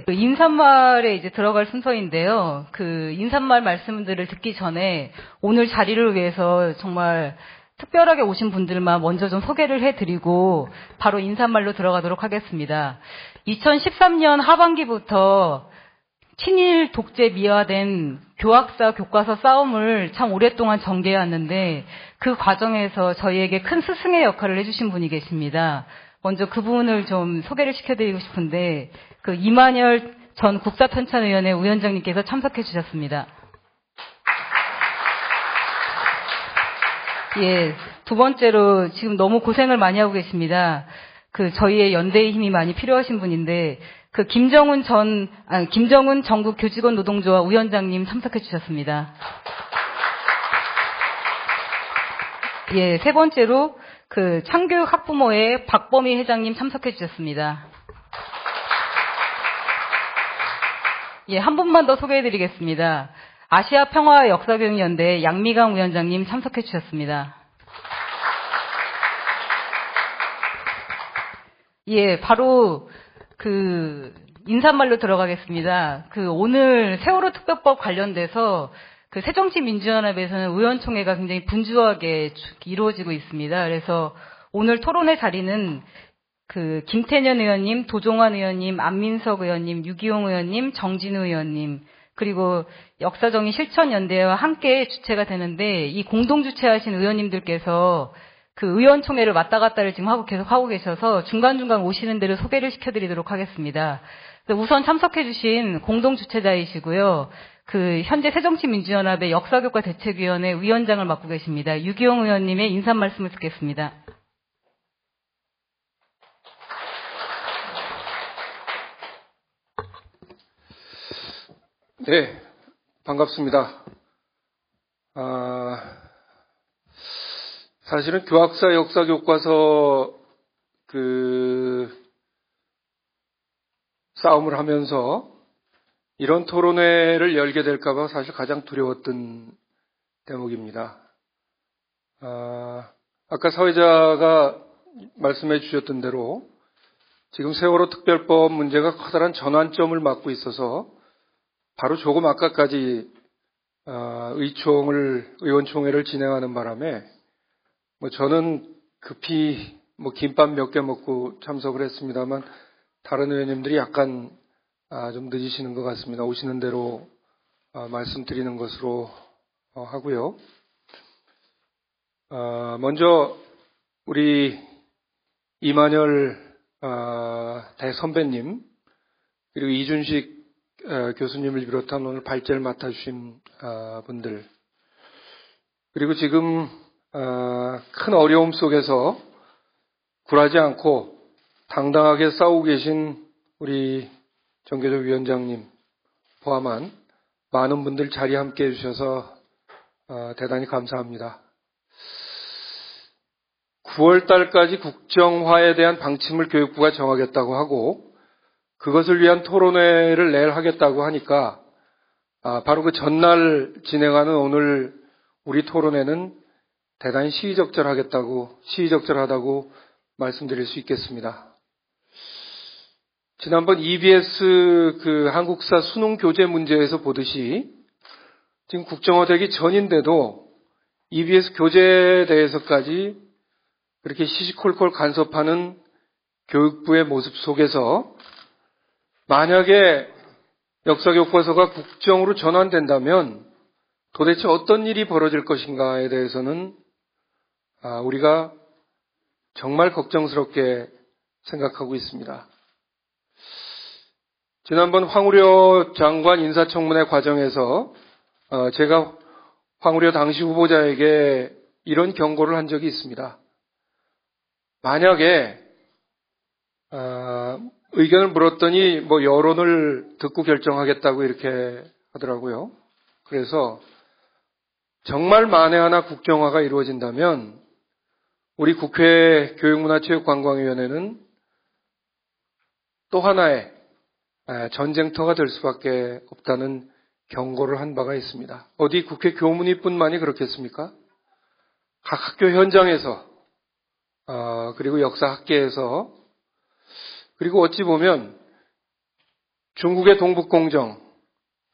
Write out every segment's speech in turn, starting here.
그 인사말에 이제 들어갈 순서인데요. 그 인사말 말씀들을 듣기 전에 오늘 자리를 위해서 정말 특별하게 오신 분들만 먼저 좀 소개를 해드리고 바로 인사말로 들어가도록 하겠습니다. 2013년 하반기부터 친일 독재 미화된 교학사 교과서 싸움을 참 오랫동안 전개해왔는데 그 과정에서 저희에게 큰 스승의 역할을 해주신 분이 계십니다. 먼저 그분을 좀 소개를 시켜드리고 싶은데 그 이만열 전 국사편찬위원회 위원장님께서 참석해 주셨습니다. 예, 두 번째로 지금 너무 고생을 많이 하고 계십니다. 그 저희의 연대의 힘이 많이 필요하신 분인데 그 김정은 전국 교직원 노동조합 위원장님 참석해 주셨습니다. 예, 세 번째로 그 창교육 학부모회 박범희 회장님 참석해 주셨습니다. 예, 한 분만 더 소개해 드리겠습니다. 아시아 평화 역사교육연대 양미강 위원장님 참석해 주셨습니다. 예, 바로 그 인사말로 들어가겠습니다. 그 오늘 세월호 특별법 관련돼서 그 새정치민주연합에서는 의원총회가 굉장히 분주하게 이루어지고 있습니다. 그래서 오늘 토론회 자리는 그 김태년 의원님, 도종환 의원님, 안민석 의원님, 유기용 의원님, 정진우 의원님 그리고 역사정의 실천연대와 함께 주최가 되는데 이 공동 주최하신 의원님들께서 그 의원총회를 왔다 갔다를 지금 계속 하고 계셔서 중간중간 오시는 대로 소개를 시켜드리도록 하겠습니다. 우선 참석해주신 공동 주최자이시고요. 그 현재 새정치민주연합의 역사교과 대책위원회 위원장을 맡고 계십니다. 유기용 의원님의 인사 말씀을 듣겠습니다. 네, 반갑습니다. 사실은 교학사 역사교과서 싸움을 하면서 이런 토론회를 열게 될까봐 사실 가장 두려웠던 대목입니다. 아까 사회자가 말씀해 주셨던 대로 지금 세월호 특별법 문제가 커다란 전환점을 맞고 있어서 바로 조금 아까까지 의원총회를 진행하는 바람에 저는 급히 김밥 몇 개 먹고 참석을 했습니다만 다른 의원님들이 약간 좀 늦으시는 것 같습니다. 오시는 대로 말씀드리는 것으로 하고요. 먼저 우리 이만열 대선배님 그리고 이준식 교수님을 비롯한 오늘 발제를 맡아주신 분들 그리고 지금 큰 어려움 속에서 굴하지 않고 당당하게 싸우고 계신 우리 정교조 위원장님 포함한 많은 분들 자리에 함께 해주셔서 대단히 감사합니다. 9월 달까지 국정화에 대한 방침을 교육부가 정하겠다고 하고 그것을 위한 토론회를 내일 하겠다고 하니까 바로 그 전날 진행하는 오늘 우리 토론회는 대단히 시의적절하다고 말씀드릴 수 있겠습니다. 지난번 EBS 한국사 수능 교재 문제에서 보듯이 지금 국정화되기 전인데도 EBS 교재에 대해서까지 그렇게 시시콜콜 간섭하는 교육부의 모습 속에서 만약에 역사교과서가 국정으로 전환된다면 도대체 어떤 일이 벌어질 것인가에 대해서는 우리가 정말 걱정스럽게 생각하고 있습니다. 지난번 황우려 장관 인사청문회 과정에서 제가 황우려 당시 후보자에게 이런 경고를 한 적이 있습니다. 만약에 의견을 물었더니 여론을 듣고 결정하겠다고 이렇게 하더라고요. 그래서 정말 만에 하나 국정화가 이루어진다면 우리 국회 교육문화체육관광위원회는 또 하나의 전쟁터가 될 수밖에 없다는 경고를 한 바가 있습니다. 어디 국회 교문위뿐만이 그렇겠습니까? 각 학교 현장에서 그리고 역사학계에서 그리고 어찌 보면 중국의 동북공정,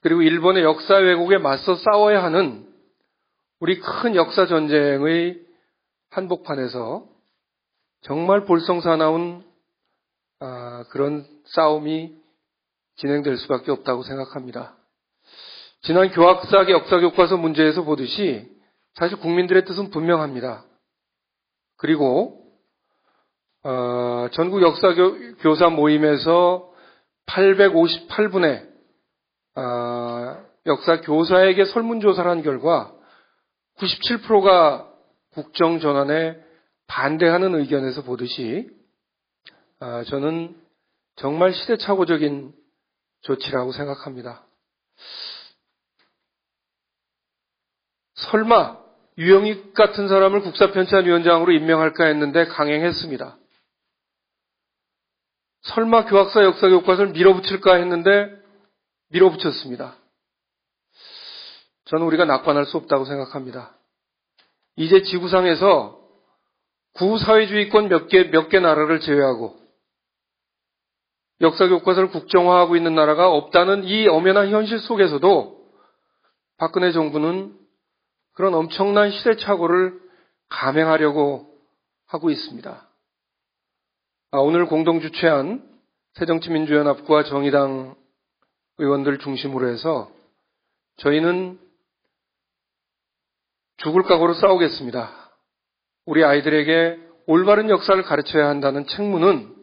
그리고 일본의 역사 왜곡에 맞서 싸워야 하는 우리 큰 역사 전쟁의 한복판에서 정말 볼성사나운 그런 싸움이 진행될 수밖에 없다고 생각합니다. 지난 교학사 역사교과서 문제에서 보듯이 사실 국민들의 뜻은 분명합니다. 그리고 전국 역사교사 모임에서 858분의 역사교사에게 설문조사를 한 결과 97%가 국정전환에 반대하는 의견에서 보듯이 저는 정말 시대착오적인 조치라고 생각합니다. 설마 유영익 같은 사람을 국사편찬위원장으로 임명할까 했는데 강행했습니다. 설마 교학사 역사교과서를 밀어붙일까 했는데 밀어붙였습니다. 저는 우리가 낙관할 수 없다고 생각합니다. 이제 지구상에서 구사회주의권 몇 개 나라를 제외하고 역사교과서를 국정화하고 있는 나라가 없다는 이 엄연한 현실 속에서도 박근혜 정부는 그런 엄청난 시대착오를 감행하려고 하고 있습니다. 오늘 공동주최한 새정치민주연합과 정의당 의원들 중심으로 해서 저희는 죽을 각오로 싸우겠습니다. 우리 아이들에게 올바른 역사를 가르쳐야 한다는 책무는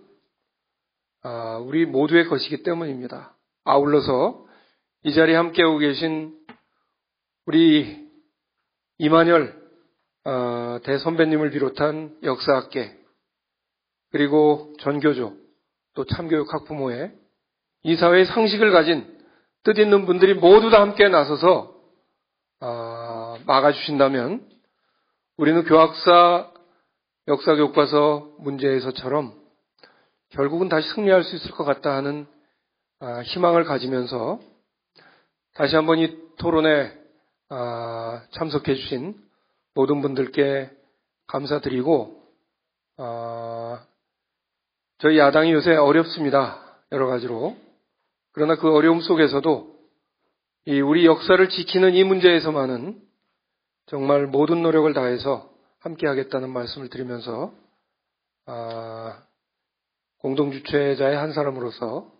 우리 모두의 것이기 때문입니다. 아울러서 이 자리에 함께하고 계신 우리 이만열 대선배님을 비롯한 역사학계 그리고 전교조 또 참교육 학부모회 이 사회의 상식을 가진 뜻있는 분들이 모두 다 함께 나서서 막아주신다면 우리는 교학사 역사교과서 문제에서처럼 결국은 다시 승리할 수 있을 것 같다 하는 희망을 가지면서 다시 한번 이 토론에 참석해 주신 모든 분들께 감사드리고 저희 야당이 요새 어렵습니다. 여러 가지로. 그러나 그 어려움 속에서도 우리 역사를 지키는 이 문제에서만은 정말 모든 노력을 다해서 함께하겠다는 말씀을 드리면서 공동주최자의 한 사람으로서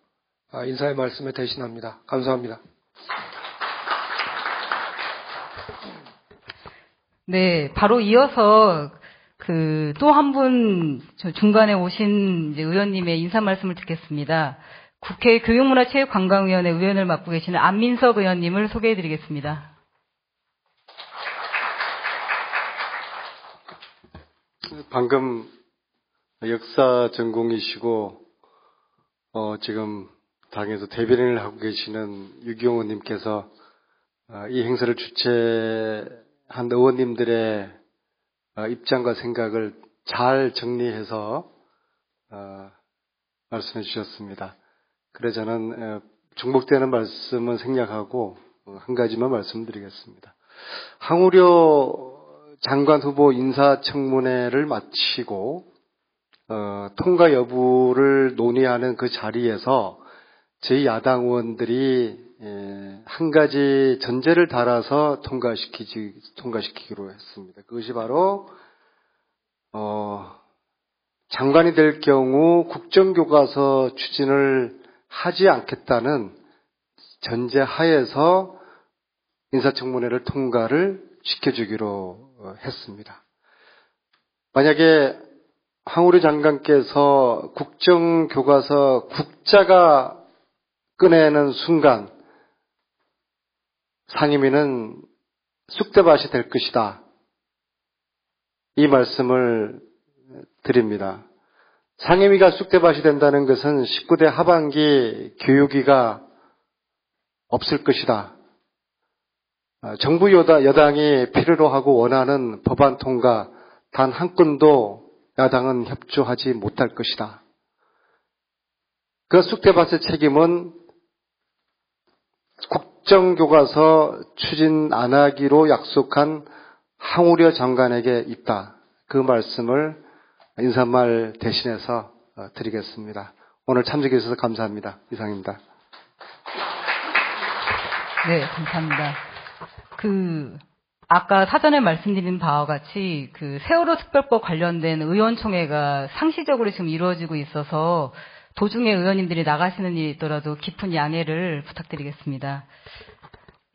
인사의 말씀에 대신합니다. 감사합니다. 네, 바로 이어서 또 한 분 중간에 오신 의원님의 인사 말씀을 듣겠습니다. 국회 교육문화체육관광위원회 의원을 맡고 계시는 안민석 의원님을 소개해드리겠습니다. 방금 역사 전공이시고 지금 당에서 대변인을 하고 계시는 유경호 님께서 이 행사를 주최한 의원님들의 입장과 생각을 잘 정리해서 말씀해 주셨습니다. 그래서 저는 중복되는 말씀은 생략하고 한 가지만 말씀드리겠습니다. 항우려 장관 후보 인사청문회를 마치고 통과 여부를 논의하는 그 자리에서 저희 야당 의원들이 한 가지 전제를 달아서 통과시키기로 했습니다. 그것이 바로 장관이 될 경우 국정교과서 추진을 하지 않겠다는 전제 하에서 인사청문회를 통과를 시켜주기로 했습니다. 만약에 황우리 장관께서 국정교과서 국자가 꺼내는 순간 상임위는 쑥대밭이 될 것이다. 이 말씀을 드립니다. 상임위가 쑥대밭이 된다는 것은 19대 하반기 교육위가 없을 것이다. 정부 여당이 필요로 하고 원하는 법안 통과 단 한 건도 야당은 협조하지 못할 것이다. 그 쑥대밭의 책임은 국정교과서 추진 안 하기로 약속한 항우려 장관에게 있다. 그 말씀을 인사말 대신해서 드리겠습니다. 오늘 참석해 주셔서 감사합니다. 이상입니다. 네, 감사합니다. 아까 사전에 말씀드린 바와 같이 세월호 특별법 관련된 의원총회가 상시적으로 지금 이루어지고 있어서 도중에 의원님들이 나가시는 일이 있더라도 깊은 양해를 부탁드리겠습니다.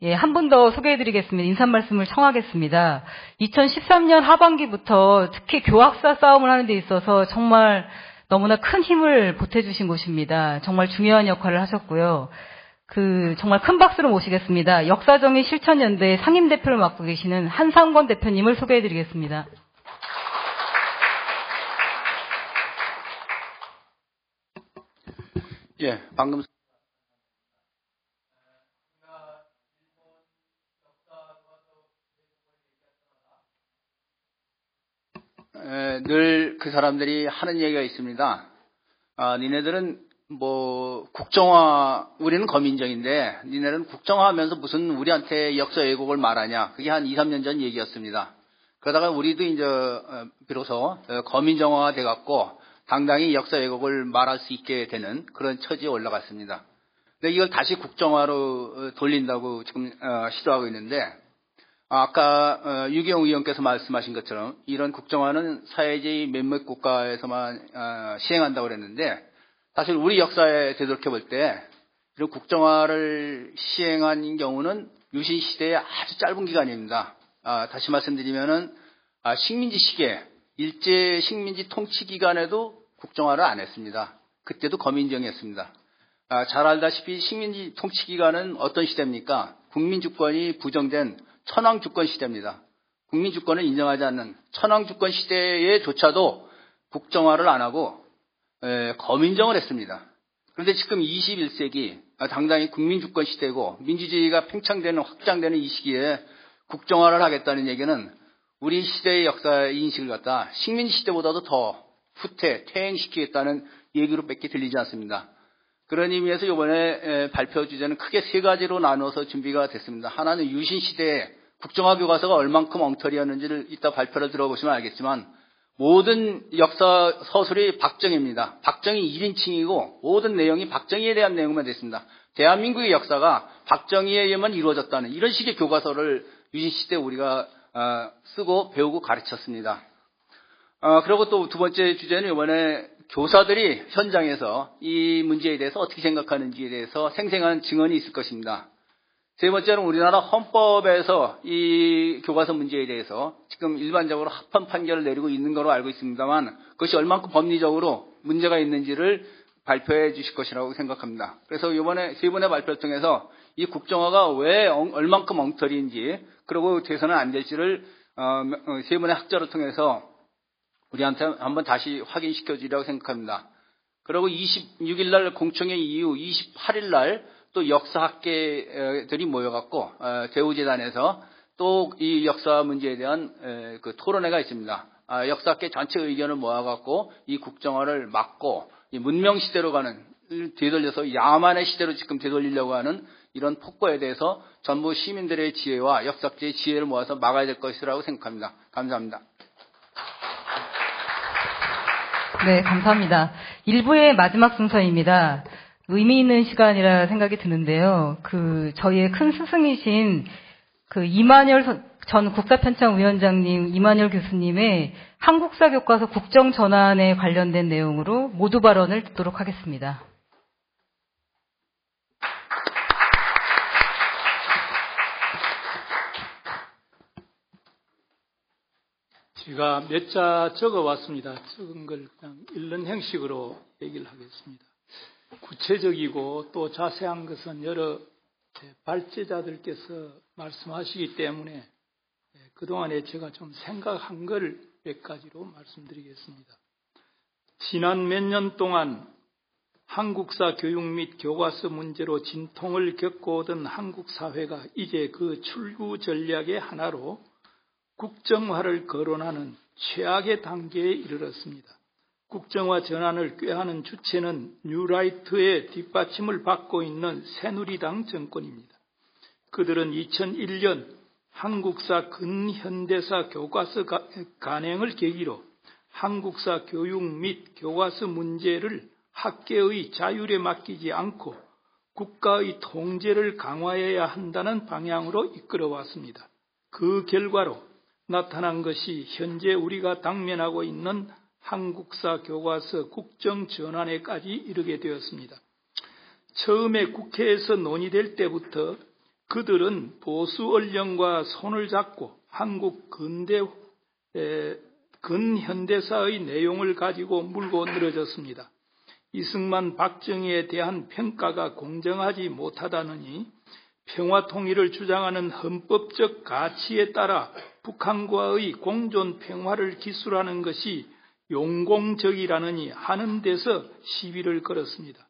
예, 한 분 더 소개해드리겠습니다. 인사 말씀을 청하겠습니다. 2013년 하반기부터 특히 교학사 싸움을 하는 데 있어서 정말 너무나 큰 힘을 보태주신 곳입니다. 정말 중요한 역할을 하셨고요. 정말 큰 박수로 모시겠습니다. 역사정의 실천연대 상임대표를 맡고 계시는 한상권 대표님을 소개해드리겠습니다. 예, 방금 늘 그 사람들이 하는 얘기가 있습니다. 니네들은 국정화, 우리는 거민정인데 니네는 국정화하면서 무슨 우리한테 역사 왜곡을 말하냐. 그게 한 2, 3년 전 얘기였습니다. 그러다가 우리도 이제 비로소 거민정화가 돼갖고 당당히 역사 왜곡을 말할 수 있게 되는 그런 처지에 올라갔습니다. 근데 이걸 다시 국정화로 돌린다고 지금 시도하고 있는데, 아까 유경 의원께서 말씀하신 것처럼 이런 국정화는 사회주의 몇몇 국가에서만 시행한다고 그랬는데, 사실 우리 역사에 되돌켜 볼 때 이런 국정화를 시행한 경우는 유신 시대의 아주 짧은 기간입니다. 다시 말씀드리면은 식민지 시기에 일제 식민지 통치 기간에도 국정화를 안 했습니다. 그때도 거민정이었습니다. 잘 알다시피 식민지 통치 기간은 어떤 시대입니까? 국민주권이 부정된 천황주권 시대입니다. 국민주권을 인정하지 않는 천황주권 시대에조차도 국정화를 안 하고 거민정을 했습니다. 그런데 지금 21세기 당당히 국민주권 시대고 민주주의가 팽창되는 확장되는 이 시기에 국정화를 하겠다는 얘기는 우리 시대의 역사 인식을 갖다 식민지 시대보다도 더 퇴행시키겠다는 얘기로 밖에 들리지 않습니다. 그런 의미에서 이번에 발표 주제는 크게 세 가지로 나눠서 준비가 됐습니다. 하나는 유신 시대의 국정화 교과서가 얼만큼 엉터리였는지를 이따 발표를 들어보시면 알겠지만, 모든 역사 서술이 박정희입니다. 박정희 1인칭이고 모든 내용이 박정희에 대한 내용만 됐습니다. 대한민국의 역사가 박정희에 의해만 이루어졌다는 이런 식의 교과서를 유신 시대 우리가 쓰고 배우고 가르쳤습니다. 그리고 또 두 번째 주제는 이번에 교사들이 현장에서 이 문제에 대해서 어떻게 생각하는지에 대해서 생생한 증언이 있을 것입니다. 세 번째는 우리나라 헌법에서 이 교과서 문제에 대해서 지금 일반적으로 합헌 판결을 내리고 있는 거로 알고 있습니다만, 그것이 얼만큼 법리적으로 문제가 있는지를 발표해 주실 것이라고 생각합니다. 그래서 이번에 세 분의 발표를 통해서 이 국정화가 왜 얼만큼 엉터리인지, 그리고 돼서는 안 될지를 세 분의 학자를 통해서 우리한테 한번 다시 확인시켜 주리라고 생각합니다. 그리고 26일 날 공청회 이후 28일 날 또 역사학계들이 모여갖고 대우재단에서 또 이 역사 문제에 대한 그 토론회가 있습니다. 역사학계 전체 의견을 모아갖고 이 국정화를 막고 이 문명 시대로 가는, 되돌려서 야만의 시대로 지금 되돌리려고 하는 이런 폭거에 대해서 전부 시민들의 지혜와 역사학계의 지혜를 모아서 막아야 될 것이라고 생각합니다. 감사합니다. 네, 감사합니다. 1부의 마지막 순서입니다. 의미 있는 시간이라 생각이 드는데요. 저희의 큰 스승이신 이만열 전 국사편찬위원장님, 이만열 교수님의 한국사 교과서 국정전환에 관련된 내용으로 모두 발언을 듣도록 하겠습니다. 제가 몇 자 적어왔습니다. 적은 걸 그냥 읽는 형식으로 얘기를 하겠습니다. 구체적이고 또 자세한 것은 여러 발제자들께서 말씀하시기 때문에 그동안에 제가 좀 생각한 걸 몇 가지로 말씀드리겠습니다. 지난 몇 년 동안 한국사 교육 및 교과서 문제로 진통을 겪어오던 한국 사회가 이제 그 출구 전략의 하나로 국정화를 거론하는 최악의 단계에 이르렀습니다. 국정화 전환을 꾀하는 주체는 뉴라이트의 뒷받침을 받고 있는 새누리당 정권입니다. 그들은 2001년 한국사 근현대사 교과서 간행을 계기로 한국사 교육 및 교과서 문제를 학계의 자율에 맡기지 않고 국가의 통제를 강화해야 한다는 방향으로 이끌어왔습니다. 그 결과로 나타난 것이 현재 우리가 당면하고 있는 한국사 교과서 국정 전환에까지 이르게 되었습니다. 처음에 국회에서 논의될 때부터 그들은 보수 언론과 손을 잡고 한국 근현대사의 내용을 가지고 물고 늘어졌습니다. 이승만, 박정희에 대한 평가가 공정하지 못하다느니 평화통일을 주장하는 헌법적 가치에 따라 북한과의 공존 평화를 기술하는 것이 용공적이라느니 하는 데서 시비를 걸었습니다.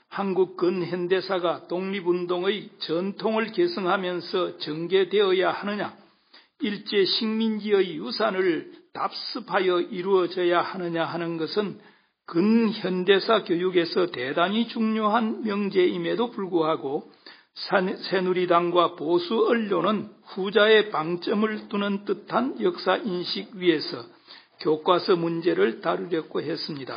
한국 근현대사가 독립운동의 전통을 계승하면서 전개되어야 하느냐, 일제 식민지의 유산을 답습하여 이루어져야 하느냐 하는 것은 근현대사 교육에서 대단히 중요한 명제임에도 불구하고 새누리당과 보수 언론은 후자의 방점을 두는 듯한 역사인식 위에서 교과서 문제를 다루려고 했습니다.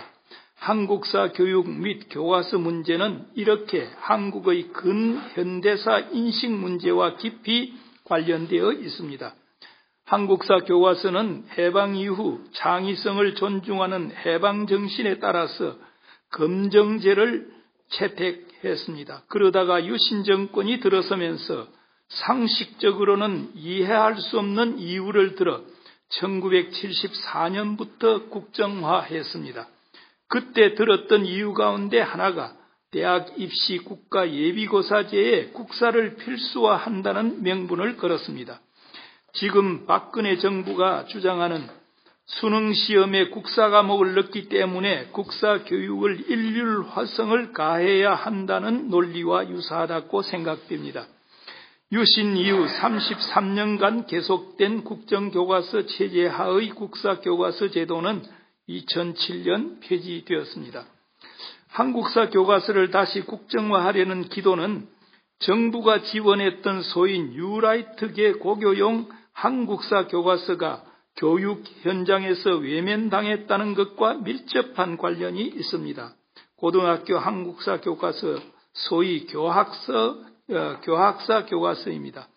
한국사 교육 및 교과서 문제는 이렇게 한국의 근현대사 인식 문제와 깊이 관련되어 있습니다. 한국사 교과서는 해방 이후 창의성을 존중하는 해방 정신에 따라서 검정제를 채택했습니다. 그러다가 유신 정권이 들어서면서 상식적으로는 이해할 수 없는 이유를 들어 1974년부터 국정화했습니다. 그때 들었던 이유 가운데 하나가 대학 입시 국가 예비고사제에 국사를 필수화한다는 명분을 걸었습니다. 지금 박근혜 정부가 주장하는 수능시험에 국사 과목을 넣기 때문에 국사 교육을 일률화성을 가해야 한다는 논리와 유사하다고 생각됩니다. 유신 이후 33년간 계속된 국정교과서 체제 하의 국사교과서 제도는 2007년 폐지되었습니다. 한국사 교과서를 다시 국정화하려는 기도는 정부가 지원했던 소위 뉴라이트계 고교용 한국사 교과서가 교육 현장에서 외면당했다는 것과 밀접한 관련이 있습니다. 고등학교 한국사 교과서, 소위 교학사 교과서입니다.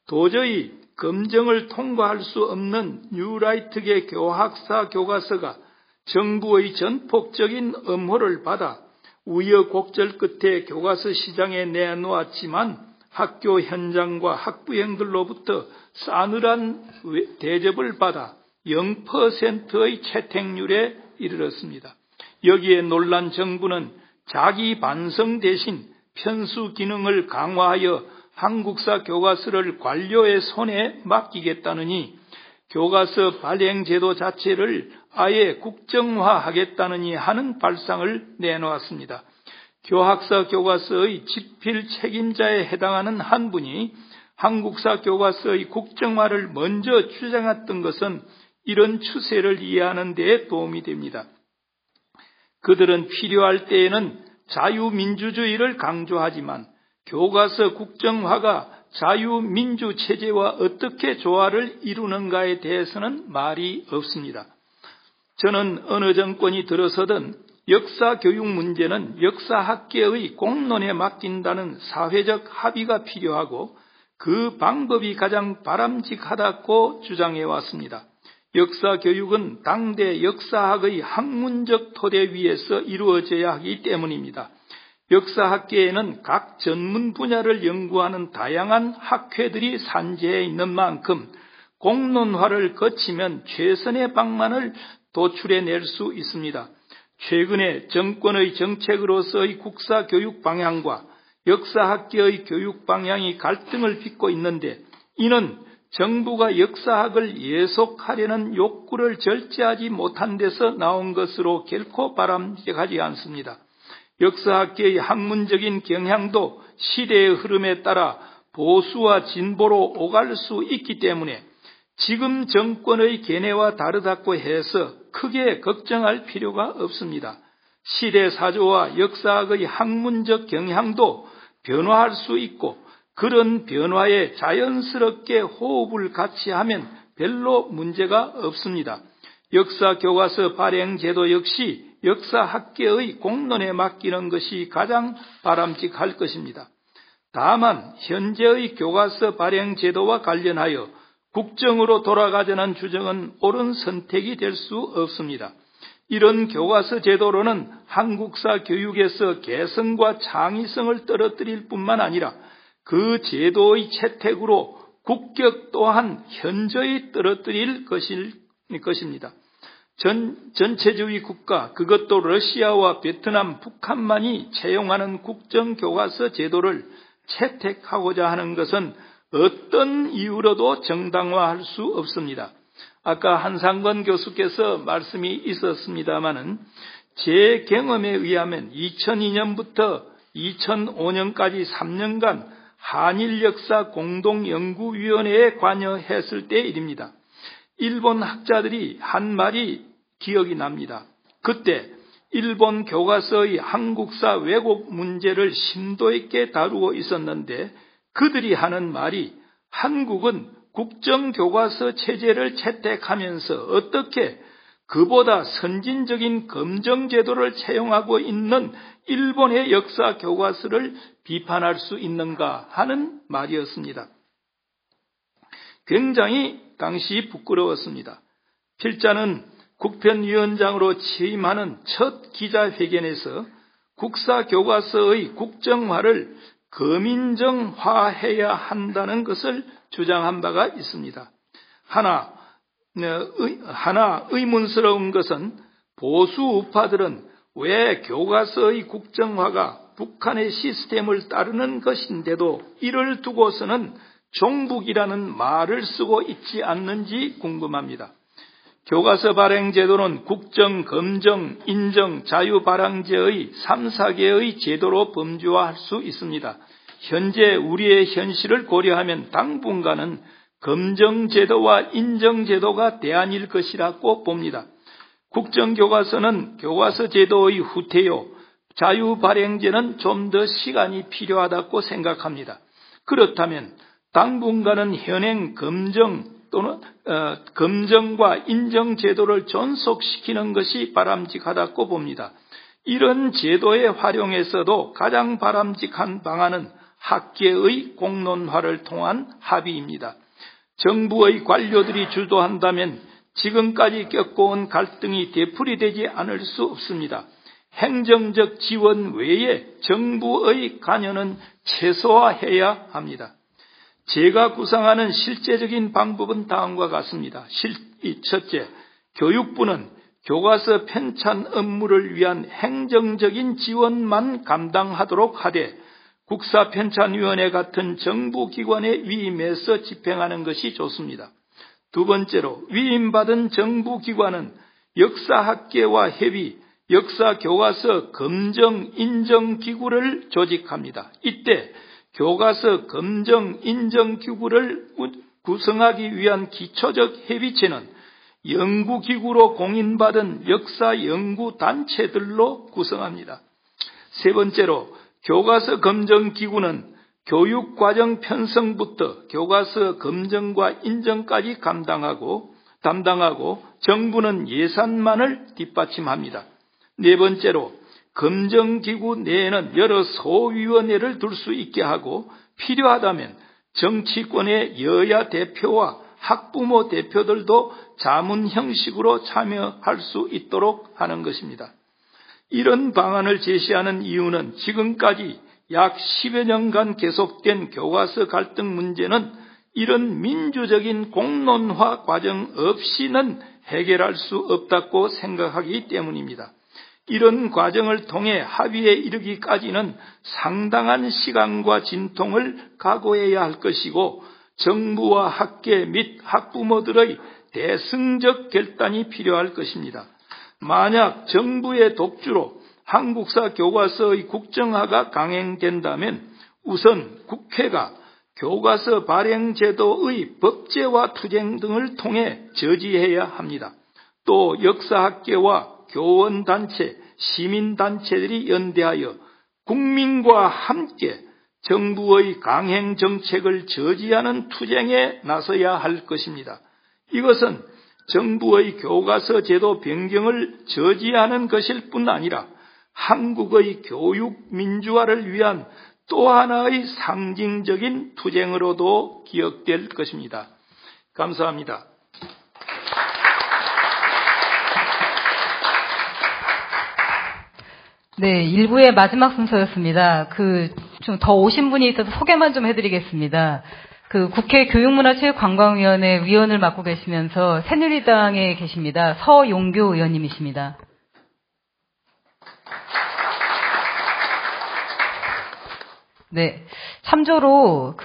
도저히 검증을 통과할 수 없는 뉴라이트계 교학사 교과서가 정부의 전폭적인 엄호를 받아 우여곡절 끝에 교과서 시장에 내놓았지만 학교 현장과 학부형들로부터 싸늘한 대접을 받아 0%의 채택률에 이르렀습니다. 여기에 놀란 정부는 자기 반성 대신 편수 기능을 강화하여 한국사 교과서를 관료의 손에 맡기겠다느니 교과서 발행 제도 자체를 아예 국정화하겠다느니 하는 발상을 내놓았습니다. 교학사 교과서의 집필 책임자에 해당하는 한 분이 한국사 교과서의 국정화를 먼저 주장했던 것은 이런 추세를 이해하는 데 도움이 됩니다. 그들은 필요할 때에는 자유민주주의를 강조하지만 교과서 국정화가 자유민주 체제와 어떻게 조화를 이루는가에 대해서는 말이 없습니다. 저는 어느 정권이 들어서든 역사 교육 문제는 역사학계의 공론에 맡긴다는 사회적 합의가 필요하고 그 방법이 가장 바람직하다고 주장해 왔습니다. 역사 교육은 당대 역사학의 학문적 토대 위에서 이루어져야 하기 때문입니다. 역사학계에는 각 전문 분야를 연구하는 다양한 학회들이 산재해 있는 만큼 공론화를 거치면 최선의 방안을 도출해낼 수 있습니다. 최근에 정권의 정책으로서의 국사교육 방향과 역사학계의 교육 방향이 갈등을 빚고 있는데 이는 정부가 역사학을 예속하려는 욕구를 절제하지 못한 데서 나온 것으로 결코 바람직하지 않습니다. 역사학계의 학문적인 경향도 시대의 흐름에 따라 보수와 진보로 오갈 수 있기 때문에 지금 정권의 견해와 다르다고 해서 크게 걱정할 필요가 없습니다. 시대 사조와 역사학의 학문적 경향도 변화할 수 있고 그런 변화에 자연스럽게 호흡을 같이 하면 별로 문제가 없습니다. 역사 교과서 발행 제도 역시 역사학계의 공론에 맡기는 것이 가장 바람직할 것입니다. 다만 현재의 교과서 발행 제도와 관련하여 국정으로 돌아가자는 주장은 옳은 선택이 될 수 없습니다. 이런 교과서 제도로는 한국사 교육에서 개성과 창의성을 떨어뜨릴 뿐만 아니라 그 제도의 채택으로 국격 또한 현저히 떨어뜨릴 것입니다. 전체주의 국가, 그것도 러시아와 베트남, 북한만이 채용하는 국정교과서 제도를 채택하고자 하는 것은 어떤 이유로도 정당화할 수 없습니다. 아까 한상권 교수께서 말씀이 있었습니다마는 제 경험에 의하면 2002년부터 2005년까지 3년간 한일역사 공동연구위원회에 관여했을 때 일입니다. 일본 학자들이 한 말이 기억이 납니다. 그때 일본 교과서의 한국사 왜곡 문제를 심도 있게 다루고 있었는데 그들이 하는 말이 한국은 국정교과서 체제를 채택하면서 어떻게 그보다 선진적인 검정제도를 채용하고 있는 일본의 역사 교과서를 비판할 수 있는가 하는 말이었습니다. 굉장히 당시 부끄러웠습니다. 필자는 국편위원장으로 취임하는 첫 기자회견에서 국사교과서의 국정화를 거민정화해야 한다는 것을 주장한 바가 있습니다. 하나 의문스러운 것은 보수 우파들은 왜 교과서의 국정화가 북한의 시스템을 따르는 것인데도 이를 두고서는 종북이라는 말을 쓰고 있지 않는지 궁금합니다. 교과서 발행 제도는 국정, 검정, 인정, 자유발행제의 3, 4개의 제도로 범주화할 수 있습니다. 현재 우리의 현실을 고려하면 당분간은 검정제도와 인정제도가 대안일 것이라고 봅니다. 국정교과서는 교과서 제도의 후퇴요, 자유발행제는 좀 더 시간이 필요하다고 생각합니다. 그렇다면 당분간은 현행 검정과 인정제도를 존속시키는 것이 바람직하다고 봅니다. 이런 제도의 활용에서도 가장 바람직한 방안은 학계의 공론화를 통한 합의입니다. 정부의 관료들이 주도한다면 지금까지 겪어온 갈등이 되풀이되지 않을 수 없습니다. 행정적 지원 외에 정부의 관여는 최소화해야 합니다. 제가 구상하는 실제적인 방법은 다음과 같습니다. 첫째, 교육부는 교과서 편찬 업무를 위한 행정적인 지원만 감당하도록 하되 국사편찬위원회 같은 정부기관에 위임해서 집행하는 것이 좋습니다. 두 번째로, 위임받은 정부기관은 역사학계와 협의, 역사교과서 검정 인정기구를 조직합니다. 이때 교과서 검정 인정기구를 구성하기 위한 기초적 협의체는 연구기구로 공인받은 역사연구단체들로 구성합니다. 세 번째로, 교과서 검정기구는 교육과정 편성부터 교과서 검정과 인정까지 담당하고 정부는 예산만을 뒷받침합니다. 네 번째로, 검정기구 내에는 여러 소위원회를 둘 수 있게 하고 필요하다면 정치권의 여야 대표와 학부모 대표들도 자문 형식으로 참여할 수 있도록 하는 것입니다. 이런 방안을 제시하는 이유는 지금까지 약 10여 년간 계속된 교과서 갈등 문제는 이런 민주적인 공론화 과정 없이는 해결할 수 없다고 생각하기 때문입니다. 이런 과정을 통해 합의에 이르기까지는 상당한 시간과 진통을 각오해야 할 것이고 정부와 학계 및 학부모들의 대승적 결단이 필요할 것입니다. 만약 정부의 독주로 한국사 교과서의 국정화가 강행된다면 우선 국회가 교과서 발행 제도의 법제화 투쟁 등을 통해 저지해야 합니다. 또 역사학계와 교원단체, 시민단체들이 연대하여 국민과 함께 정부의 강행 정책을 저지하는 투쟁에 나서야 할 것입니다. 이것은 정부의 교과서 제도 변경을 저지하는 것일 뿐 아니라 한국의 교육 민주화를 위한 또 하나의 상징적인 투쟁으로도 기억될 것입니다. 감사합니다. 네, 1부의 마지막 순서였습니다. 좀 더 오신 분이 있어서 소개만 좀 해드리겠습니다. 국회 교육문화체육관광위원회 위원을 맡고 계시면서 새누리당에 계십니다. 서용교 의원님이십니다. 네. 참조로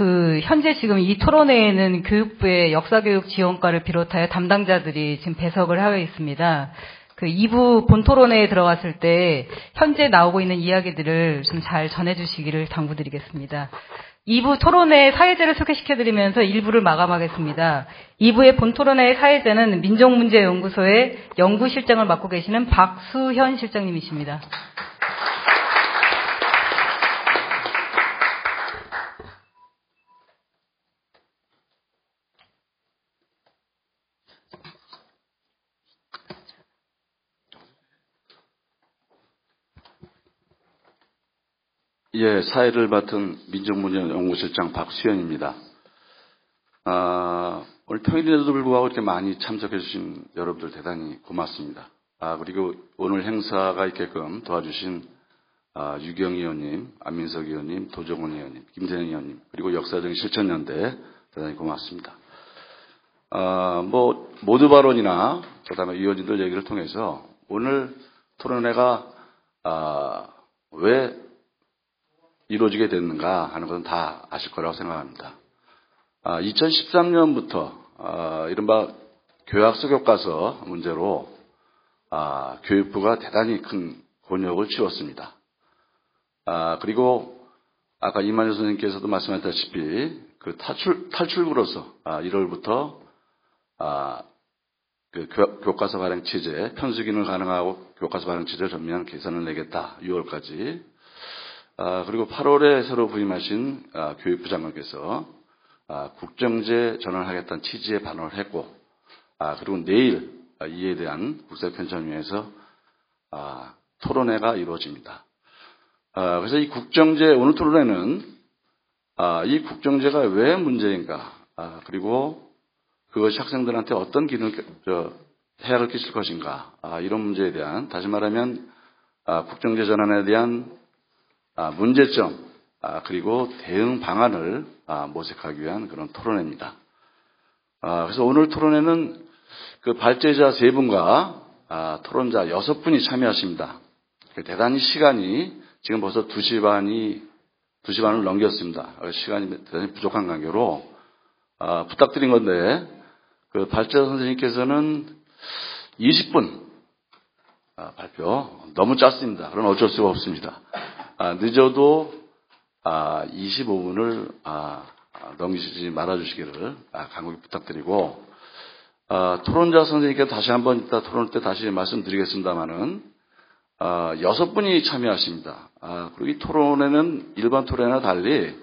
현재 지금 이 토론회에는 교육부의 역사교육 지원과를 비롯하여 담당자들이 지금 배석을 하고 있습니다. 2부 본토론회에 들어갔을 때 현재 나오고 있는 이야기들을 좀 잘 전해주시기를 당부드리겠습니다. 2부 토론회 사회자를 소개시켜드리면서 1부를 마감하겠습니다. 2부의 본토론회 사회자는 민족문제연구소의 연구실장을 맡고 계시는 박수현 실장님이십니다. 예, 사회를 맡은 민족문제연구실장 박수현입니다. 오늘 평일에도 불구하고 이렇게 많이 참석해 주신 여러분들 대단히 고맙습니다. 그리고 오늘 행사가 있게끔 도와주신 유경 의원님, 안민석 의원님, 도정원 의원님, 김대영 의원님, 그리고 역사적인 실천연대 대단히 고맙습니다. 모두 발언이나 그다음에 의원님들 얘기를 통해서 오늘 토론회가 왜 이루어지게 됐는가 하는 것은 다 아실 거라고 생각합니다. 2013년부터 이른바 교학서 교과서 문제로 교육부가 대단히 큰 곤욕을 치렀습니다. 그리고 아까 이만희 선생님께서도 말씀하셨다시피 탈출구로서 1월부터 교과서 발행 취재, 편수 기능을 가능하고 교과서 발행 취재를 전면 개선을 내겠다. 6월까지. 그리고 8월에 새로 부임하신 교육부 장관께서 국정제 전환하겠다는 취지에 반응을 했고, 그리고 내일 이에 대한 국세편찬위에서 토론회가 이루어집니다. 그래서 이 국정제, 오늘 토론회는 이 국정제가 왜 문제인가, 그리고 그것이 학생들한테 어떤 해악을 끼칠 것인가, 이런 문제에 대한, 다시 말하면 국정제 전환에 대한 문제점, 그리고 대응 방안을 모색하기 위한 그런 토론회입니다. 그래서 오늘 토론회는 발제자 3분과 토론자 6분이 참여하십니다. 대단히 시간이 지금 벌써 2시 반을 넘겼습니다. 시간이 대단히 부족한 관계로 부탁드린 건데, 발제자 선생님께서는 20분 발표 너무 짧습니다. 그럼 어쩔 수가 없습니다. 늦어도 25분을 넘기시지 말아주시기를 간곡히 부탁드리고, 토론자 선생님께 다시 한번 이따 토론 때 다시 말씀드리겠습니다만은 6분이 참여하십니다. 그리고 이 토론회는 일반 토론회와 달리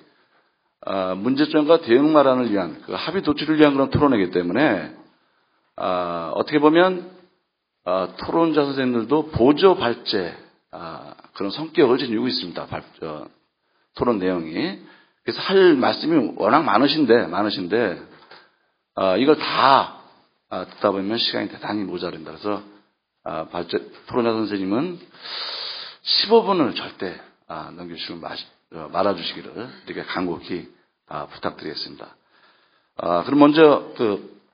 문제점과 대응 마련을 위한 합의 도출을 위한 그런 토론회이기 때문에 어떻게 보면 토론자 선생님들도 보조 발제 그런 성격을 지니고 있습니다. 토론 내용이. 그래서 할 말씀이 워낙 많으신데 이걸 다 듣다 보면 시간이 대단히 모자른다. 그래서 토론자 선생님은 15분을 절대 넘기시고 말아주시기를 이렇게 간곡히 부탁드리겠습니다. 그럼 먼저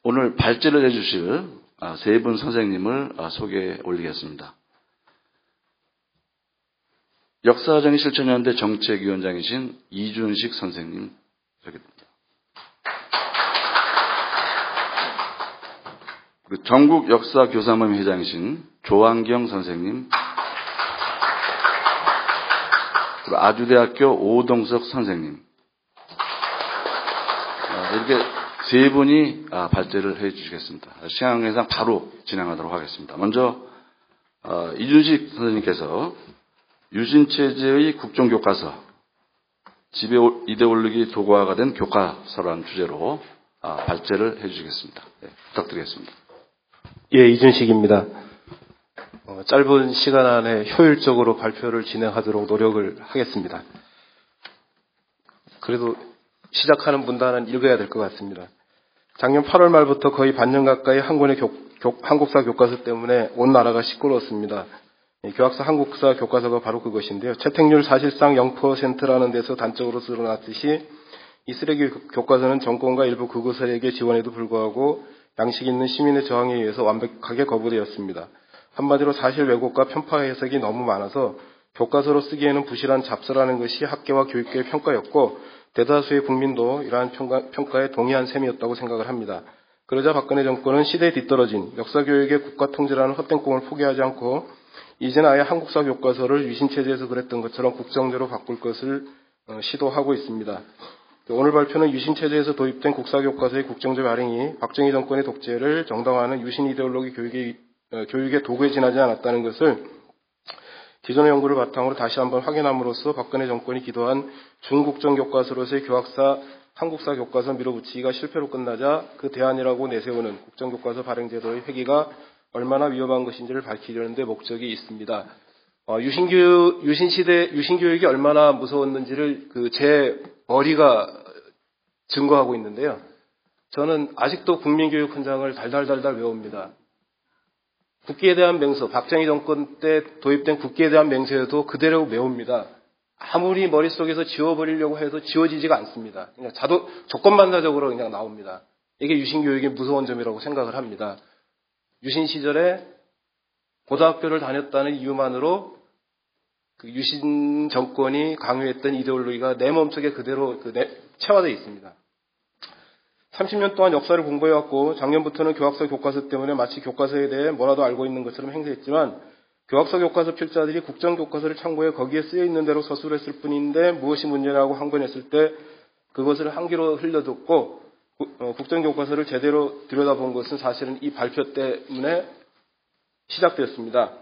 오늘 발제를 해주실 3분 선생님을 소개해 올리겠습니다. 역사적인 실천연대 정책위원장이신 이준식 선생님 소개됩니다. 전국 역사교사모임 회장이신 조한경 선생님, 그리고 아주대학교 오동석 선생님, 이렇게 3분이 발제를 해 주시겠습니다. 시간 관계상 바로 진행하도록 하겠습니다. 먼저 이준식 선생님께서 유신체제의 국정교과서, 지배 이데올로기 도구화가 된 교과서라는 주제로 발제를 해 주시겠습니다. 네, 부탁드리겠습니다. 예, 이준식입니다. 짧은 시간 안에 효율적으로 발표를 진행하도록 노력을 하겠습니다. 그래도 시작하는 문단은 읽어야 될 것 같습니다. 작년 8월 말부터 거의 반년 가까이 한 권의 한국사 교과서 때문에 온 나라가 시끄러웠습니다. 교학사 한국사 교과서가 바로 그것인데요. 채택률 사실상 0%라는 데서 단적으로 드러났듯이 이 쓰레기 교과서는 정권과 일부 극우세력의 지원에도 불구하고 양식 있는 시민의 저항에 의해서 완벽하게 거부되었습니다. 한마디로 사실 왜곡과 편파 해석이 너무 많아서 교과서로 쓰기에는 부실한 잡서라는 것이 학계와 교육계의 평가였고 대다수의 국민도 이러한 평가에 동의한 셈이었다고 생각을 합니다. 그러자 박근혜 정권은 시대에 뒤떨어진 역사교육의 국가통제라는 헛된 꿈을 포기하지 않고 이제는 아예 한국사 교과서를 유신체제에서 그랬던 것처럼 국정제로 바꿀 것을 시도하고 있습니다. 오늘 발표는 유신체제에서 도입된 국사교과서의 국정제 발행이 박정희 정권의 독재를 정당화하는 유신 이데올로기 교육의 도구에 지나지 않았다는 것을 기존의 연구를 바탕으로 다시 한번 확인함으로써 박근혜 정권이 기도한 중국정교과서로서의 교학사 한국사 교과서 밀어붙이기가 실패로 끝나자 그 대안이라고 내세우는 국정교과서 발행 제도의 회기가 얼마나 위험한 것인지를 밝히려는 데 목적이 있습니다. 유신교육이 얼마나 무서웠는지를 제 머리가 증거하고 있는데요. 저는 아직도 국민교육 헌장을 달달달달 외웁니다. 국기에 대한 맹서, 박정희 정권 때 도입된 국기에 대한 맹세에도 그대로 외웁니다. 아무리 머릿속에서 지워버리려고 해도 지워지지가 않습니다. 그냥 조건반사적으로 그냥 나옵니다. 이게 유신교육의 무서운 점이라고 생각을 합니다. 유신 시절에 고등학교를 다녔다는 이유만으로 그 유신 정권이 강요했던 이데올로기가 내 몸속에 그대로 체화되어 있습니다. 30년 동안 역사를 공부해왔고 작년부터는 교학서 교과서 때문에 마치 교과서에 대해 뭐라도 알고 있는 것처럼 행세했지만 교학서 교과서 필자들이 국정교과서를 참고해 거기에 쓰여있는 대로 서술했을 뿐인데 무엇이 문제냐고 항변했을 때 그것을 한 귀로 흘려듣고 국정교과서를 제대로 들여다본 것은 사실은 이 발표 때문에 시작되었습니다.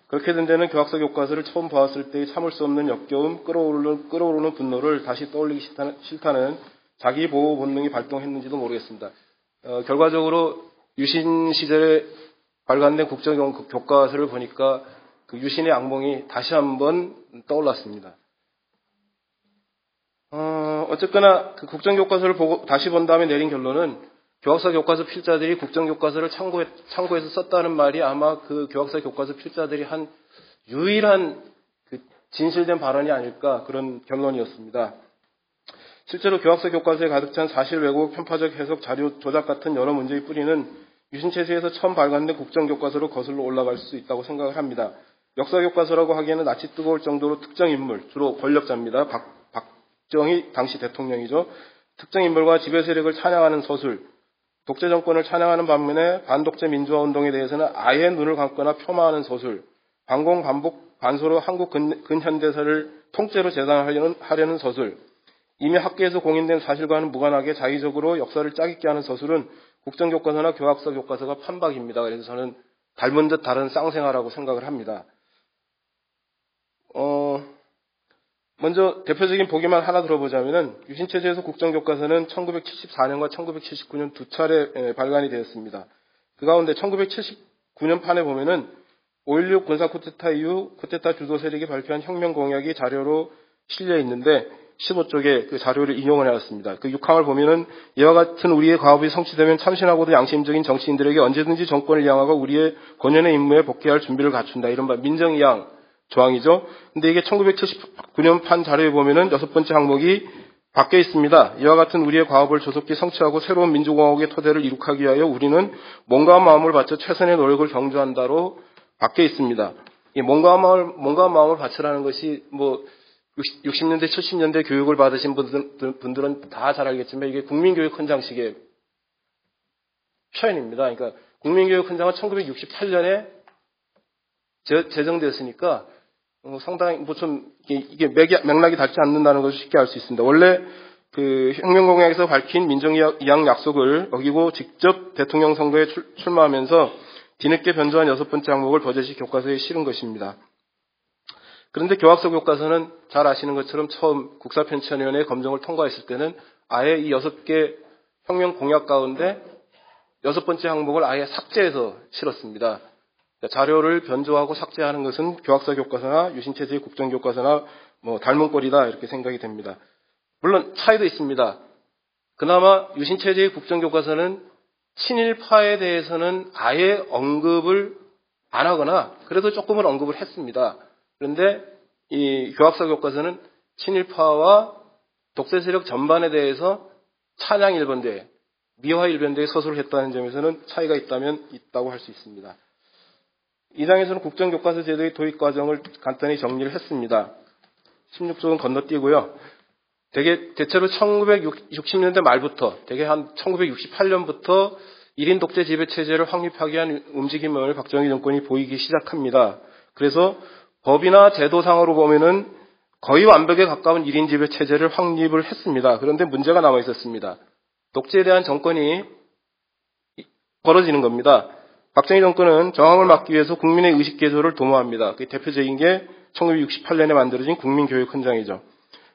그렇게 된 데는 교학서 교과서를 처음 보았을 때의 참을 수 없는 역겨움, 끓어오르는 분노를 다시 떠올리기 싫다는 자기 보호 본능이 발동했는지도 모르겠습니다. 결과적으로 유신 시절에 발간된 국정교과서를 보니까 그 유신의 악몽이 다시 한번 떠올랐습니다. 어쨌거나 그 국정교과서를 보고 다시 본 다음에 내린 결론은 교학사 교과서 필자들이 국정교과서를 참고해서 썼다는 말이 아마 그 교학사 교과서 필자들이 한 유일한 그 진실된 발언이 아닐까 그런 결론이었습니다. 실제로 교학서 교과서에 가득 찬 사실 왜곡, 편파적 해석, 자료 조작 같은 여러 문제의 뿌리는 유신체제에서 처음 발간된 국정교과서로 거슬러 올라갈 수 있다고 생각을 합니다. 역사교과서라고 하기에는 낯이 뜨거울 정도로 특정 인물, 주로 권력자입니다. 박정희 당시 대통령이죠. 특정 인물과 지배 세력을 찬양하는 서술, 독재 정권을 찬양하는 반면에 반독재 민주화 운동에 대해서는 아예 눈을 감거나 폄하하는 서술, 반공, 반복, 반소로 한국 근현대사를 통째로 재단하려는 서술, 이미 학계에서 공인된 사실과는 무관하게 자의적으로 역사를 짜깁게 하는 서술은 국정교과서나 교학서 교과서가 판박입니다. 그래서 저는 닮은 듯 다른 쌍생아라고 생각을 합니다. 먼저 대표적인 보기만 하나 들어보자면은 유신체제에서 국정교과서는 1974년과 1979년 두 차례 발간이 되었습니다. 그 가운데 1979년 판에 보면은 5.16 군사 쿠데타 이후 쿠데타 주도 세력이 발표한 혁명 공약이 자료로 실려 있는데 15쪽에 그 자료를 인용을 해왔습니다. 그 6항을 보면은 이와 같은 우리의 과업이 성취되면 참신하고도 양심적인 정치인들에게 언제든지 정권을 이양하고 우리의 권연의 임무에 복귀할 준비를 갖춘다. 이른바 민정이양 조항이죠. 근데 이게 1979년 판 자료에 보면은 6번째 항목이 바뀌어 있습니다. 이와 같은 우리의 과업을 조속히 성취하고 새로운 민주공화국의 토대를 이룩하기 위하여 우리는 몸과 마음을 바쳐 최선의 노력을 경주한다로 바뀌어 있습니다. 이 몸과 마음을 바치라는 것이 60년대, 70년대 교육을 받으신 분들은 다 잘 알겠지만 이게 국민교육 헌장식의 표현입니다. 그러니까 국민교육 헌장은 1968년에 제정되었으니까 상당히 이게 맥락이 닿지 않는다는 것을 쉽게 알 수 있습니다. 원래 그 혁명공약에서 밝힌 민정이양 약속을 어기고 직접 대통령 선거에 출마하면서 뒤늦게 변조한 6번째 항목을 버젓이 교과서에 실은 것입니다. 그런데 교학서 교과서는 잘 아시는 것처럼 처음 국사편찬위원회 검증을 통과했을 때는 아예 이 6개 혁명 공약 가운데 6번째 항목을 아예 삭제해서 실었습니다. 자료를 변조하고 삭제하는 것은 교학사 교과서나 유신체제의 국정교과서나 닮은 꼴이다 이렇게 생각이 됩니다. 물론 차이도 있습니다. 그나마 유신체제의 국정교과서는 친일파에 대해서는 아예 언급을 안 하거나 그래도 조금은 언급을 했습니다. 그런데 이 교학사 교과서는 친일파와 독재 세력 전반에 대해서 찬양 일변대, 미화 일변대에 서술을 했다는 점에서는 차이가 있다고 할 수 있습니다. 이 장에서는 국정교과서 제도의 도입 과정을 간단히 정리를 했습니다. 16쪽은 건너뛰고요. 대체로 1960년대 말부터, 대개 한 1968년부터 1인 독재 지배 체제를 확립하기 위한 움직임을 박정희 정권이 보이기 시작합니다. 그래서 법이나 제도상으로 보면은 거의 완벽에 가까운 1인 지배 체제를 확립을 했습니다. 그런데 문제가 남아 있었습니다. 독재에 대한 정권이 벌어지는 겁니다. 박정희 정권은 저항을 막기 위해서 국민의 의식 개조를 도모합니다. 그 대표적인 게 1968년에 만들어진 국민교육헌장이죠.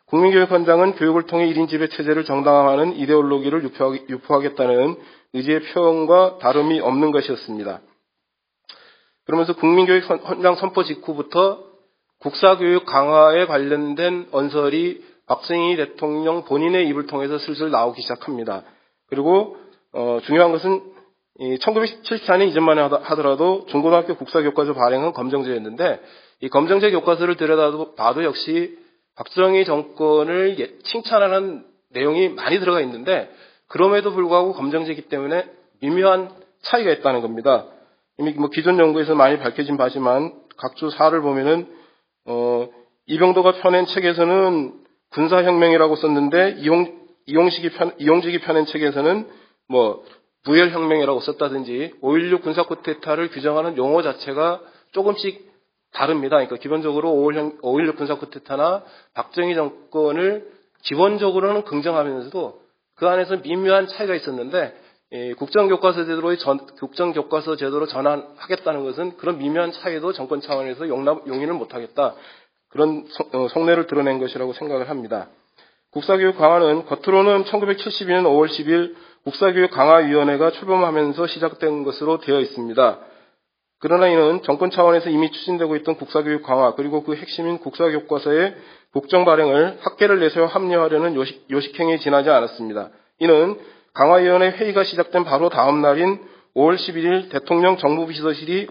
국민교육헌장은 교육을 통해 1인 지배 체제를 정당화하는 이데올로기를 유포하겠다는 의지의 표현과 다름이 없는 것이었습니다. 그러면서 국민교육헌장 선포 직후부터 국사교육 강화에 관련된 언설이 박정희 대통령 본인의 입을 통해서 슬슬 나오기 시작합니다. 그리고 중요한 것은 1974년 이전만 하더라도 중고등학교 국사교과서 발행은 검정제였는데 이 검정제 교과서를 들여다봐도 역시 박정희 정권을 칭찬하는 내용이 많이 들어가 있는데 그럼에도 불구하고 검정제이기 때문에 미묘한 차이가 있다는 겁니다. 이미 기존 연구에서 많이 밝혀진 바지만 각주 4를 보면은 이병도가 펴낸 책에서는 군사혁명이라고 썼는데 이용직이 펴낸 책에서는 부열혁명이라고 썼다든지 5.16 군사쿠데타를 규정하는 용어 자체가 조금씩 다릅니다. 그러니까 기본적으로 5.16 군사쿠데타나 박정희 정권을 기본적으로는 긍정하면서도 그 안에서 미묘한 차이가 있었는데 국정교과서 제도로 전환하겠다는 것은 그런 미묘한 차이도 정권 차원에서 용인을 못하겠다. 그런 속내를 드러낸 것이라고 생각을 합니다. 국사교육 강화는 겉으로는 1972년 5월 10일 국사교육 강화위원회가 출범하면서 시작된 것으로 되어 있습니다. 그러나 이는 정권 차원에서 이미 추진되고 있던 국사교육 강화 그리고 그 핵심인 국사교과서의 국정 발행을 학계를 내세워 합리화하려는 요식행위에 지나지 않았습니다. 이는 강화위원회 회의가 시작된 바로 다음 날인 5월 11일 대통령 정무비서실이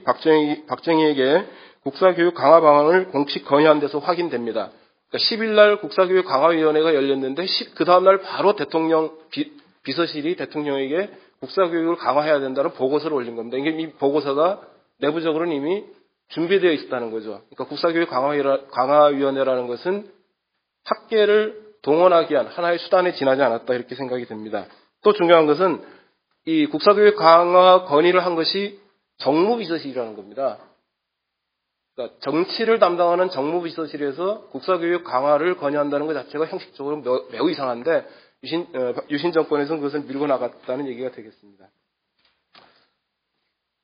박정희에게 국사교육 강화 방안을 공식 건의한 데서 확인됩니다. 그러니까 10일 날 국사교육 강화위원회가 열렸는데 그 다음 날 바로 대통령 비서실이 대통령에게 국사교육을 강화해야 된다는 보고서를 올린 겁니다. 이게 이 보고서가 내부적으로는 이미 준비되어 있었다는 거죠. 그러니까 국사교육 강화위원회라는 것은 학계를 동원하기 위한 하나의 수단에 지나지 않았다 이렇게 생각이 됩니다. 또 중요한 것은 이 국사교육 강화 건의를 한 것이 정무비서실이라는 겁니다. 그러니까 정치를 담당하는 정무비서실에서 국사교육 강화를 건의한다는 것 자체가 형식적으로 매우 이상한데 유신 정권에서는 그것을 밀고 나갔다는 얘기가 되겠습니다.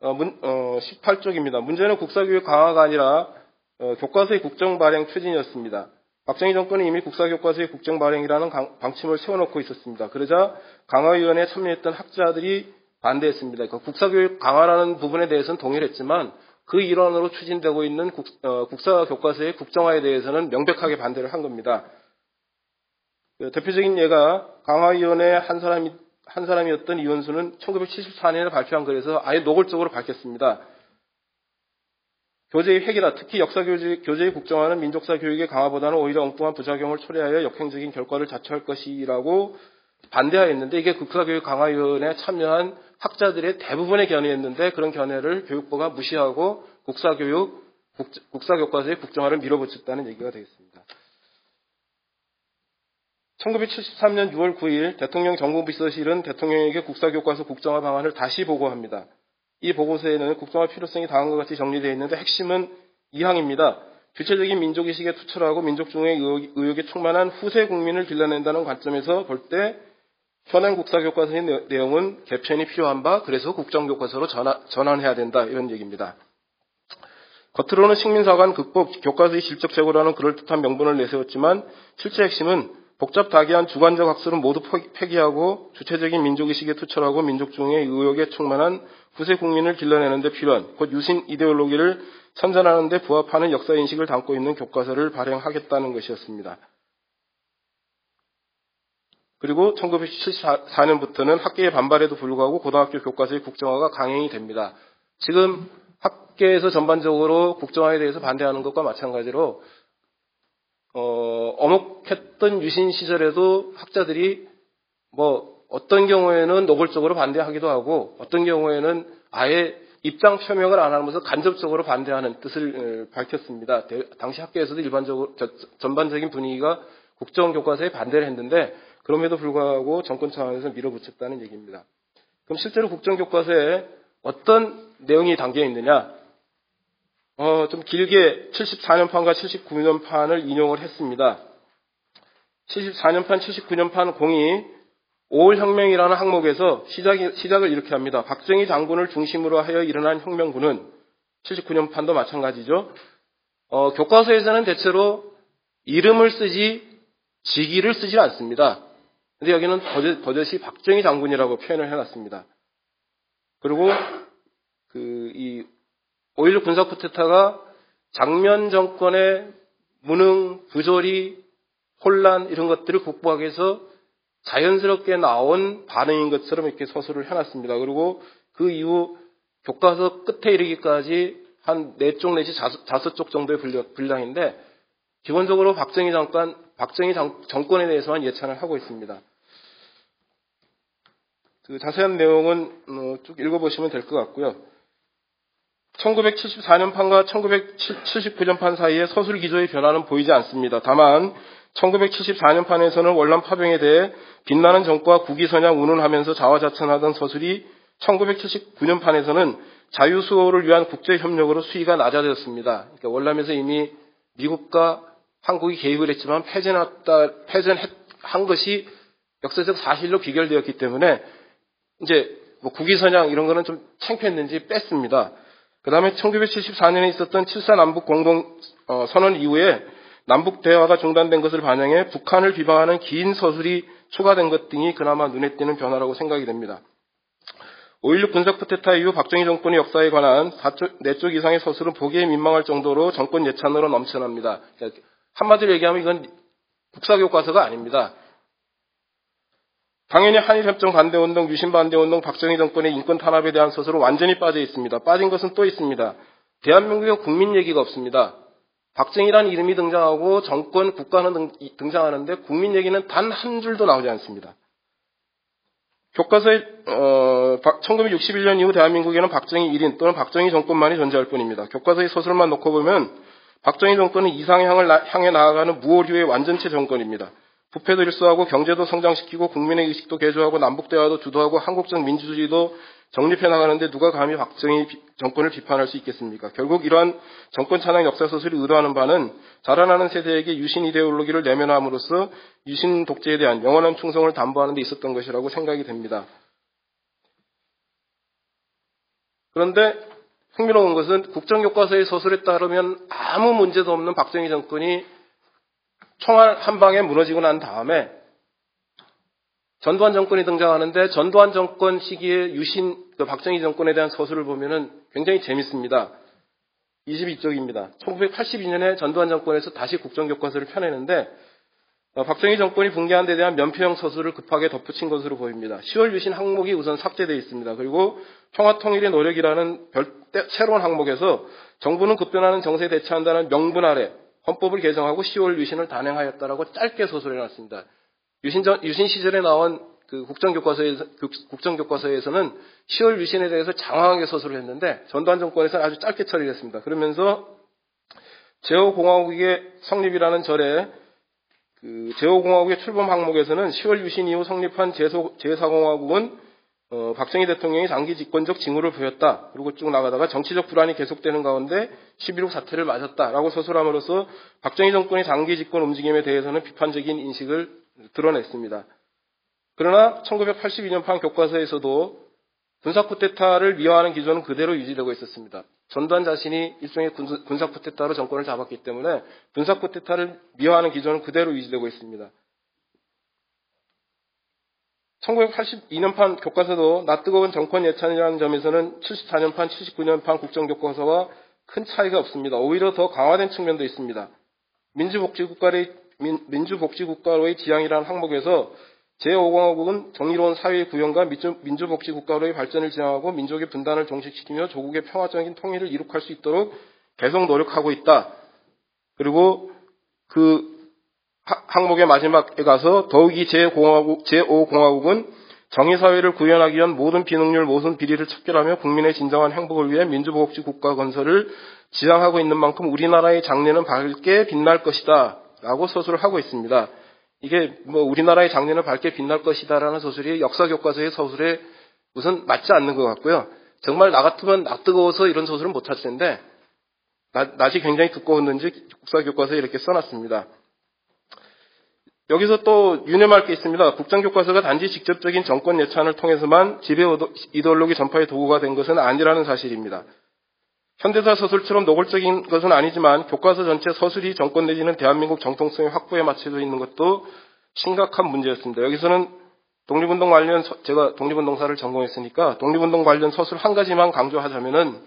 18쪽입니다. 문제는 국사교육 강화가 아니라 교과서의 국정 발행 추진이었습니다. 박정희 정권은 이미 국사교과서의 국정 발행이라는 방침을 세워놓고 있었습니다. 그러자 강화위원회에 참여했던 학자들이 반대했습니다. 그러니까 국사교육 강화라는 부분에 대해서는 동의를 했지만 그 일환으로 추진되고 있는 국사교과서의 국정화에 대해서는 명백하게 반대를 한 겁니다. 대표적인 예가 강화위원회 한 사람이었던 이원수는 1974년에 발표한 글에서 아예 노골적으로 밝혔습니다. 교재의 획일화, 특히 교재의 국정화는 민족사 교육의 강화보다는 오히려 엉뚱한 부작용을 초래하여 역행적인 결과를 자초할 것이라고 반대하였는데 이게 국사교육 강화위원회에 참여한 학자들의 대부분의 견해였는데 그런 견해를 교육부가 무시하고 국사교과서의 국정화를 밀어붙였다는 얘기가 되겠습니다. 1973년 6월 9일 대통령 정무비서실은 대통령에게 국사교과서 국정화 방안을 다시 보고합니다. 이 보고서에는 국정화 필요성이 다음과 같이 정리되어 있는데 핵심은 2항입니다. 주체적인 민족의식에 투철하고 민족중의 의욕에 충만한 후세 국민을 길러낸다는 관점에서 볼 때 현행 국사교과서의 내용은 개편이 필요한 바 그래서 국정교과서로 전환해야 된다 이런 얘기입니다. 겉으로는 식민사관 극복, 교과서의 질적 제고라는 그럴듯한 명분을 내세웠지만 실제 핵심은 복잡다기한 주관적 학설은 모두 폐기하고 주체적인 민족의식에 투철하고 민족중의 의욕에 충만한 후세 국민을 길러내는 데 필요한 곧 유신 이데올로기를 선전하는 데 부합하는 역사인식을 담고 있는 교과서를 발행하겠다는 것이었습니다. 그리고 1974년부터는 학계의 반발에도 불구하고 고등학교 교과서의 국정화가 강행이 됩니다. 지금 학계에서 전반적으로 국정화에 대해서 반대하는 것과 마찬가지로 어목했던 유신 시절에도 학자들이 어떤 경우에는 노골적으로 반대하기도 하고 어떤 경우에는 아예 입장 표명을 안 하면서 간접적으로 반대하는 뜻을 밝혔습니다. 당시 학계에서도 일반적으로 전반적인 분위기가 국정교과서에 반대를 했는데 그럼에도 불구하고 정권 차원에서 밀어붙였다는 얘기입니다. 그럼 실제로 국정교과서에 어떤 내용이 담겨 있느냐? 좀 길게 74년판과 79년판을 인용을 했습니다. 74년판, 79년판 공이 5월 혁명이라는 항목에서 시작을 이렇게 합니다. 박정희 장군을 중심으로 하여 일어난 혁명군은 79년판도 마찬가지죠. 교과서에서는 대체로 이름을 쓰지 직위를 쓰지 않습니다. 근데 여기는 버젓이 박정희 장군이라고 표현을 해놨습니다. 그리고 이 5.16 군사 쿠데타가 장면 정권의 무능, 부조리, 혼란 이런 것들을 극복하기 위해서 자연스럽게 나온 반응인 것처럼 이렇게 서술을 해놨습니다. 그리고 그 이후 교과서 끝에 이르기까지 한 4쪽 내지 5쪽 정도의 분량인데 기본적으로 박정희 정권에 대해서만 예찬을 하고 있습니다. 그 자세한 내용은 쭉 읽어보시면 될 것 같고요. 1974년판과 1979년판 사이에 서술 기조의 변화는 보이지 않습니다. 다만 1974년판에서는 월남 파병에 대해 빛나는 정과 국위선양 운운하면서 자화자찬하던 서술이 1979년판에서는 자유수호를 위한 국제협력으로 수위가 낮아졌습니다. 그러니까 월남에서 이미 미국과 한국이 개입을 했지만 패전한 것이 역사적 사실로 귀결되었기 때문에 이제 국위선양 이런 거는 좀 창피했는지 뺐습니다. 그 다음에 1974년에 있었던 7.4 남북 공동 선언 이후에 남북 대화가 중단된 것을 반영해 북한을 비방하는 긴 서술이 추가된 것 등이 그나마 눈에 띄는 변화라고 생각이 됩니다. 5.16 군사 쿠데타 이후 박정희 정권의 역사에 관한 4쪽 이상의 서술은 보기에 민망할 정도로 정권 예찬으로 넘쳐납니다. 그러니까 한마디로 얘기하면 이건 국사교과서가 아닙니다. 당연히 한일협정 반대운동, 유신반대운동, 박정희 정권의 인권 탄압에 대한 서술은 완전히 빠져 있습니다. 빠진 것은 또 있습니다. 대한민국의 국민 얘기가 없습니다. 박정희라는 이름이 등장하고 정권, 국가는 등장하는데 국민 얘기는 단 한 줄도 나오지 않습니다. 교과서에 1961년 이후 대한민국에는 박정희 1인 또는 박정희 정권만이 존재할 뿐입니다. 교과서의 서술만 놓고 보면 박정희 정권은 이상향해 나아가는 무오류의 완전체 정권입니다. 부패도 일소하고 경제도 성장시키고 국민의 의식도 개조하고 남북대화도 주도하고 한국적 민주주의도 정립해 나가는데 누가 감히 박정희 정권을 비판할 수 있겠습니까? 결국 이러한 정권 찬양 역사서술이 의도하는 바는 자라나는 세대에게 유신 이데올로기를 내면함으로써 유신 독재에 대한 영원한 충성을 담보하는 데 있었던 것이라고 생각이 됩니다. 그런데 흥미로운 것은 국정교과서의 서술에 따르면 아무 문제도 없는 박정희 정권이 총알 한 방에 무너지고 난 다음에 전두환 정권이 등장하는데 전두환 정권 시기에 박정희 정권에 대한 서술을 보면은 굉장히 재밌습니다. 22쪽입니다. 1982년에 전두환 정권에서 다시 국정교과서를 펴내는데 박정희 정권이 붕괴한 데 대한 면피형 서술을 급하게 덧붙인 것으로 보입니다. 10월 유신 항목이 우선 삭제되어 있습니다. 그리고 평화통일의 노력이라는 새로운 항목에서 정부는 급변하는 정세에 대처한다는 명분 아래 헌법을 개정하고 10월 유신을 단행하였다라고 짧게 서술해놨습니다. 유신 시절에 나온 그 국정교과서에서는 10월 유신에 대해서 장황하게 서술을 했는데 전두환 정권에서는 아주 짧게 처리를 했습니다. 그러면서 제5공화국의 성립이라는 절에 그 제5공화국의 출범 항목에서는 10월 유신 이후 성립한 제4공화국은 박정희 대통령이 장기 집권적 징후를 보였다. 그리고 쭉 나가다가 정치적 불안이 계속되는 가운데 11.6 사태를 맞았다라고 서술함으로써 박정희 정권의 장기 집권 움직임에 대해서는 비판적인 인식을 드러냈습니다. 그러나 1982년판 교과서에서도 군사 쿠데타를 미화하는 기조는 그대로 유지되고 있었습니다. 전두환 자신이 일종의 군사 쿠데타로 정권을 잡았기 때문에 군사 쿠데타를 미화하는 기조는 그대로 유지되고 있습니다. 1982년판 교과서도 낯뜨거운 정권 예찬이라는 점에서는 74년판, 79년판 국정교과서와 큰 차이가 없습니다. 오히려 더 강화된 측면도 있습니다. 민주복지국가로의 지향이라는 항목에서 제5공화국은 정의로운 사회의 구현과 민주복지국가로의 발전을 지향하고 민족의 분단을 종식시키며 조국의 평화적인 통일을 이룩할 수 있도록 계속 노력하고 있다. 그리고 그 항목의 마지막에 가서 더욱이 제5공화국은 정의사회를 구현하기 위한 모든 비능률, 모든 비리를 척결하며 국민의 진정한 행복을 위해 민주복지국가 건설을 지향하고 있는 만큼 우리나라의 장래는 밝게 빛날 것이다. 라고 서술을 하고 있습니다. 이게 우리나라의 장래는 밝게 빛날 것이다라는 서술이 역사교과서의 서술에 우선 맞지 않는 것 같고요. 정말 나 같으면 낯뜨거워서 이런 서술은 못할 텐데 낯이 굉장히 두꺼웠는지 국사교과서에 이렇게 써놨습니다. 여기서 또 유념할 게 있습니다. 국정교과서가 단지 직접적인 정권 예찬을 통해서만 지배 이데올로기 전파의 도구가 된 것은 아니라는 사실입니다. 현대사 서술처럼 노골적인 것은 아니지만 교과서 전체 서술이 정권 내지는 대한민국 정통성의 확보에 맞춰져 있는 것도 심각한 문제였습니다. 여기서는 독립운동 관련, 제가 독립운동사를 전공했으니까 독립운동 관련 서술 한 가지만 강조하자면은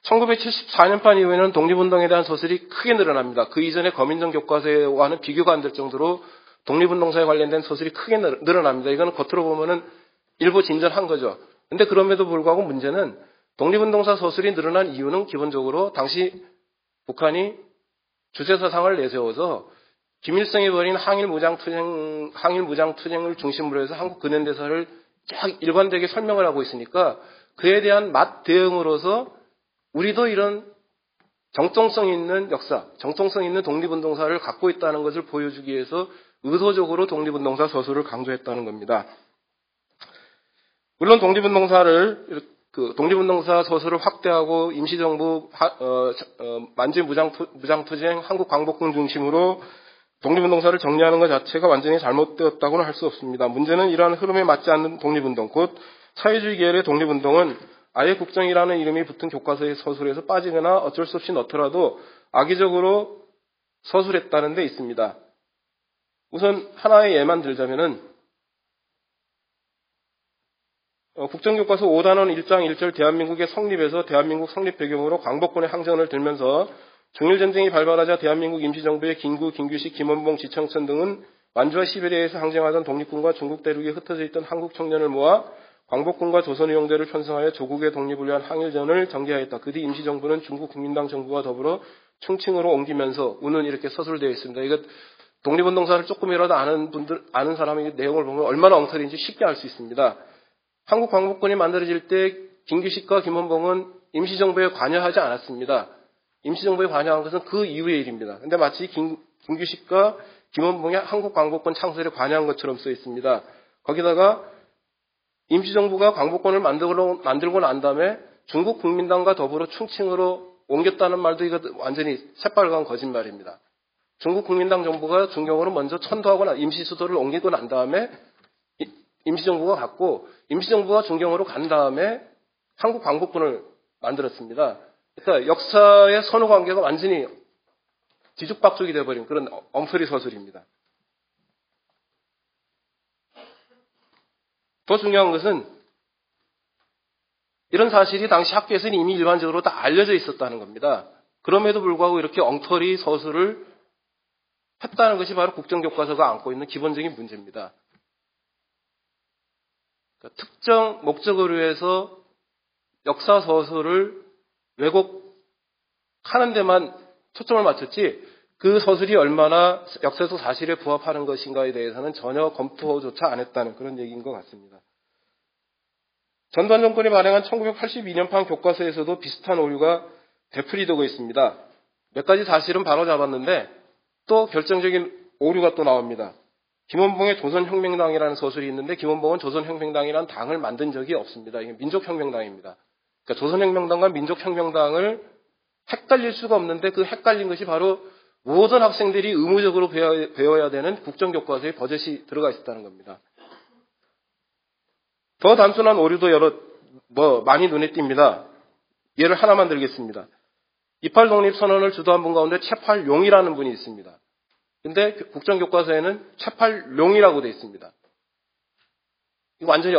1974년판 이후에는 독립운동에 대한 서술이 크게 늘어납니다. 그 이전에 검인정 교과서와는 비교가 안 될 정도로 독립운동사에 관련된 서술이 크게 늘어납니다. 이거는 겉으로 보면은 일부 진전한 거죠. 근데 그럼에도 불구하고 문제는 독립운동사 서술이 늘어난 이유는 기본적으로 당시 북한이 주체사상을 내세워서 김일성이 벌인 항일 무장투쟁을 중심으로 해서 한국 근현대사를 쫙 일관되게 설명을 하고 있으니까 그에 대한 맞 대응으로서 우리도 이런 정통성 있는 역사, 정통성 있는 독립운동사를 갖고 있다는 것을 보여주기 위해서 의도적으로 독립운동사 서술을 강조했다는 겁니다. 물론 독립운동사 서술을 확대하고 임시정부, 만주 무장투쟁, 한국광복군 중심으로 독립운동사를 정리하는 것 자체가 완전히 잘못되었다고는 할 수 없습니다. 문제는 이러한 흐름에 맞지 않는 독립운동, 곧 사회주의 계열의 독립운동은 아예 국정이라는 이름이 붙은 교과서의 서술에서 빠지거나 어쩔 수 없이 넣더라도 악의적으로 서술했다는 데 있습니다. 우선 하나의 예만 들자면은 국정교과서 5단원 1장 1절 대한민국의 성립에서 대한민국 성립 배경으로 광복군의 항전을 들면서 중일전쟁이 발발하자 대한민국 임시정부의 김구, 김규식, 김원봉, 지청천 등은 만주와 시베리아에서 항쟁하던 독립군과 중국 대륙에 흩어져 있던 한국 청년을 모아 광복군과 조선의용대를 편성하여 조국의 독립을 위한 항일전을 전개하였다. 그 뒤 임시정부는 중국 국민당 정부와 더불어 충칭으로 옮기면서 우는 이렇게 서술되어 있습니다. 이거 독립운동사를 조금이라도 아는 사람이 내용을 보면 얼마나 엉터리인지 쉽게 알 수 있습니다. 한국 광복군이 만들어질 때 김규식과 김원봉은 임시정부에 관여하지 않았습니다. 임시정부에 관여한 것은 그 이후의 일입니다. 그런데 마치 김규식과 김원봉이 한국 광복군 창설에 관여한 것처럼 써 있습니다. 거기다가 임시정부가 광복군을 만들고 난 다음에 중국 국민당과 더불어 충칭으로 옮겼다는 말도 이거 완전히 새빨간 거짓말입니다. 중국 국민당 정부가 중경으로 먼저 천도하고 임시수도를 옮기고 난 다음에 임시정부가 갔고 임시정부가 중경으로 간 다음에 한국 광복군을 만들었습니다. 그러니까 역사의 선후관계가 완전히 뒤죽박죽이 되어버린 그런 엉터리 서술입니다. 더 중요한 것은 이런 사실이 당시 학계에서는 이미 일반적으로 다 알려져 있었다는 겁니다. 그럼에도 불구하고 이렇게 엉터리 서술을 했다는 것이 바로 국정교과서가 안고 있는 기본적인 문제입니다. 그러니까 특정 목적을 위해서 역사 서술을 왜곡하는 데만 초점을 맞췄지 그 서술이 얼마나 역사적 사실에 부합하는 것인가에 대해서는 전혀 검토조차 안 했다는 그런 얘기인 것 같습니다. 전두환 정권이 발행한 1982년판 교과서에서도 비슷한 오류가 되풀이되고 있습니다. 몇 가지 사실은 바로잡았는데 또 결정적인 오류가 또 나옵니다. 김원봉의 조선혁명당이라는 서술이 있는데 김원봉은 조선혁명당이라는 당을 만든 적이 없습니다. 이게 민족혁명당입니다. 그러니까 조선혁명당과 민족혁명당을 헷갈릴 수가 없는데 그 헷갈린 것이 바로 모든 학생들이 의무적으로 배워야 되는 국정교과서에 버젓이 들어가 있었다는 겁니다. 더 단순한 오류도 많이 눈에 띕니다. 예를 하나만 들겠습니다. 28 독립선언을 주도한 분 가운데 채팔용이라는 분이 있습니다. 근데 국정교과서에는 채팔용이라고 되어 있습니다. 이거 완전히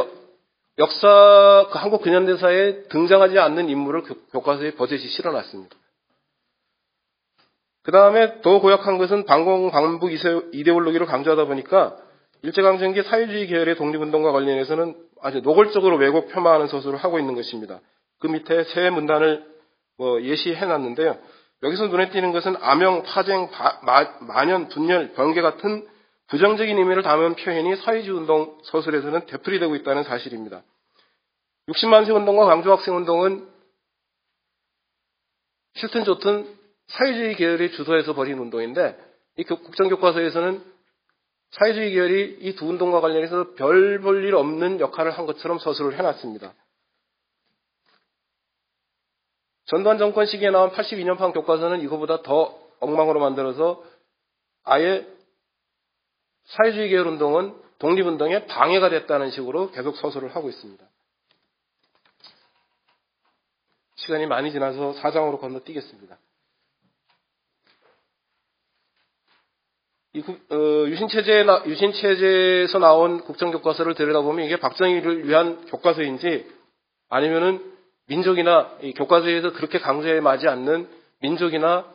역사, 그 한국 근현대사에 등장하지 않는 인물을 교과서에 버젓이 실어놨습니다. 그 다음에 더 고약한 것은 반공, 반북 이데올로기를 강조하다 보니까 일제강점기 사회주의 계열의 독립운동과 관련해서는 아주 노골적으로 왜곡 폄하하는 서술을 하고 있는 것입니다. 그 밑에 세 문단을 예시해놨는데요. 여기서 눈에 띄는 것은 암영, 파쟁, 만연, 분열, 병개 같은 부정적인 의미를 담은 표현이 사회주의 운동 서술에서는 되풀이되고 있다는 사실입니다. 60만세 운동과 광주학생 운동은 싫든 좋든 사회주의 계열이 주도해서 벌인 운동인데 이 국정교과서에서는 사회주의 계열이 이 두 운동과 관련해서 별 볼 일 없는 역할을 한 것처럼 서술을 해놨습니다. 전두환 정권 시기에 나온 82년판 교과서는 이거보다 더 엉망으로 만들어서 아예 사회주의 계열 운동은 독립운동에 방해가 됐다는 식으로 계속 서술을 하고 있습니다. 시간이 많이 지나서 4장으로 건너뛰겠습니다. 유신체제에서 나온 국정교과서를 들여다보면 이게 박정희를 위한 교과서인지 아니면은 민족이나 이 교과서에서 그렇게 강조해 마지 않는 민족이나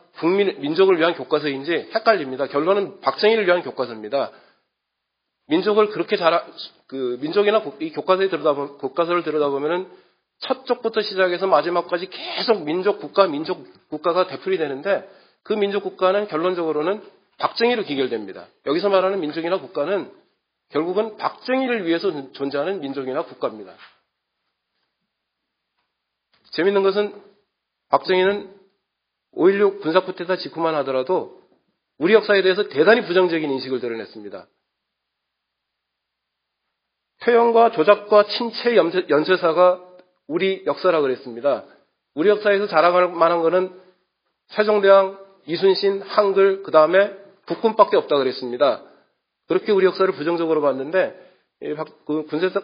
민족을 위한 교과서인지 헷갈립니다. 결론은 박정희를 위한 교과서입니다. 민족을 그렇게 민족이나 이 교과서를 들여다보면은 첫 쪽부터 시작해서 마지막까지 계속 민족 국가가 되풀이 되는데 그 민족 국가는 결론적으로는 박정희로 기결됩니다. 여기서 말하는 민족이나 국가는 결국은 박정희를 위해서 존재하는 민족이나 국가입니다. 재밌는 것은 박정희는 5.16 군사쿠데타 직후만 하더라도 우리 역사에 대해서 대단히 부정적인 인식을 드러냈습니다. 표현과 조작과 친체 연쇄사가 우리 역사라 그랬습니다. 우리 역사에서 자랑할 만한 것은 세종대왕, 이순신, 한글, 그 다음에 국군밖에 없다 그랬습니다. 그렇게 우리 역사를 부정적으로 봤는데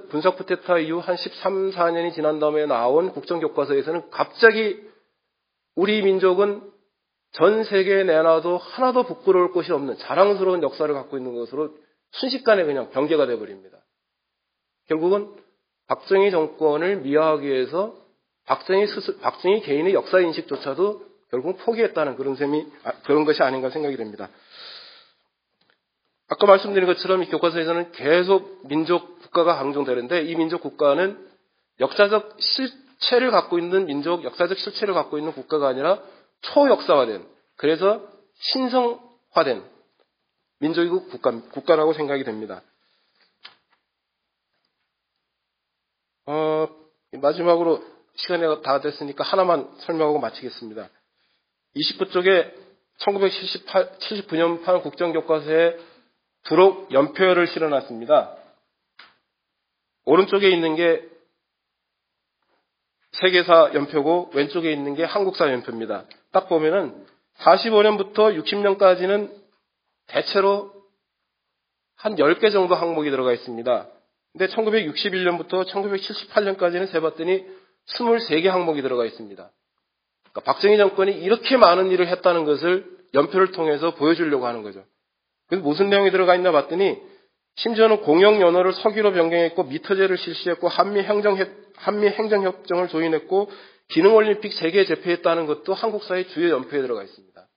군사 쿠데타 이후 한 13, 14년이 지난 다음에 나온 국정교과서에서는 갑자기 우리 민족은 전 세계에 내놔도 하나도 부끄러울 것이 없는 자랑스러운 역사를 갖고 있는 것으로 순식간에 그냥 변개가 돼버립니다. 결국은 박정희 정권을 미화하기 위해서 박정희 개인의 역사인식조차도 결국 포기했다는 그런 것이 아닌가 생각이 됩니다. 아까 말씀드린 것처럼 이 교과서에서는 계속 민족 국가가 강조되는데 이 민족 국가는 역사적 실체를 갖고 있는 역사적 실체를 갖고 있는 국가가 아니라 초역사화된, 그래서 신성화된 민족이고 국가라고 생각이 됩니다. 마지막으로 시간이 다 됐으니까 하나만 설명하고 마치겠습니다. 29쪽에 1979년판 국정교과서에 부록 연표를 실어놨습니다. 오른쪽에 있는 게 세계사 연표고 왼쪽에 있는 게 한국사 연표입니다. 딱 보면은 45년부터 60년까지는 대체로 한 10개 정도 항목이 들어가 있습니다. 근데 1961년부터 1978년까지는 세봤더니 23개 항목이 들어가 있습니다. 그러니까 박정희 정권이 이렇게 많은 일을 했다는 것을 연표를 통해서 보여주려고 하는 거죠. 그래서 무슨 내용이 들어가 있나 봤더니 심지어는 공영연어를 서기로 변경했고 미터제를 실시했고 한미 행정협정을 조인했고 기능올림픽 재개 제표했다는 것도 한국사의 주요 연표에 들어가 있습니다.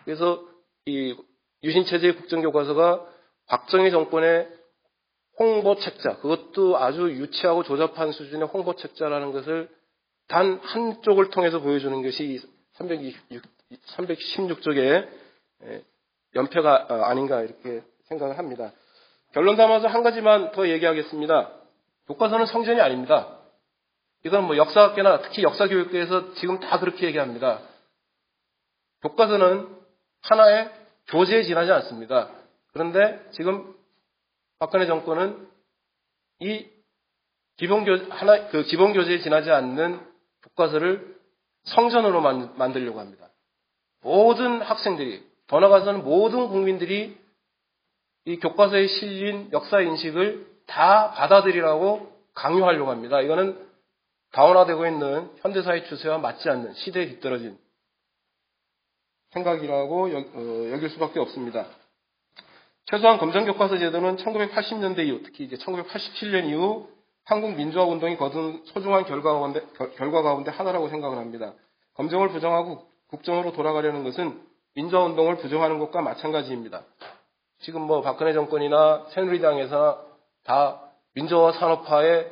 그래서 이 유신체제의 국정교과서가 박정희 정권의 홍보책자, 그것도 아주 유치하고 조잡한 수준의 홍보책자라는 것을 단 한쪽을 통해서 보여주는 것이 316쪽의 연표가 아닌가 이렇게 생각을 합니다. 결론 담아서 한 가지만 더 얘기하겠습니다. 교과서는 성전이 아닙니다. 이건 역사학계나 특히 역사교육계에서 지금 다 그렇게 얘기합니다. 교과서는 하나의 교재에 지나지 않습니다. 그런데 지금 박근혜 정권은 이 기본교재에 지나지 않는 교과서를 성전으로 만들려고 합니다. 모든 학생들이, 더 나아가서는 모든 국민들이 이 교과서에 실린 역사인식을 다 받아들이라고 강요하려고 합니다. 이거는 다원화되고 있는 현대사의 추세와 맞지 않는 시대에 뒤떨어진 생각이라고 여길 수밖에 없습니다. 최소한 검정교과서 제도는 1980년대 이후, 특히 이제 1987년 이후 한국 민주화 운동이 거둔 소중한 결과 가운데 하나라고 생각을 합니다. 검정을 부정하고 국정으로 돌아가려는 것은 민주화 운동을 부정하는 것과 마찬가지입니다. 지금 뭐 박근혜 정권이나 새누리당에서 다 민주화 산업화라는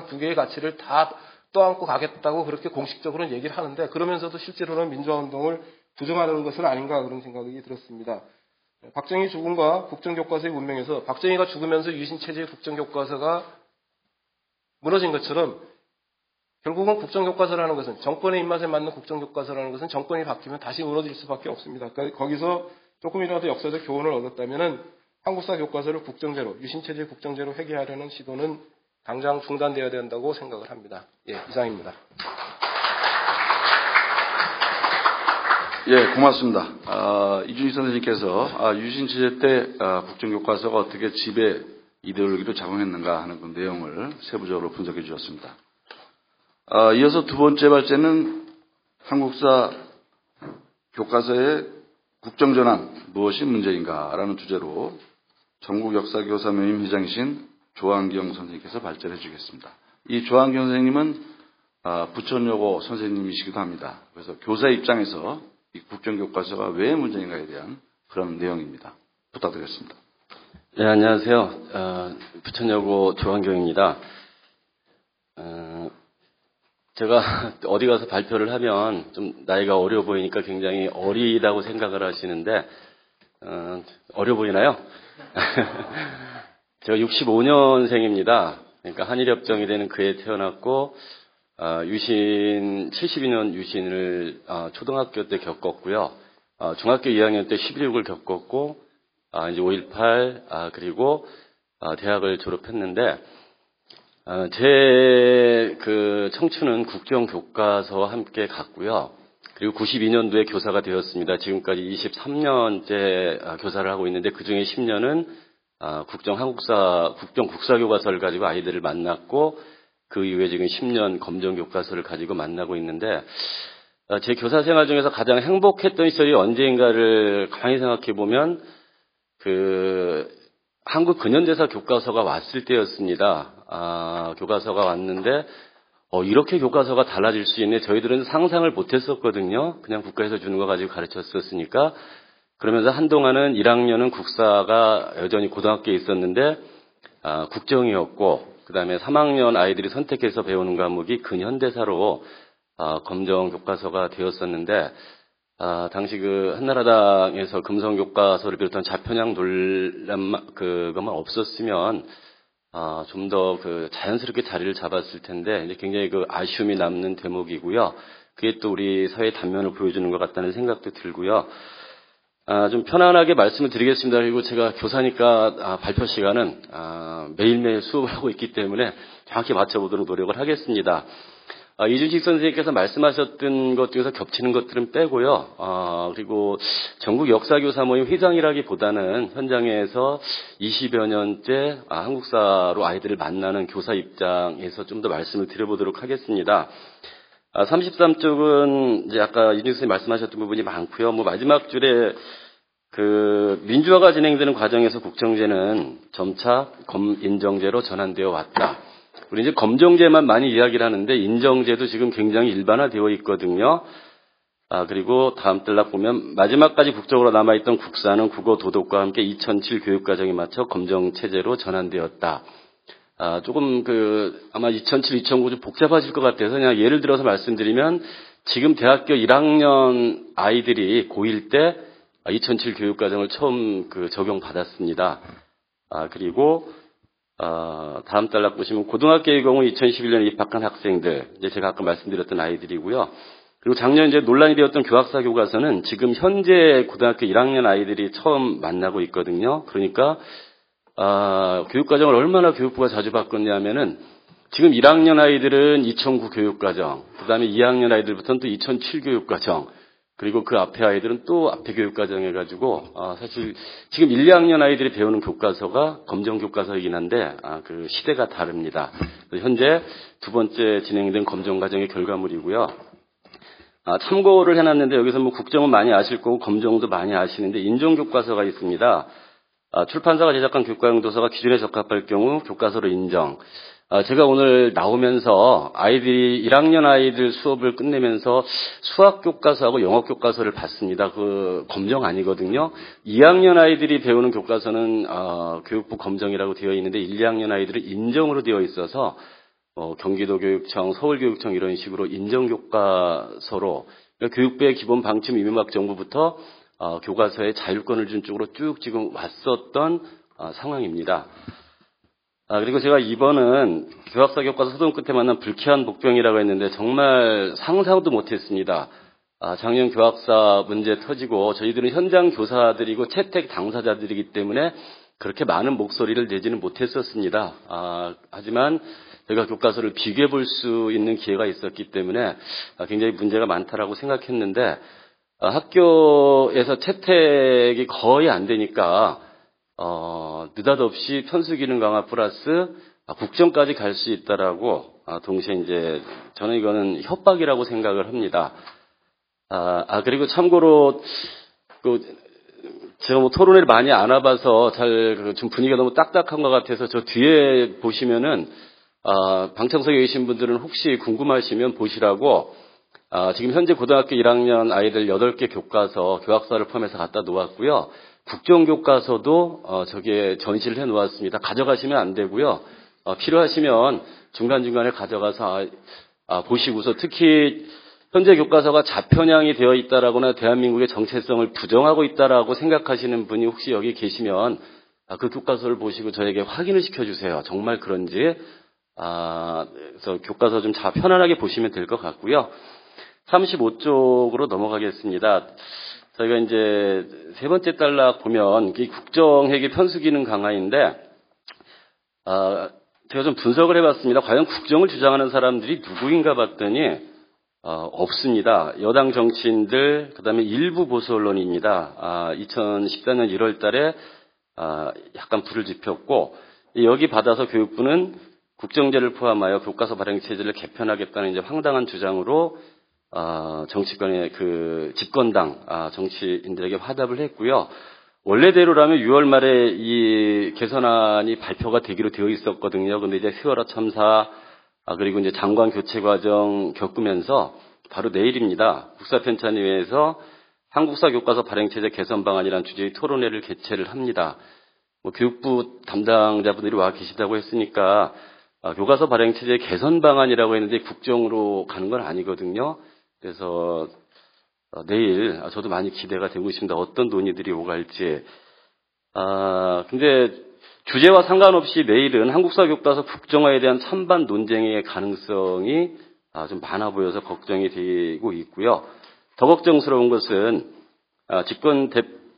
두 개의 가치를 다 떠안고 가겠다고 그렇게 공식적으로는 얘기를 하는데, 그러면서도 실제로는 민주화 운동을 부정하는 것은 아닌가 그런 생각이 들었습니다. 박정희 죽음과 국정교과서의 운명에서 박정희가 죽으면서 유신체제의 국정교과서가 무너진 것처럼 결국은 국정교과서라는 것은, 정권의 입맛에 맞는 국정교과서라는 것은 정권이 바뀌면 다시 무너질 수밖에 없습니다. 그러니까 거기서 조금이라도 역사적 교훈을 얻었다면은 한국사 교과서를 국정제로, 유신체제 국정제로 회귀하려는 시도는 당장 중단되어야 된다고 생각을 합니다. 예, 이상입니다. 예, 고맙습니다. 이준희 선생님께서 유신체제 때 국정교과서가 어떻게 지배 이데올로기로 작용했는가 하는 그 내용을 세부적으로 분석해 주셨습니다. 이어서 두 번째 발제는 한국사 교과서의 국정전환 무엇이 문제인가라는 주제로 전국역사교사 모임 회장이신 조한경 선생님께서 발제를 해주겠습니다. 이 조한경 선생님은 부천여고 선생님이시기도 합니다. 그래서 교사 입장에서 이 국정교과서가 왜 문제인가에 대한 그런 내용입니다. 부탁드리겠습니다. 네, 안녕하세요. 부천여고 조한경입니다. 제가 어디 가서 발표를 하면 좀 나이가 어려 보이니까 굉장히 어리다고 생각을 하시는데, 어려 보이나요? 제가 65년생입니다. 그러니까 한일협정이 되는 그해 태어났고, 72년 유신을 초등학교 때 겪었고요. 중학교 2학년 때 11.6을 겪었고, 이제 5.18, 그리고 대학을 졸업했는데, 제 그 청춘은 국정교과서와 함께 갔고요. 그리고 92년도에 교사가 되었습니다. 지금까지 23년째 교사를 하고 있는데, 그 중에 10년은 국정 국사교과서를 가지고 아이들을 만났고, 그 이후에 지금 10년 검정교과서를 가지고 만나고 있는데, 제 교사 생활 중에서 가장 행복했던 시절이 언제인가를 가만히 생각해 보면, 한국 근현대사 교과서가 왔을 때였습니다. 교과서가 왔는데, 이렇게 교과서가 달라질 수 있네. 저희들은 상상을 못 했었거든요. 그냥 국가에서 주는 거 가지고 가르쳤었으니까. 그러면서 한동안은 1학년은 국사가 여전히 고등학교에 있었는데, 국정이었고, 그 다음에 3학년 아이들이 선택해서 배우는 과목이 근현대사로, 검정 교과서가 되었었는데, 당시 한나라당에서 금성 교과서를 비롯한 좌편향 논란, 그것만 없었으면, 좀 더 자연스럽게 자리를 잡았을 텐데, 이제 굉장히 아쉬움이 남는 대목이고요. 그게 또 우리 사회의 단면을 보여주는 것 같다는 생각도 들고요. 좀 편안하게 말씀을 드리겠습니다. 그리고 제가 교사니까 발표 시간은 매일매일 수업을 하고 있기 때문에 정확히 맞춰보도록 노력을 하겠습니다. 이준식 선생님께서 말씀하셨던 것 중에서 겹치는 것들은 빼고요. 그리고 전국 역사교사 모임 회장이라기보다는 현장에서 20여 년째 한국사로 아이들을 만나는 교사 입장에서 좀 더 말씀을 드려보도록 하겠습니다. 33쪽은 이제 아까 이준식 선생님 말씀하셨던 부분이 많고요. 마지막 줄에 민주화가 진행되는 과정에서 국정제는 점차 검인정제로 전환되어 왔다. 우리 이제 검정제만 많이 이야기를 하는데 인정제도 지금 굉장히 일반화되어 있거든요. 그리고 다음 단락 보면 마지막까지 국적으로 남아있던 국사는 국어 도덕과 함께 2007 교육과정에 맞춰 검정체제로 전환되었다. 조금 아마 2007, 2009 좀 복잡하실 것 같아서 그냥 예를 들어서 말씀드리면 지금 대학교 1학년 아이들이 고1 때 2007 교육과정을 처음 적용받았습니다. 그리고 다음 단락 보시면 고등학교의 경우 2011년에 입학한 학생들, 이제 제가 아까 말씀드렸던 아이들이고요. 그리고 작년 이제 논란이 되었던 교학사 교과서는 지금 현재 고등학교 1학년 아이들이 처음 만나고 있거든요. 그러니까 교육과정을 얼마나 교육부가 자주 바꿨냐면은 지금 1학년 아이들은 2009 교육과정, 그 다음에 2학년 아이들부터는 또 2007 교육과정, 그리고 그 앞에 아이들은 또 앞에 교육과정 해가지고, 사실 지금 1, 2학년 아이들이 배우는 교과서가 검정 교과서이긴 한데, 시대가 다릅니다. 현재 두 번째 진행된 검정 과정의 결과물이고요. 참고를 해놨는데 여기서 뭐 국정은 많이 아실 거고 검정도 많이 아시는데 인정교과서가 있습니다. 출판사가 제작한 교과용 도서가 기준에 적합할 경우 교과서로 인정. 제가 오늘 나오면서 아이들이 1학년 아이들 수업을 끝내면서 수학 교과서하고 영어 교과서를 봤습니다. 그 검정 아니거든요. 2학년 아이들이 배우는 교과서는 교육부 검정이라고 되어 있는데 1, 2학년 아이들은 인정으로 되어 있어서 경기도교육청, 서울교육청 이런 식으로 인정교과서로 그러니까 교육부의 기본 방침 이명박 정부부터 교과서에 자율권을 준 쪽으로 쭉 지금 왔었던 상황입니다. 그리고 제가 이번은 교학사 교과서 소동 끝에 만난 불쾌한 복병이라고 했는데 정말 상상도 못했습니다. 작년 교학사 문제 터지고 저희들은 현장 교사들이고 채택 당사자들이기 때문에 그렇게 많은 목소리를 내지는 못했었습니다. 하지만 저희가 교과서를 비교해 볼 수 있는 기회가 있었기 때문에 굉장히 문제가 많다라고 생각했는데 학교에서 채택이 거의 안 되니까 느닷없이 편수 기능 강화 플러스 국정까지 갈 수 있다라고 동시에 이제 저는 이거는 협박이라고 생각을 합니다. 그리고 참고로 제가 뭐 토론회를 많이 안 와봐서 좀 분위기가 너무 딱딱한 것 같아서 저 뒤에 보시면은 방청석에 계신 분들은 혹시 궁금하시면 보시라고 지금 현재 고등학교 1학년 아이들 8개 교과서 교학사를 포함해서 갖다 놓았고요. 국정교과서도 저기에 전시를 해 놓았습니다. 가져가시면 안 되고요. 필요하시면 중간중간에 가져가서 보시고서 특히 현재 교과서가 좌편향이 되어 있다라거나 대한민국의 정체성을 부정하고 있다라고 생각하시는 분이 혹시 여기 계시면 그 교과서를 보시고 저에게 확인을 시켜주세요. 정말 그런지. 그래서 교과서 좀 편안하게 보시면 될 것 같고요. 35쪽으로 넘어가겠습니다. 저희가 이제 세 번째 단락 보면 이 국정회계 편수 기능 강화인데 제가 좀 분석을 해봤습니다. 과연 국정을 주장하는 사람들이 누구인가 봤더니 없습니다. 여당 정치인들 그다음에 일부 보수 언론입니다. 2014년 1월 달에 약간 불을 지폈고 여기 받아서 교육부는 국정제를 포함하여 교과서 발행 체제를 개편하겠다는 이제 황당한 주장으로 정치권의 집권당 정치인들에게 화답을 했고요. 원래대로라면 6월 말에 이 개선안이 발표가 되기로 되어 있었거든요. 근데 이제 세월호 참사 그리고 이제 장관 교체 과정 겪으면서 바로 내일입니다. 국사편찬위에서 한국사 교과서 발행 체제 개선 방안이라는 주제의 토론회를 개최를 합니다. 교육부 담당자분들이 와 계시다고 했으니까 교과서 발행 체제 개선 방안이라고 했는데 국정으로 가는 건 아니거든요. 그래서 내일 저도 많이 기대가 되고 있습니다. 어떤 논의들이 오갈지. 근데 주제와 상관없이 내일은 한국사 교과서 국정화에 대한 찬반 논쟁의 가능성이 좀 많아 보여서 걱정이 되고 있고요. 더 걱정스러운 것은 집권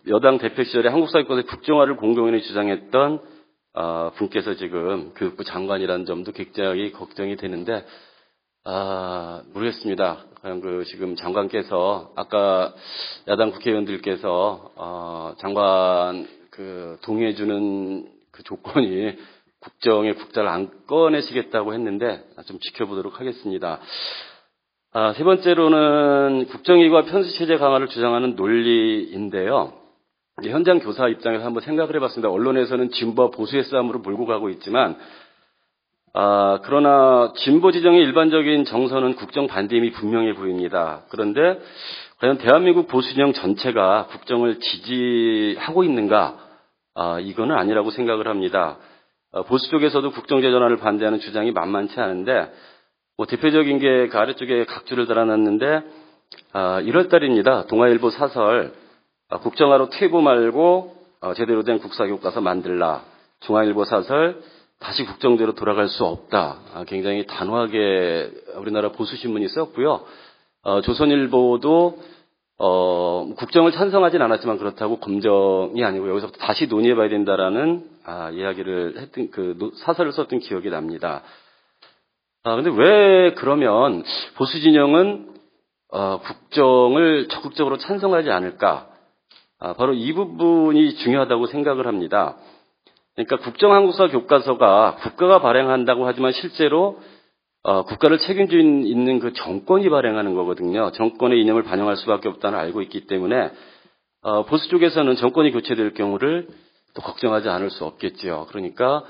여당 대표 시절에 한국사 교과서 국정화를 공공연히 주장했던 분께서 지금 교육부 장관이라는 점도 굉장히 걱정이 되는데 모르겠습니다. 그냥 지금 장관께서 아까 야당 국회의원들께서 장관 동의해주는 그 조건이 국정의 국자를 안 꺼내시겠다고 했는데 좀 지켜보도록 하겠습니다. 세 번째로는 국정이익과 편수체제 강화를 주장하는 논리인데요. 현장 교사 입장에서 한번 생각을 해봤습니다. 언론에서는 진보와 보수의 싸움으로 몰고 가고 있지만 그러나 진보 지정의 일반적인 정서는 국정 반대임이 분명해 보입니다. 그런데 과연 대한민국 보수 진영 전체가 국정을 지지하고 있는가? 이거는 아니라고 생각을 합니다. 보수 쪽에서도 국정제 전환을 반대하는 주장이 만만치 않은데 대표적인 게 그 아래쪽에 각주를 달아놨는데 1월 달입니다. 동아일보 사설 국정화로 퇴보 말고 제대로 된 국사교과서 만들라. 중앙일보 사설 다시 국정제로 돌아갈 수 없다. 굉장히 단호하게 우리나라 보수신문이 썼고요. 조선일보도 국정을 찬성하진 않았지만 그렇다고 검정이 아니고 여기서 다시 논의해봐야 된다라는 이야기를 했던 사설을 썼던 기억이 납니다. 근데 왜 그러면 보수 진영은 국정을 적극적으로 찬성하지 않을까? 바로 이 부분이 중요하다고 생각을 합니다. 그러니까 국정한국사 교과서가 국가가 발행한다고 하지만 실제로 국가를 책임져 있는 그 정권이 발행하는 거거든요. 정권의 이념을 반영할 수밖에 없다는 알고 있기 때문에 보수 쪽에서는 정권이 교체될 경우를 또 걱정하지 않을 수 없겠지요. 그러니까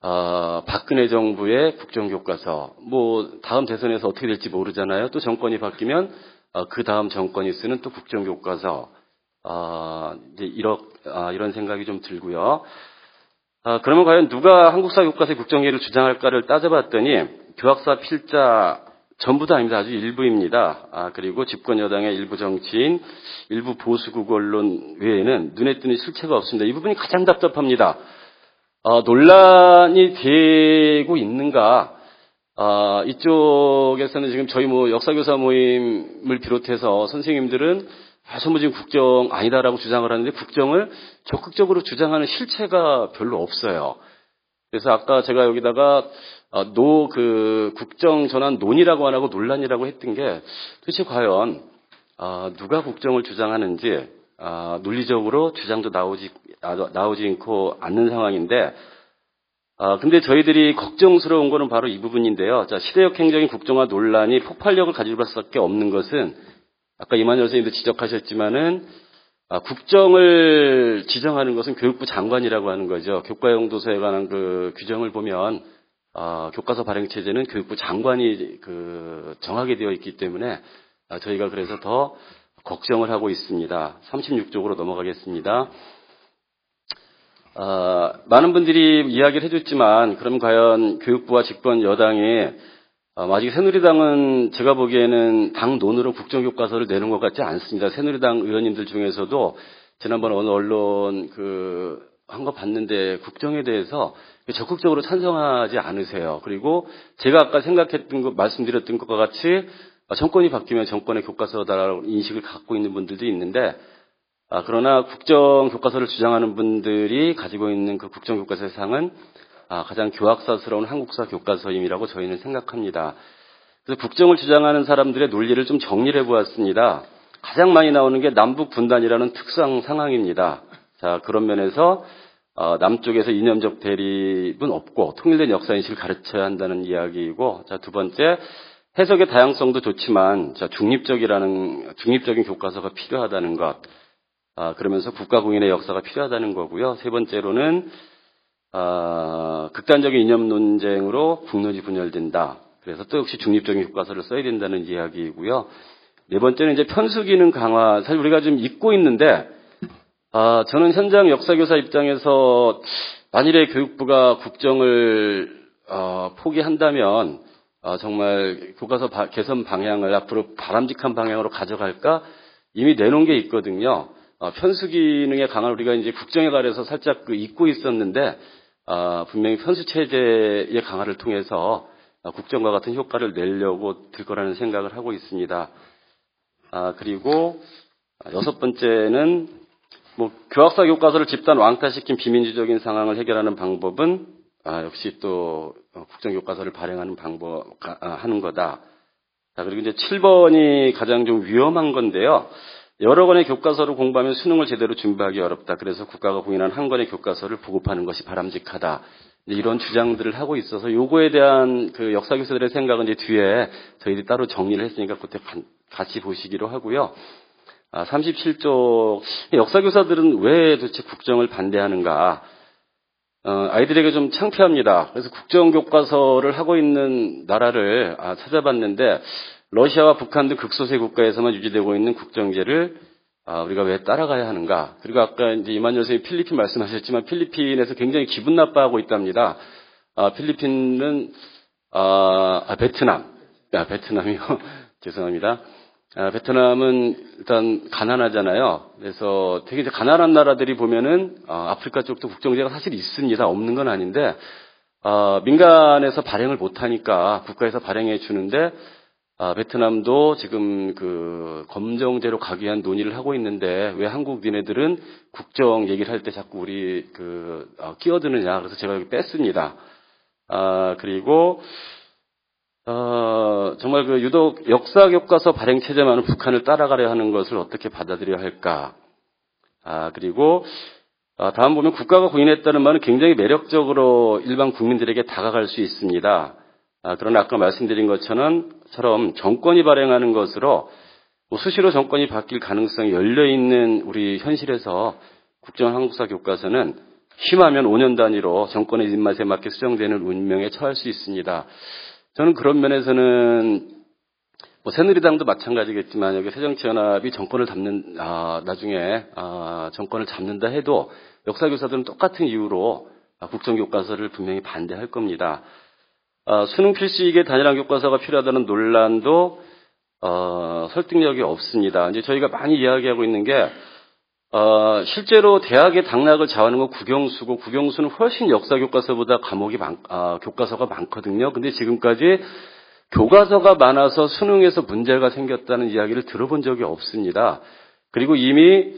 박근혜 정부의 국정교과서, 뭐 다음 대선에서 어떻게 될지 모르잖아요. 또 정권이 바뀌면 그 다음 정권이 쓰는 또 국정교과서, 이제 이런 생각이 좀 들고요. 그러면 과연 누가 한국사 교과서의 국정이해를 주장할까를 따져봤더니 교학사 필자 전부 다 아닙니다. 아주 일부입니다. 그리고 집권 여당의 일부 정치인, 일부 보수국 언론 외에는 눈에 띄는 실체가 없습니다. 이 부분이 가장 답답합니다. 논란이 되고 있는가? 이쪽에서는 지금 저희 역사교사 모임을 비롯해서 선생님들은 전부 지금 국정 아니다라고 주장을 하는데 국정을 적극적으로 주장하는 실체가 별로 없어요. 그래서 아까 제가 여기다가 국정 전환 논의라고 안 하고 논란이라고 했던 게 도대체 과연 누가 국정을 주장하는지 논리적으로 주장도 나오지 않는 상황인데, 근데 저희들이 걱정스러운 거는 바로 이 부분인데요. 자, 시대역 행정의 국정화 논란이 폭발력을 가질 수밖에 없는 것은 아까 이만열 선생님도 지적하셨지만은 국정을 지정하는 것은 교육부 장관이라고 하는 거죠. 교과용도서에 관한 그 규정을 보면 교과서 발행 체제는 교육부 장관이 정하게 되어 있기 때문에 저희가 그래서 더 걱정을 하고 있습니다. 36쪽으로 넘어가겠습니다. 많은 분들이 이야기를 해줬지만 그럼 과연 교육부와 집권 여당이 아직 새누리당은 제가 보기에는 당론으로 국정교과서를 내는 것 같지 않습니다. 새누리당 의원님들 중에서도 지난번 어느 언론 한 거 봤는데 국정에 대해서 적극적으로 찬성하지 않으세요. 그리고 제가 아까 말씀드렸던 것과 같이 정권이 바뀌면 정권의 교과서다라는 인식을 갖고 있는 분들도 있는데, 그러나 국정교과서를 주장하는 분들이 가지고 있는 그 국정교과서의 상은 가장 교학사스러운 한국사 교과서임이라고 저희는 생각합니다. 그래서 국정을 주장하는 사람들의 논리를 좀 정리를 해보았습니다. 가장 많이 나오는 게 남북 분단이라는 특성 상황입니다. 자, 그런 면에서 남쪽에서 이념적 대립은 없고 통일된 역사인식을 가르쳐야 한다는 이야기이고, 자, 두 번째, 해석의 다양성도 좋지만 중립적인 교과서가 필요하다는 것, 그러면서 국가공인의 역사가 필요하다는 거고요. 세 번째로는 극단적인 이념 논쟁으로 국론이 분열된다. 그래서 또 역시 중립적인 교과서를 써야 된다는 이야기이고요. 네 번째는 이제 편수 기능 강화. 사실 우리가 좀 잊고 있는데, 저는 현장 역사교사 입장에서 만일에 교육부가 국정을 포기한다면 정말 교과서 개선 방향을 앞으로 바람직한 방향으로 가져갈까 이미 내놓은 게 있거든요. 편수 기능의 강화를 우리가 이제 국정에 관해서 살짝 잊고 있었는데, 분명히 편수 체제의 강화를 통해서 국정과 같은 효과를 내려고 들 거라는 생각을 하고 있습니다. 그리고 여섯 번째는 교학사 교과서를 집단 왕따시킨 비민주적인 상황을 해결하는 방법은 역시 또 국정교과서를 발행하는 하는 거다. 자, 그리고 이제 7번이 가장 좀 위험한 건데요. 여러 권의 교과서를 공부하면 수능을 제대로 준비하기 어렵다. 그래서 국가가 공인한 한 권의 교과서를 보급하는 것이 바람직하다. 이런 주장들을 하고 있어서 요거에 대한 역사교사들의 생각은 이제 뒤에 저희들이 따로 정리를 했으니까 그때 같이 보시기로 하고요. 37쪽, 역사교사들은 왜 도대체 국정을 반대하는가? 아이들에게 좀 창피합니다. 그래서 국정교과서를 하고 있는 나라를 찾아봤는데, 러시아와 북한 등 극소수의 국가에서만 유지되고 있는 국정제를 우리가 왜 따라가야 하는가? 그리고 아까 이제 이만열 선생님이 필리핀 말씀하셨지만 필리핀에서 굉장히 기분 나빠하고 있답니다. 필리핀은 베트남이요. 죄송합니다. 베트남은 일단 가난하잖아요. 그래서 되게 이제 가난한 나라들이 보면은 아프리카 쪽도 국정제가 사실 있습니다. 없는 건 아닌데 민간에서 발행을 못하니까 국가에서 발행해 주는데, 베트남도 지금 검정제로 가기 위한 논의를 하고 있는데 왜 한국 니네들은 국정 얘기를 할 때 자꾸 우리 끼어드느냐. 그래서 제가 여기 뺐습니다. 그리고 정말 유독 역사 교과서 발행 체제만은 북한을 따라가려 하는 것을 어떻게 받아들여야 할까. 그리고 다음 보면 국가가 공인했다는 말은 굉장히 매력적으로 일반 국민들에게 다가갈 수 있습니다. 그러나 아까 말씀드린 것처럼 정권이 발행하는 것으로 수시로 정권이 바뀔 가능성이 열려있는 우리 현실에서 국정한국사 교과서는 심하면 5년 단위로 정권의 입맛에 맞게 수정되는 운명에 처할 수 있습니다. 저는 그런 면에서는 새누리당도 마찬가지겠지만 여기 새정치연합이 정권을 나중에 정권을 잡는다 해도 역사교사들은 똑같은 이유로 국정교과서를 분명히 반대할 겁니다. 수능 필수이기에 단일한 교과서가 필요하다는 논란도 설득력이 없습니다. 이제 저희가 많이 이야기하고 있는 게 실제로 대학의 당락을 좌우하는 건 국영수고 국영수는 훨씬 역사교과서보다 교과서가 많거든요. 근데 지금까지 교과서가 많아서 수능에서 문제가 생겼다는 이야기를 들어본 적이 없습니다. 그리고 이미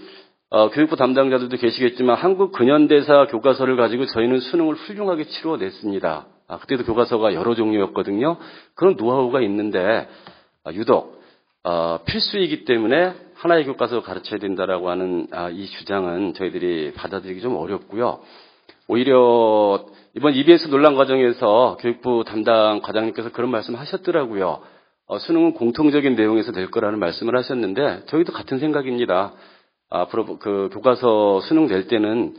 교육부 담당자들도 계시겠지만 한국 근현대사 교과서를 가지고 저희는 수능을 훌륭하게 치루어냈습니다. 그때도 교과서가 여러 종류였거든요. 그런 노하우가 있는데 유독 필수이기 때문에 하나의 교과서 가르쳐야 된다라고 하는 이 주장은 저희들이 받아들이기 좀 어렵고요. 오히려 이번 EBS 논란 과정에서 교육부 담당 과장님께서 그런 말씀 하셨더라고요. 수능은 공통적인 내용에서 낼 거라는 말씀을 하셨는데 저희도 같은 생각입니다. 앞으로 그 교과서 수능 낼 때는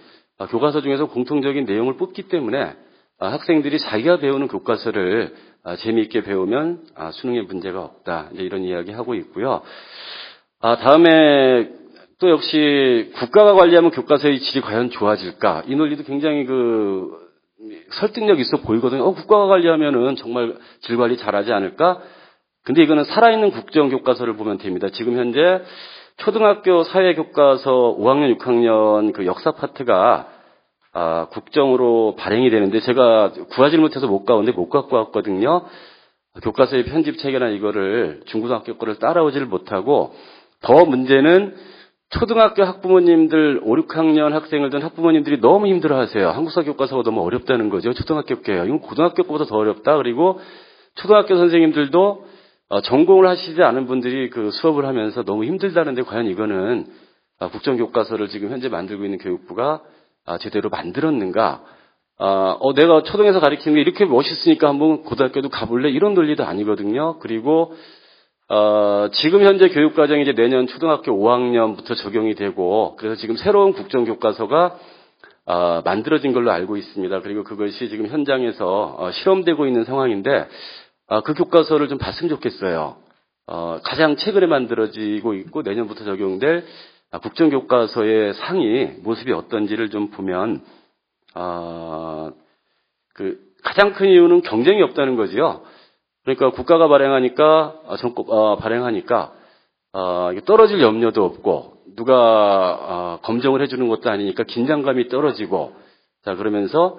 교과서 중에서 공통적인 내용을 뽑기 때문에 학생들이 자기가 배우는 교과서를 재미있게 배우면 수능에 문제가 없다. 이제 이런 이야기 하고 있고요. 다음에 또 역시 국가가 관리하면 교과서의 질이 과연 좋아질까? 이 논리도 굉장히 설득력 있어 보이거든요. 국가가 관리하면은 정말 질 관리 잘하지 않을까? 근데 이거는 살아있는 국정 교과서를 보면 됩니다. 지금 현재 초등학교 사회교과서 5학년, 6학년 그 역사 파트가 국정으로 발행이 되는데 제가 구하지 못해서 못 가는데 못 갖고 왔거든요. 교과서의 편집 체계나 이거를 중고등학교 거를 따라오지를 못하고 더 문제는 초등학교 학부모님들 5, 6학년 학생을 둔 학부모님들이 너무 힘들어하세요. 한국사 교과서가 너무 어렵다는 거죠. 초등학교 게요. 이건 고등학교 거보다 더 어렵다. 그리고 초등학교 선생님들도 전공을 하시지 않은 분들이 그 수업을 하면서 너무 힘들다는데 과연 이거는 국정교과서를 지금 현재 만들고 있는 교육부가 제대로 만들었는가? 내가 초등에서 가르치는 게 이렇게 멋있으니까 한번 고등학교도 가볼래? 이런 논리도 아니거든요. 그리고 지금 현재 교육과정이 이제 내년 초등학교 5학년부터 적용이 되고 그래서 지금 새로운 국정교과서가 만들어진 걸로 알고 있습니다. 그리고 그것이 지금 현장에서 실험되고 있는 상황인데 그 교과서를 좀 봤으면 좋겠어요. 가장 최근에 만들어지고 있고 내년부터 적용될 국정교과서의 상이 모습이 어떤지를 좀 보면 가장 큰 이유는 경쟁이 없다는 거지요. 그러니까 국가가 발행하니까 떨어질 염려도 없고 누가 검증을 해주는 것도 아니니까 긴장감이 떨어지고 그러면서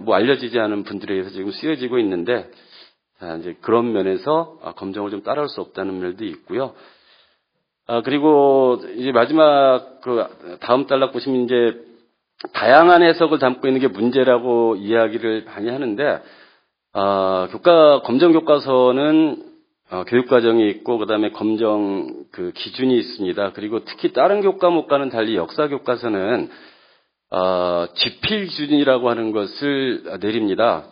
알려지지 않은 분들에 의해서 지금 쓰여지고 있는데 이제 그런 면에서 검증을 좀 따라올 수 없다는 면도 있고요. 그리고 이제 마지막 다음 단락 보시면 이제 다양한 해석을 담고 있는 게 문제라고 이야기를 많이 하는데 검정 교과서는 교육과정이 있고 그다음에 검정 기준이 있습니다. 그리고 특히 다른 교과목과는 달리 역사 교과서는 지필 기준이라고 하는 것을 내립니다.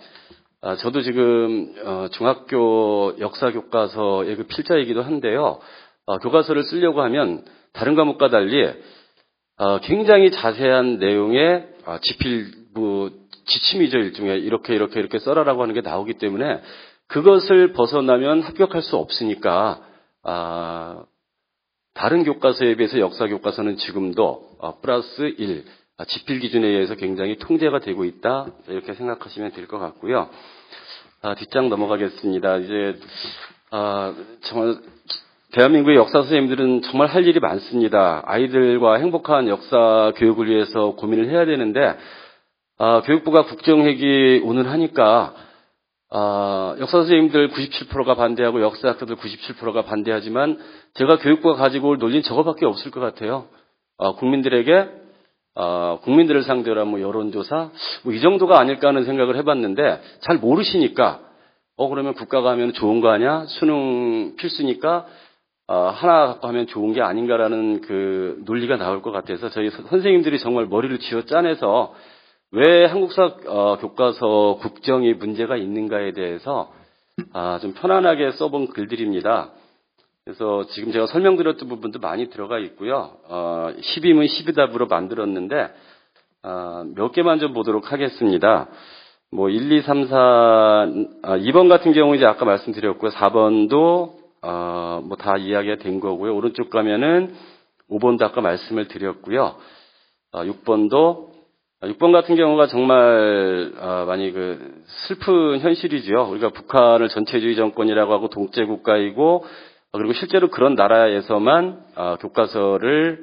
저도 지금 중학교 역사 교과서의 필자이기도 한데요. 교과서를 쓰려고 하면 다른 과목과 달리 굉장히 자세한 내용의 지침이죠. 일종의 이렇게 써라라고 하는 게 나오기 때문에 그것을 벗어나면 합격할 수 없으니까 다른 교과서에 비해서 역사 교과서는 지금도 플러스 1 지필 기준에 의해서 굉장히 통제가 되고 있다. 이렇게 생각하시면 될 것 같고요. 뒷장 넘어가겠습니다. 이제 정말 대한민국의 역사 선생님들은 정말 할 일이 많습니다. 아이들과 행복한 역사 교육을 위해서 고민을 해야 되는데 교육부가 국정회기 오늘 하니까 역사 선생님들 97%가 반대하고 역사학자들 97%가 반대하지만 제가 교육부가 가지고 올 논리는 저거밖에 없을 것 같아요. 국민들을 상대로 한 여론조사 이 정도가 아닐까 하는 생각을 해봤는데 잘 모르시니까 그러면 국가가 하면 좋은 거 아니야? 수능 필수니까 하나 갖고 하면 좋은 게 아닌가라는 논리가 나올 것 같아서 저희 선생님들이 정말 머리를 쥐어 짜내서 왜 한국사 교과서 국정이 문제가 있는가에 대해서 좀 편안하게 써본 글들입니다. 그래서 지금 제가 설명드렸던 부분도 많이 들어가 있고요. 12문 12답으로 만들었는데 몇 개만 좀 보도록 하겠습니다. 뭐 1, 2, 3, 4, 2번 같은 경우 이제 아까 말씀드렸고요. 4번도 뭐 다 이야기가 된 거고요. 오른쪽 가면은 5번도 아까 말씀을 드렸고요. 6번 같은 경우가 정말 많이 슬픈 현실이죠. 우리가 북한을 전체주의 정권이라고 하고 독재 국가이고 그리고 실제로 그런 나라에서만 교과서를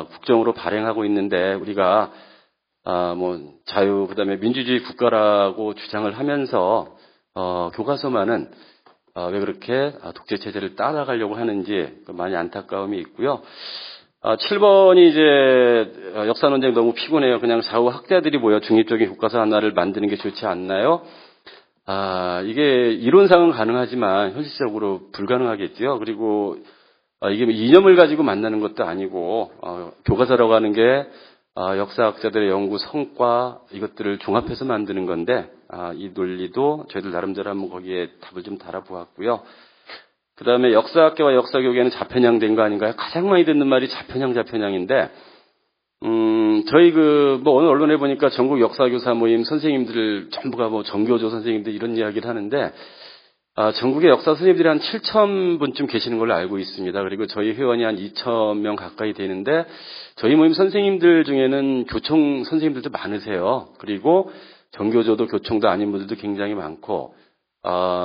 국정으로 발행하고 있는데 우리가 뭐 자유 그다음에 민주주의 국가라고 주장을 하면서 교과서만은 왜 그렇게 독재 체제를 따라가려고 하는지 많이 안타까움이 있고요. 7번이 이제 역사 논쟁 너무 피곤해요. 그냥 좌우 학자들이 모여 중립적인 교과서 하나를 만드는 게 좋지 않나요? 이게 이론상은 가능하지만 현실적으로 불가능하겠죠. 그리고 이게 이념을 가지고 만나는 것도 아니고 교과서라고 하는 게 역사학자들의 연구 성과 이것들을 종합해서 만드는 건데 이 논리도 저희들 나름대로 한번 거기에 답을 좀 달아보았고요. 그 다음에 역사학계와 역사교계는 좌편향된 거 아닌가요? 가장 많이 듣는 말이 좌편향인데, 저희 오늘 언론에 보니까 전국 역사교사 모임 선생님들 전부가 정교조 선생님들 이런 이야기를 하는데, 전국의 역사 선생님들이 한 7,000분쯤 계시는 걸로 알고 있습니다. 그리고 저희 회원이 한 2,000명 가까이 되는데, 저희 모임 선생님들 중에는 교총 선생님들도 많으세요. 그리고 정교조도 교총도 아닌 분들도 굉장히 많고,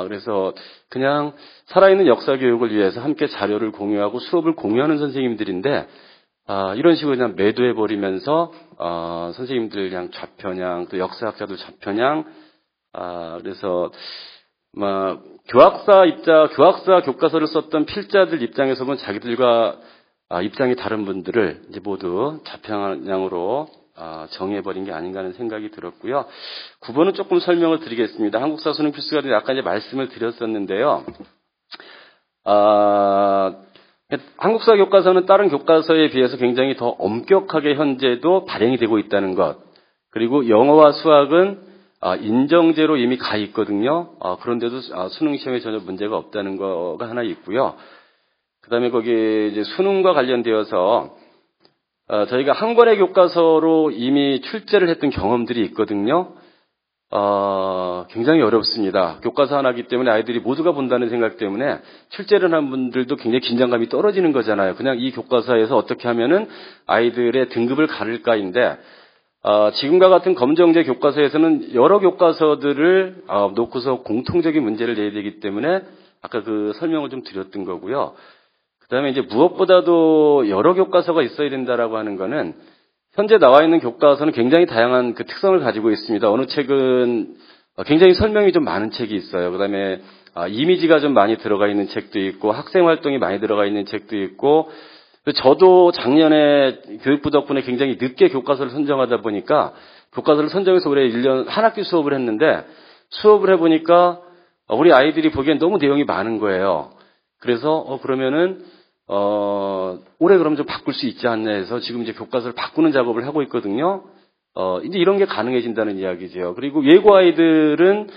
그래서 그냥 살아있는 역사 교육을 위해서 함께 자료를 공유하고 수업을 공유하는 선생님들인데, 이런 식으로 그냥 매도해버리면서, 선생님들 그냥 좌편향, 또 역사학자도 좌편향, 그래서, 교학사 교과서를 썼던 필자들 입장에서 보면 자기들과 입장이 다른 분들을 이제 모두 좌편향으로 정해버린 게 아닌가 하는 생각이 들었고요. 9번은 조금 설명을 드리겠습니다. 한국사 수능 필수가 아까 이제 말씀을 드렸었는데요. 한국사 교과서는 다른 교과서에 비해서 굉장히 더 엄격하게 현재도 발행이 되고 있다는 것. 그리고 영어와 수학은 인정제로 이미 가 있거든요. 그런데도 수능 시험에 전혀 문제가 없다는 거가 하나 있고요. 그 다음에 거기 이제 수능과 관련되어서 저희가 한 권의 교과서로 이미 출제를 했던 경험들이 있거든요. 굉장히 어렵습니다. 교과서 하나이기 때문에 아이들이 모두가 본다는 생각 때문에 출제를 한 분들도 굉장히 긴장감이 떨어지는 거잖아요. 그냥 이 교과서에서 어떻게 하면은 아이들의 등급을 가를까인데, 지금과 같은 검정제 교과서에서는 여러 교과서들을 놓고서 공통적인 문제를 내야 되기 때문에 아까 그 설명을 좀 드렸던 거고요. 그 다음에 이제 무엇보다도 여러 교과서가 있어야 된다라고 하는 거는 현재 나와 있는 교과서는 굉장히 다양한 그 특성을 가지고 있습니다. 어느 책은 굉장히 설명이 좀 많은 책이 있어요. 그 다음에 이미지가 좀 많이 들어가 있는 책도 있고 학생 활동이 많이 들어가 있는 책도 있고, 저도 작년에 교육부 덕분에 굉장히 늦게 교과서를 선정하다 보니까 교과서를 선정해서 올해 1년 한 학기 수업을 했는데, 수업을 해보니까 우리 아이들이 보기엔 너무 내용이 많은 거예요. 그래서 그러면은 올해 그럼 좀 바꿀 수 있지 않나 해서 지금 이제 교과서를 바꾸는 작업을 하고 있거든요. 이제 이런 게 가능해진다는 이야기죠. 그리고 예고 아이들은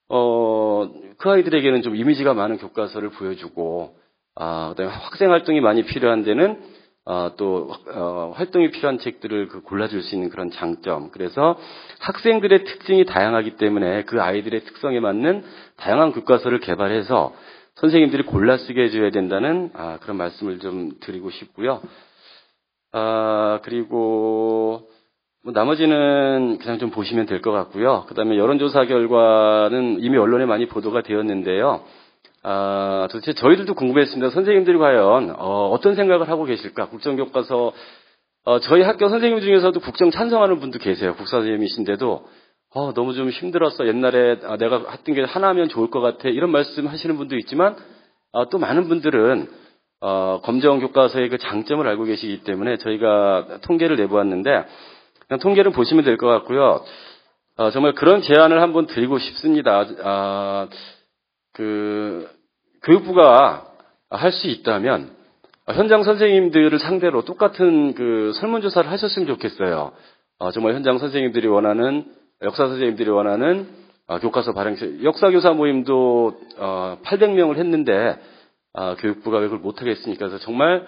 그 아이들에게는 좀 이미지가 많은 교과서를 보여주고, 그다음에 학생 활동이 많이 필요한 데는 또 활동이 필요한 책들을 골라줄 수 있는 그런 장점. 그래서 학생들의 특징이 다양하기 때문에 그 아이들의 특성에 맞는 다양한 교과서를 개발해서 선생님들이 골라 쓰게 해줘야 된다는 그런 말씀을 좀 드리고 싶고요. 그리고 나머지는 그냥 좀 보시면 될 것 같고요. 그다음에 여론조사 결과는 이미 언론에 많이 보도가 되었는데요. 도대체 저희들도 궁금했습니다. 선생님들이 과연 어떤 생각을 하고 계실까? 국정교과서, 저희 학교 선생님 중에서도 국정 찬성하는 분도 계세요. 국사 선생님이신데도 너무 좀 힘들었어. 옛날에 내가 했던 게 하나면 좋을 것 같아. 이런 말씀 하시는 분도 있지만, 또 많은 분들은 검정 교과서의 그 장점을 알고 계시기 때문에 저희가 통계를 내보았는데, 그냥 통계를 보시면 될 것 같고요. 정말 그런 제안을 한번 드리고 싶습니다. 교육부가 할 수 있다면 현장 선생님들을 상대로 똑같은 그 설문조사를 하셨으면 좋겠어요. 정말 현장 선생님들이 원하는, 역사 선생님들이 원하는 교과서 발행, 역사교사 모임도 800명을 했는데 교육부가 왜 그걸 못하겠습니까? 그래서 정말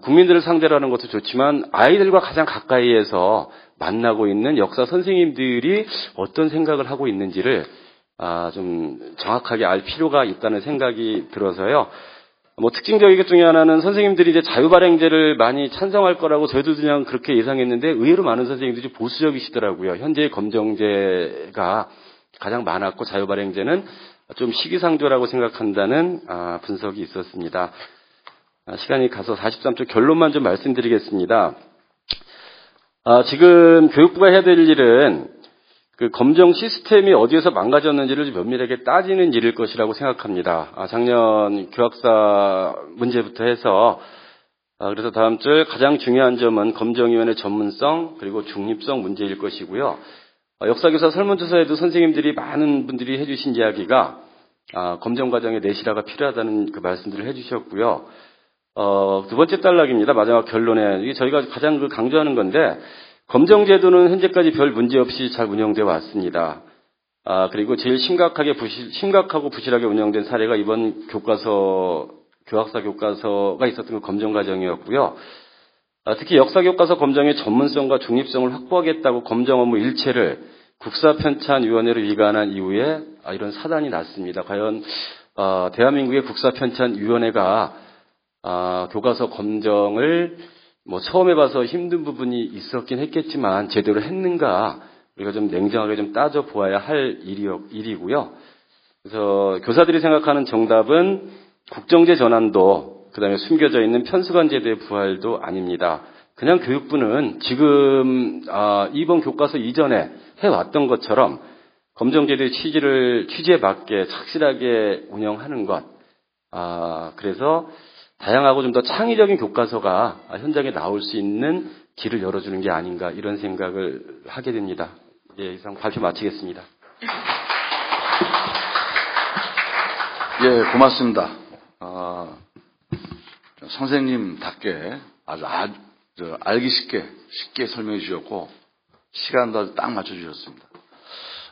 국민들을 상대로 하는 것도 좋지만 아이들과 가장 가까이에서 만나고 있는 역사 선생님들이 어떤 생각을 하고 있는지를 좀 정확하게 알 필요가 있다는 생각이 들어서요. 특징적인 것 중에 하나는 선생님들이 이제 자유발행제를 많이 찬성할 거라고 저희도 그냥 그렇게 예상했는데 의외로 많은 선생님들이 보수적이시더라고요. 현재 검정제가 가장 많았고 자유발행제는 좀 시기상조라고 생각한다는 분석이 있었습니다. 시간이 가서 43초 결론만 좀 말씀드리겠습니다. 지금 교육부가 해야 될 일은 그 검정 시스템이 어디에서 망가졌는지를 면밀하게 따지는 일일 것이라고 생각합니다. 작년 교학사 문제부터 해서 그래서 다음 주 가장 중요한 점은 검정위원회 전문성 그리고 중립성 문제일 것이고요. 역사교사 설문조사에도 선생님들이 많은 분들이 해주신 이야기가 검정 과정에 내실화가 필요하다는 그 말씀들을 해주셨고요. 두 번째 단락입니다. 마지막 결론에 이게 저희가 가장 강조하는 건데 검정제도는 현재까지 별 문제 없이 잘 운영되어 왔습니다. 그리고 제일 심각하고 부실하게 운영된 사례가 이번 교학사 교과서가 있었던 그 검정 과정이었고요. 특히 역사 교과서 검정의 전문성과 중립성을 확보하겠다고 검정 업무 일체를 국사편찬위원회로 이관한 이후에 이런 사단이 났습니다. 과연 대한민국의 국사편찬위원회가 교과서 검정을 처음 해봐서 힘든 부분이 있었긴 했겠지만 제대로 했는가 우리가 좀 냉정하게 좀 따져보아야 할 일이고요. 그래서 교사들이 생각하는 정답은 국정제 전환도 그다음에 숨겨져 있는 편수관 제도의 부활도 아닙니다. 그냥 교육부는 지금 이번 교과서 이전에 해왔던 것처럼 검정제도의 취지에 맞게 착실하게 운영하는 것. 그래서 다양하고 좀 더 창의적인 교과서가 현장에 나올 수 있는 길을 열어주는 게 아닌가 이런 생각을 하게 됩니다. 예, 이상 발표 마치겠습니다. 예, 고맙습니다. 선생님답게 아주 알기 쉽게 설명해 주셨고 시간도 딱 맞춰 주셨습니다.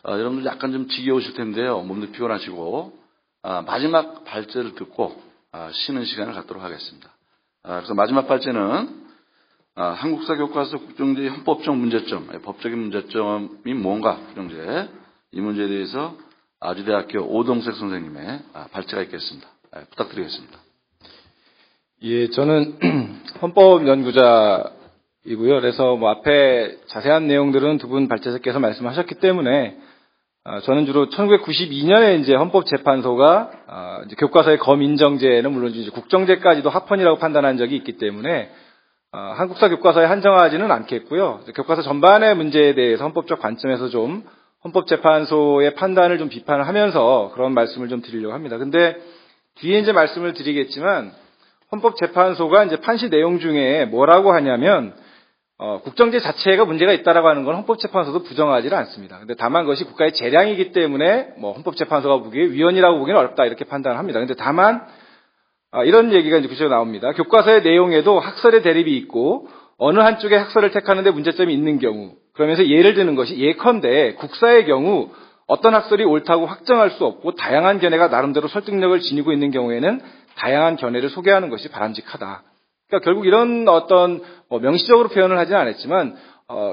여러분들 약간 좀 지겨우실 텐데요. 몸도 피곤하시고 마지막 발제를 듣고 쉬는 시간을 갖도록 하겠습니다. 그래서 마지막 발제는 한국사 교과서 국정제의 헌법적 문제점, 법적인 문제점이 뭔가 국정제 이 문제에 대해서 아주대학교 오동색 선생님의 발제가 있겠습니다. 부탁드리겠습니다. 예, 저는 헌법 연구자이고요. 그래서 앞에 자세한 내용들은 두 분 발제자께서 말씀하셨기 때문에 저는 주로 1992년에 이제 헌법재판소가 이제 교과서의 검인정제는 물론 이제 국정제까지도 합헌이라고 판단한 적이 있기 때문에 한국사 교과서에 한정하지는 않겠고요. 교과서 전반의 문제에 대해서 헌법적 관점에서 좀 헌법재판소의 판단을 좀 비판을 하면서 그런 말씀을 좀 드리려고 합니다. 근데 뒤에 이제 말씀을 드리겠지만 헌법재판소가 이제 판시 내용 중에 뭐라고 하냐면 국정제 자체가 문제가 있다라고 하는 건 헌법재판소도 부정하지는 않습니다. 근데 다만 그것이 국가의 재량이기 때문에 헌법재판소가 보기에 위헌이라고 보기는 어렵다 이렇게 판단을 합니다. 근데 다만 이런 얘기가 이제 구체적으로 나옵니다. 교과서의 내용에도 학설의 대립이 있고 어느 한쪽의 학설을 택하는데 문제점이 있는 경우 그러면서 예를 드는 것이 예컨대 국사의 경우 어떤 학설이 옳다고 확정할 수 없고 다양한 견해가 나름대로 설득력을 지니고 있는 경우에는 다양한 견해를 소개하는 것이 바람직하다. 그러니까 결국 이런 어떤 명시적으로 표현을 하지는 않았지만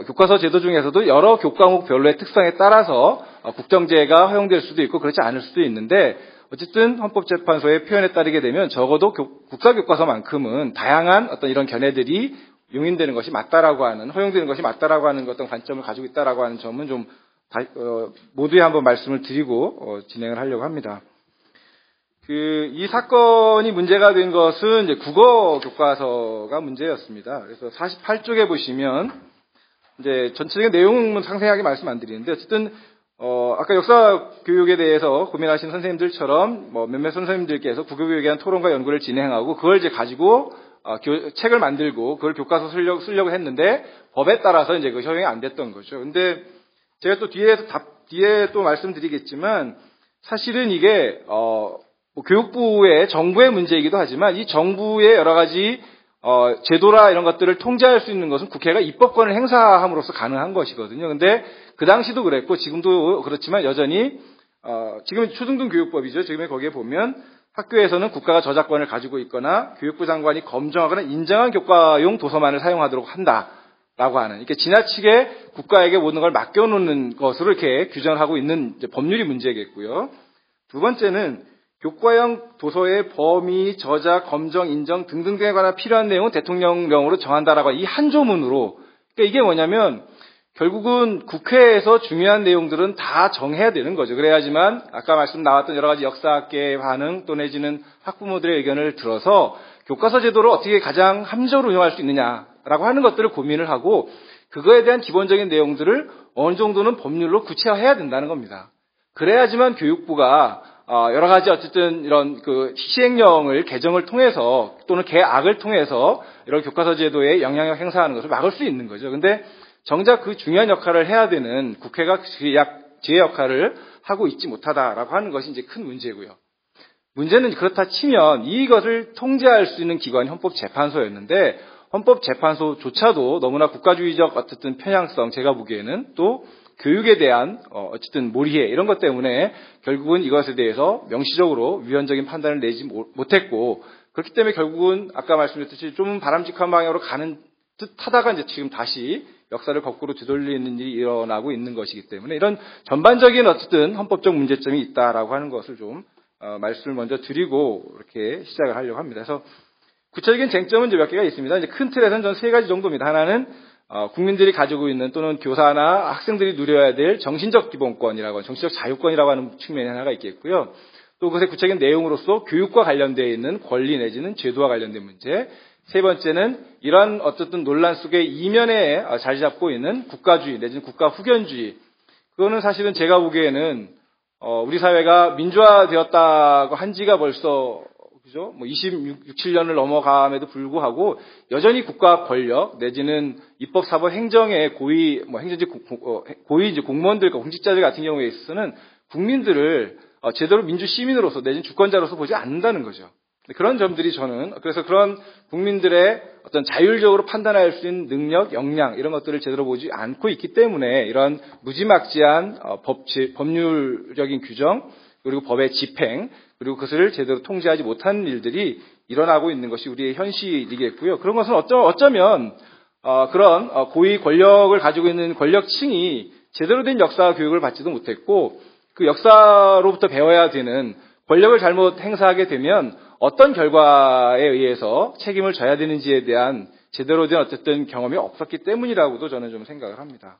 교과서 제도 중에서도 여러 교과목 별로의 특성에 따라서 국정제가 허용될 수도 있고 그렇지 않을 수도 있는데 어쨌든 헌법재판소의 표현에 따르게 되면 적어도 국사교과서만큼은 다양한 어떤 이런 견해들이 용인되는 것이 맞다라고 하는 허용되는 것이 맞다라고 하는 어떤 관점을 가지고 있다라고 하는 점은 좀 모두에 한번 말씀을 드리고 진행을 하려고 합니다. 이 사건이 문제가 된 것은 이제 국어 교과서가 문제였습니다. 그래서 48쪽에 보시면 이제 전체적인 내용은 상세하게 말씀 안 드리는데 어쨌든 아까 역사 교육에 대해서 고민하신 선생님들처럼 몇몇 선생님들께서 국어 교육에 대한 토론과 연구를 진행하고 그걸 이제 가지고 책을 만들고 그걸 교과서 쓰려고 했는데 법에 따라서 이제 그 허용이 안 됐던 거죠. 근데 제가 또 뒤에 또 말씀드리겠지만 사실은 이게 교육부의 정부의 문제이기도 하지만 이 정부의 여러 가지 제도라 이런 것들을 통제할 수 있는 것은 국회가 입법권을 행사함으로써 가능한 것이거든요. 근데 그 당시도 그랬고 지금도 그렇지만 여전히 지금 초중등교육법이죠. 지금 거기에 보면 학교에서는 국가가 저작권을 가지고 있거나 교육부 장관이 검증하거나 인정한 교과용 도서만을 사용하도록 한다라고 하는 이렇게 지나치게 국가에게 모든 걸 맡겨놓는 것으로 이렇게 규정하고 있는 법률이 문제겠고요. 두 번째는 교과형 도서의 범위, 저자, 검정, 인정 등등등에 관한 필요한 내용은 대통령령으로 정한다라고 이 한 조문으로 그러니까 이게 뭐냐면 결국은 국회에서 중요한 내용들은 다 정해야 되는 거죠. 그래야지만 아까 말씀 나왔던 여러 가지 역사학계의 반응 또 내지는 학부모들의 의견을 들어서 교과서 제도를 어떻게 가장 합리적으로 운영할 수 있느냐라고 하는 것들을 고민을 하고 그거에 대한 기본적인 내용들을 어느 정도는 법률로 구체화해야 된다는 겁니다. 그래야지만 교육부가 여러 가지 어쨌든 이런 그 시행령을 개정을 통해서 또는 개악을 통해서 이런 교과서 제도에 영향력 행사하는 것을 막을 수 있는 거죠. 근데 정작 그 중요한 역할을 해야 되는 국회가 제 역할을 하고 있지 못하다라고 하는 것이 이제 큰 문제고요. 문제는 그렇다 치면 이것을 통제할 수 있는 기관이 헌법재판소였는데 헌법재판소조차도 너무나 국가주의적 어쨌든 편향성 제가 보기에는 또 교육에 대한 어쨌든 몰이해 이런 것 때문에 결국은 이것에 대해서 명시적으로 위헌적인 판단을 내지 못했고 그렇기 때문에 결국은 아까 말씀드렸듯이 좀 바람직한 방향으로 가는 듯 하다가 이제 지금 다시 역사를 거꾸로 뒤돌리는 일이 일어나고 있는 것이기 때문에 이런 전반적인 어쨌든 헌법적 문제점이 있다라고 하는 것을 좀 말씀을 먼저 드리고 이렇게 시작을 하려고 합니다. 그래서 구체적인 쟁점은 이제 몇 개가 있습니다. 이제 큰 틀에서는 전 세 가지 정도입니다. 하나는 국민들이 가지고 있는 또는 교사나 학생들이 누려야 될 정신적 기본권이라고 하는 정신적 자유권이라고 하는 측면이 하나가 있겠고요. 또 그것의 구체적인 내용으로서 교육과 관련되어 있는 권리 내지는 제도와 관련된 문제. 세 번째는 이러한 어쨌든 논란 속에 이면에 자리 잡고 있는 국가주의 내지는 국가 후견주의. 그거는 사실은 제가 보기에는 우리 사회가 민주화되었다고 한 지가 벌써 그죠? 26, 7년을 넘어감에도 불구하고 여전히 국가 권력 내지는 입법, 사법, 행정의 고위 이제 공무원들과 공직자들 같은 경우에 있어서는 국민들을 제대로 민주 시민으로서 내지는 주권자로서 보지 않는다는 거죠. 그런 점들이 저는 그래서 그런 국민들의 어떤 자율적으로 판단할 수 있는 능력, 역량 이런 것들을 제대로 보지 않고 있기 때문에 이런 무지막지한 법률적인 규정 그리고 법의 집행 그리고 그것을 제대로 통제하지 못하는 일들이 일어나고 있는 것이 우리의 현실이겠고요. 그런 것은 어쩌면 그런 고위 권력을 가지고 있는 권력층이 제대로 된 역사 교육을 받지도 못했고 그 역사로부터 배워야 되는 권력을 잘못 행사하게 되면 어떤 결과에 의해서 책임을 져야 되는지에 대한 제대로 된 어쨌든 경험이 없었기 때문이라고도 저는 좀 생각을 합니다.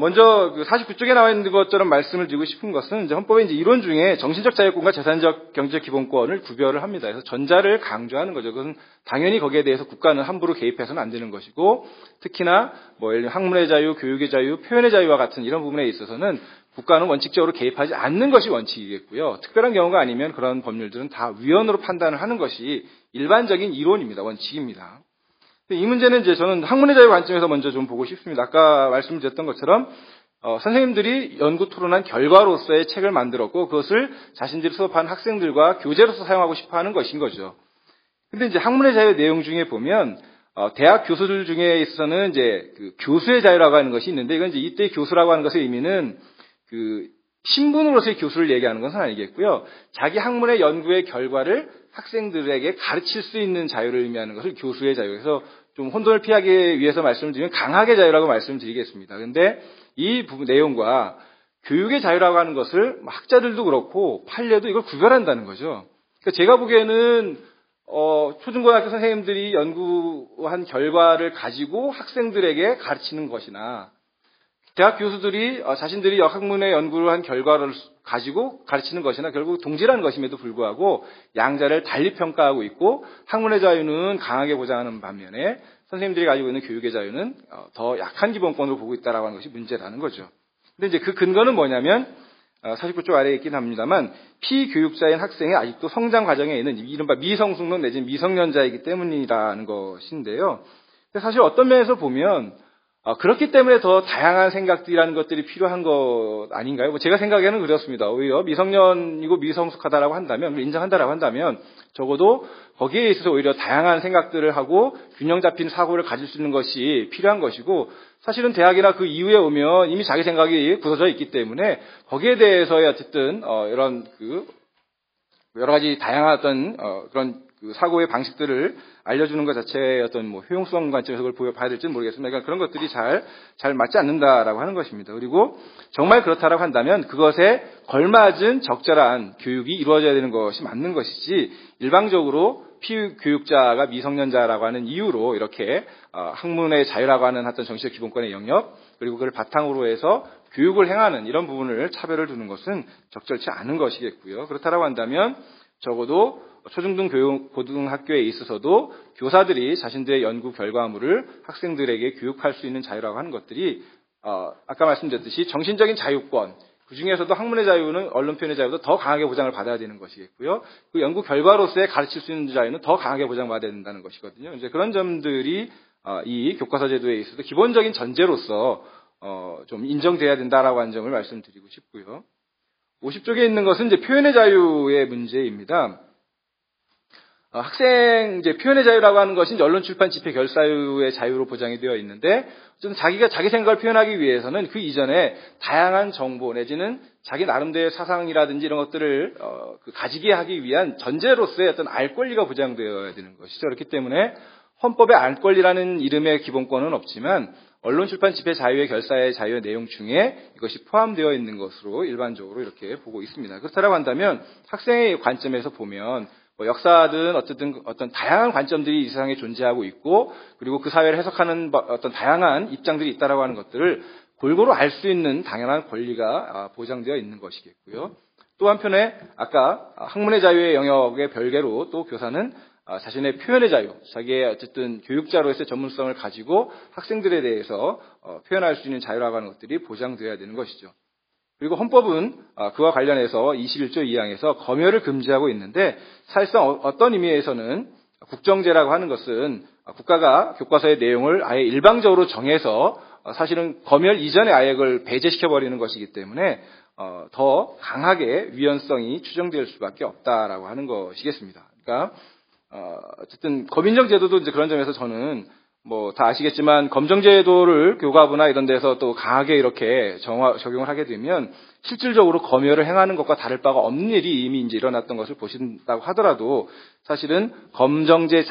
먼저 49쪽에 나와 있는 것처럼 말씀을 드리고 싶은 것은 이제 헌법의 이제 이론 중에 정신적 자유권과 재산적 경제적 기본권을 구별을 합니다. 그래서 전자를 강조하는 거죠. 그것은 당연히 거기에 대해서 국가는 함부로 개입해서는 안 되는 것이고 특히나 예를 들면 학문의 자유, 교육의 자유, 표현의 자유와 같은 이런 부분에 있어서는 국가는 원칙적으로 개입하지 않는 것이 원칙이겠고요. 특별한 경우가 아니면 그런 법률들은 다 위헌으로 판단을 하는 것이 일반적인 이론입니다. 원칙입니다. 이 문제는 이제 저는 학문의 자유 관점에서 먼저 좀 보고 싶습니다. 아까 말씀드렸던 것처럼 선생님들이 연구 토론한 결과로서의 책을 만들었고 그것을 자신들이 수업하는 학생들과 교재로서 사용하고 싶어하는 것인 거죠. 근데 이제 학문의 자유 내용 중에 보면 대학 교수들 중에 있어서는 이제 그 교수의 자유라고 하는 것이 있는데 이건 이제 이때 교수라고 하는 것의 의미는 그 신분으로서의 교수를 얘기하는 것은 아니겠고요. 자기 학문의 연구의 결과를 학생들에게 가르칠 수 있는 자유를 의미하는 것을 교수의 자유. 그래서 좀 혼돈을 피하기 위해서 말씀을 드리면 강학의 자유라고 말씀드리겠습니다. 그런데 이 부분 내용과 교육의 자유라고 하는 것을 학자들도 그렇고 판례도 이걸 구별한다는 거죠. 그러니까 제가 보기에는 초중고등학교 선생님들이 연구한 결과를 가지고 학생들에게 가르치는 것이나 대학 교수들이 자신들이 학문의 연구를 한 결과를 가지고 가르치는 것이나 결국 동질한 것임에도 불구하고 양자를 달리 평가하고 있고 학문의 자유는 강하게 보장하는 반면에 선생님들이 가지고 있는 교육의 자유는 더 약한 기본권으로 보고 있다라고 하는 것이 문제라는 거죠. 근데 이제 그 근거는 뭐냐면 49쪽 아래에 있긴 합니다만 피교육자인 학생이 아직도 성장 과정에 있는 이른바 미성숙론 내지는 미성년자이기 때문이라는 것인데요. 사실 어떤 면에서 보면 그렇기 때문에 더 다양한 생각들이라는 것들이 필요한 것 아닌가요? 제가 생각에는 그렇습니다. 오히려 미성년이고 미성숙하다라고 한다면, 인정한다라고 한다면, 적어도 거기에 있어서 오히려 다양한 생각들을 하고 균형 잡힌 사고를 가질 수 있는 것이 필요한 것이고, 사실은 대학이나 그 이후에 오면 이미 자기 생각이 굳어져 있기 때문에 거기에 대해서의 어쨌든 이런 그 여러 가지 다양한 어떤 그런 그 사고의 방식들을 알려주는 것 자체의 어떤 뭐 효용성 관점에서 그걸 봐야 될지는 모르겠습니다. 그러니까 그런 것들이 잘 맞지 않는다라고 하는 것입니다. 그리고 정말 그렇다라고 한다면 그것에 걸맞은 적절한 교육이 이루어져야 되는 것이 맞는 것이지, 일방적으로 피교육자가 미성년자라고 하는 이유로 이렇게 학문의 자유라고 하는 어떤 정치적 기본권의 영역, 그리고 그걸 바탕으로 해서 교육을 행하는 이런 부분을 차별을 두는 것은 적절치 않은 것이겠고요. 그렇다라고 한다면 적어도 초중등 고등학교에 있어서도 교사들이 자신들의 연구 결과물을 학생들에게 교육할 수 있는 자유라고 하는 것들이 아까 말씀드렸듯이 정신적인 자유권, 그 중에서도 학문의 자유는 언론 표현의 자유도 더 강하게 보장을 받아야 되는 것이겠고요. 그 연구 결과로서의 가르칠 수 있는 자유는 더 강하게 보장받아야 된다는 것이거든요. 이제 그런 점들이 이 교과서 제도에 있어서 기본적인 전제로서 좀 인정돼야 된다라고 하는 점을 말씀드리고 싶고요. 50쪽에 있는 것은 이제 표현의 자유의 문제입니다. 학생 이제 표현의 자유라고 하는 것이 이제 언론 출판 집회 결사유의 자유로 보장이 되어 있는데, 좀 자기가 자기 생각을 표현하기 위해서는 그 이전에 다양한 정보 내지는 자기 나름대로의 사상이라든지 이런 것들을 가지게 하기 위한 전제로서의 어떤 알 권리가 보장되어야 되는 것이죠. 그렇기 때문에 헌법에 알 권리라는 이름의 기본권은 없지만 언론 출판 집회 자유의 결사의 자유의 내용 중에 이것이 포함되어 있는 것으로 일반적으로 이렇게 보고 있습니다. 그렇다고 한다면 학생의 관점에서 보면 뭐 역사든 어떤 다양한 관점들이 이 세상에 존재하고 있고, 그리고 그 사회를 해석하는 어떤 다양한 입장들이 있다라고 하는 것들을 골고루 알 수 있는 당연한 권리가 보장되어 있는 것이겠고요. 또 한편에 아까 학문의 자유의 영역의 별개로 또 교사는 자신의 표현의 자유, 자기의 어쨌든 교육자로서의 전문성을 가지고 학생들에 대해서 표현할 수 있는 자유라고 하는 것들이 보장되어야 되는 것이죠. 그리고 헌법은 그와 관련해서 21조 2항에서 검열을 금지하고 있는데, 사실상 어떤 의미에서는 국정제라고 하는 것은 국가가 교과서의 내용을 아예 일방적으로 정해서 사실은 검열 이전에 아예 그걸 배제시켜버리는 것이기 때문에 더 강하게 위헌성이 추정될 수밖에 없다라고 하는 것이겠습니다. 그러니까 어쨌든 검인정 제도도 이제 그런 점에서 저는 뭐 다 아시겠지만 검정제도를 교과부나 이런 데서 또 강하게 이렇게 적용을 하게 되면 실질적으로 검열을 행하는 것과 다를 바가 없는 일이 이미 이제 일어났던 것을 보신다고 하더라도, 사실은 검정제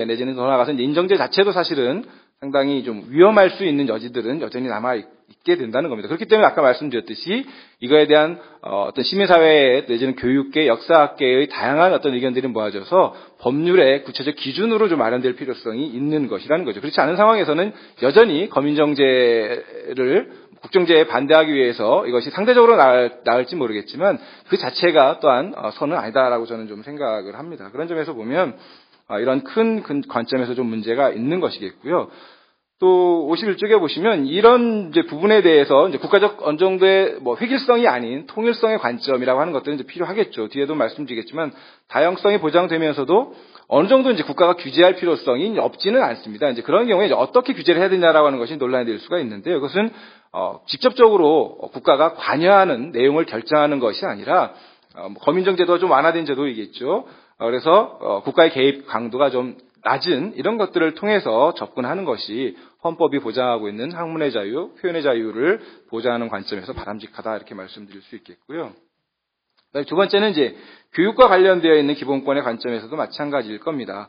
내지는 더 나아가서 인정제 자체도 사실은 상당히 좀 위험할 수 있는 여지들은 여전히 남아있게 된다는 겁니다. 그렇기 때문에 아까 말씀드렸듯이 이거에 대한 어떤 시민사회 내지는 교육계, 역사학계의 다양한 어떤 의견들이 모아져서 법률의 구체적 기준으로 좀 마련될 필요성이 있는 것이라는 거죠. 그렇지 않은 상황에서는 여전히 검인정제를 국정제에 반대하기 위해서 이것이 상대적으로 나을지 모르겠지만 그 자체가 또한 선은 아니다라고 저는 좀 생각을 합니다. 그런 점에서 보면 이런 큰 관점에서 좀 문제가 있는 것이겠고요. 또 51쪽에 보시면 이런 이제 부분에 대해서 이제 국가적 어느 정도의 뭐 획일성이 아닌 통일성의 관점이라고 하는 것들은 이제 필요하겠죠. 뒤에도 말씀드리겠지만 다양성이 보장되면서도 어느 정도 이제 국가가 규제할 필요성이 없지는 않습니다. 이제 그런 경우에 이제 어떻게 규제를 해야 되냐라고 하는 것이 논란이 될 수가 있는데요. 이것은 직접적으로 국가가 관여하는 내용을 결정하는 것이 아니라 검인정 제도가 좀 완화된 제도이겠죠. 그래서 국가의 개입 강도가 좀 낮은 이런 것들을 통해서 접근하는 것이 헌법이 보장하고 있는 학문의 자유, 표현의 자유를 보장하는 관점에서 바람직하다 이렇게 말씀드릴 수 있겠고요. 두 번째는 이제 교육과 관련되어 있는 기본권의 관점에서도 마찬가지일 겁니다.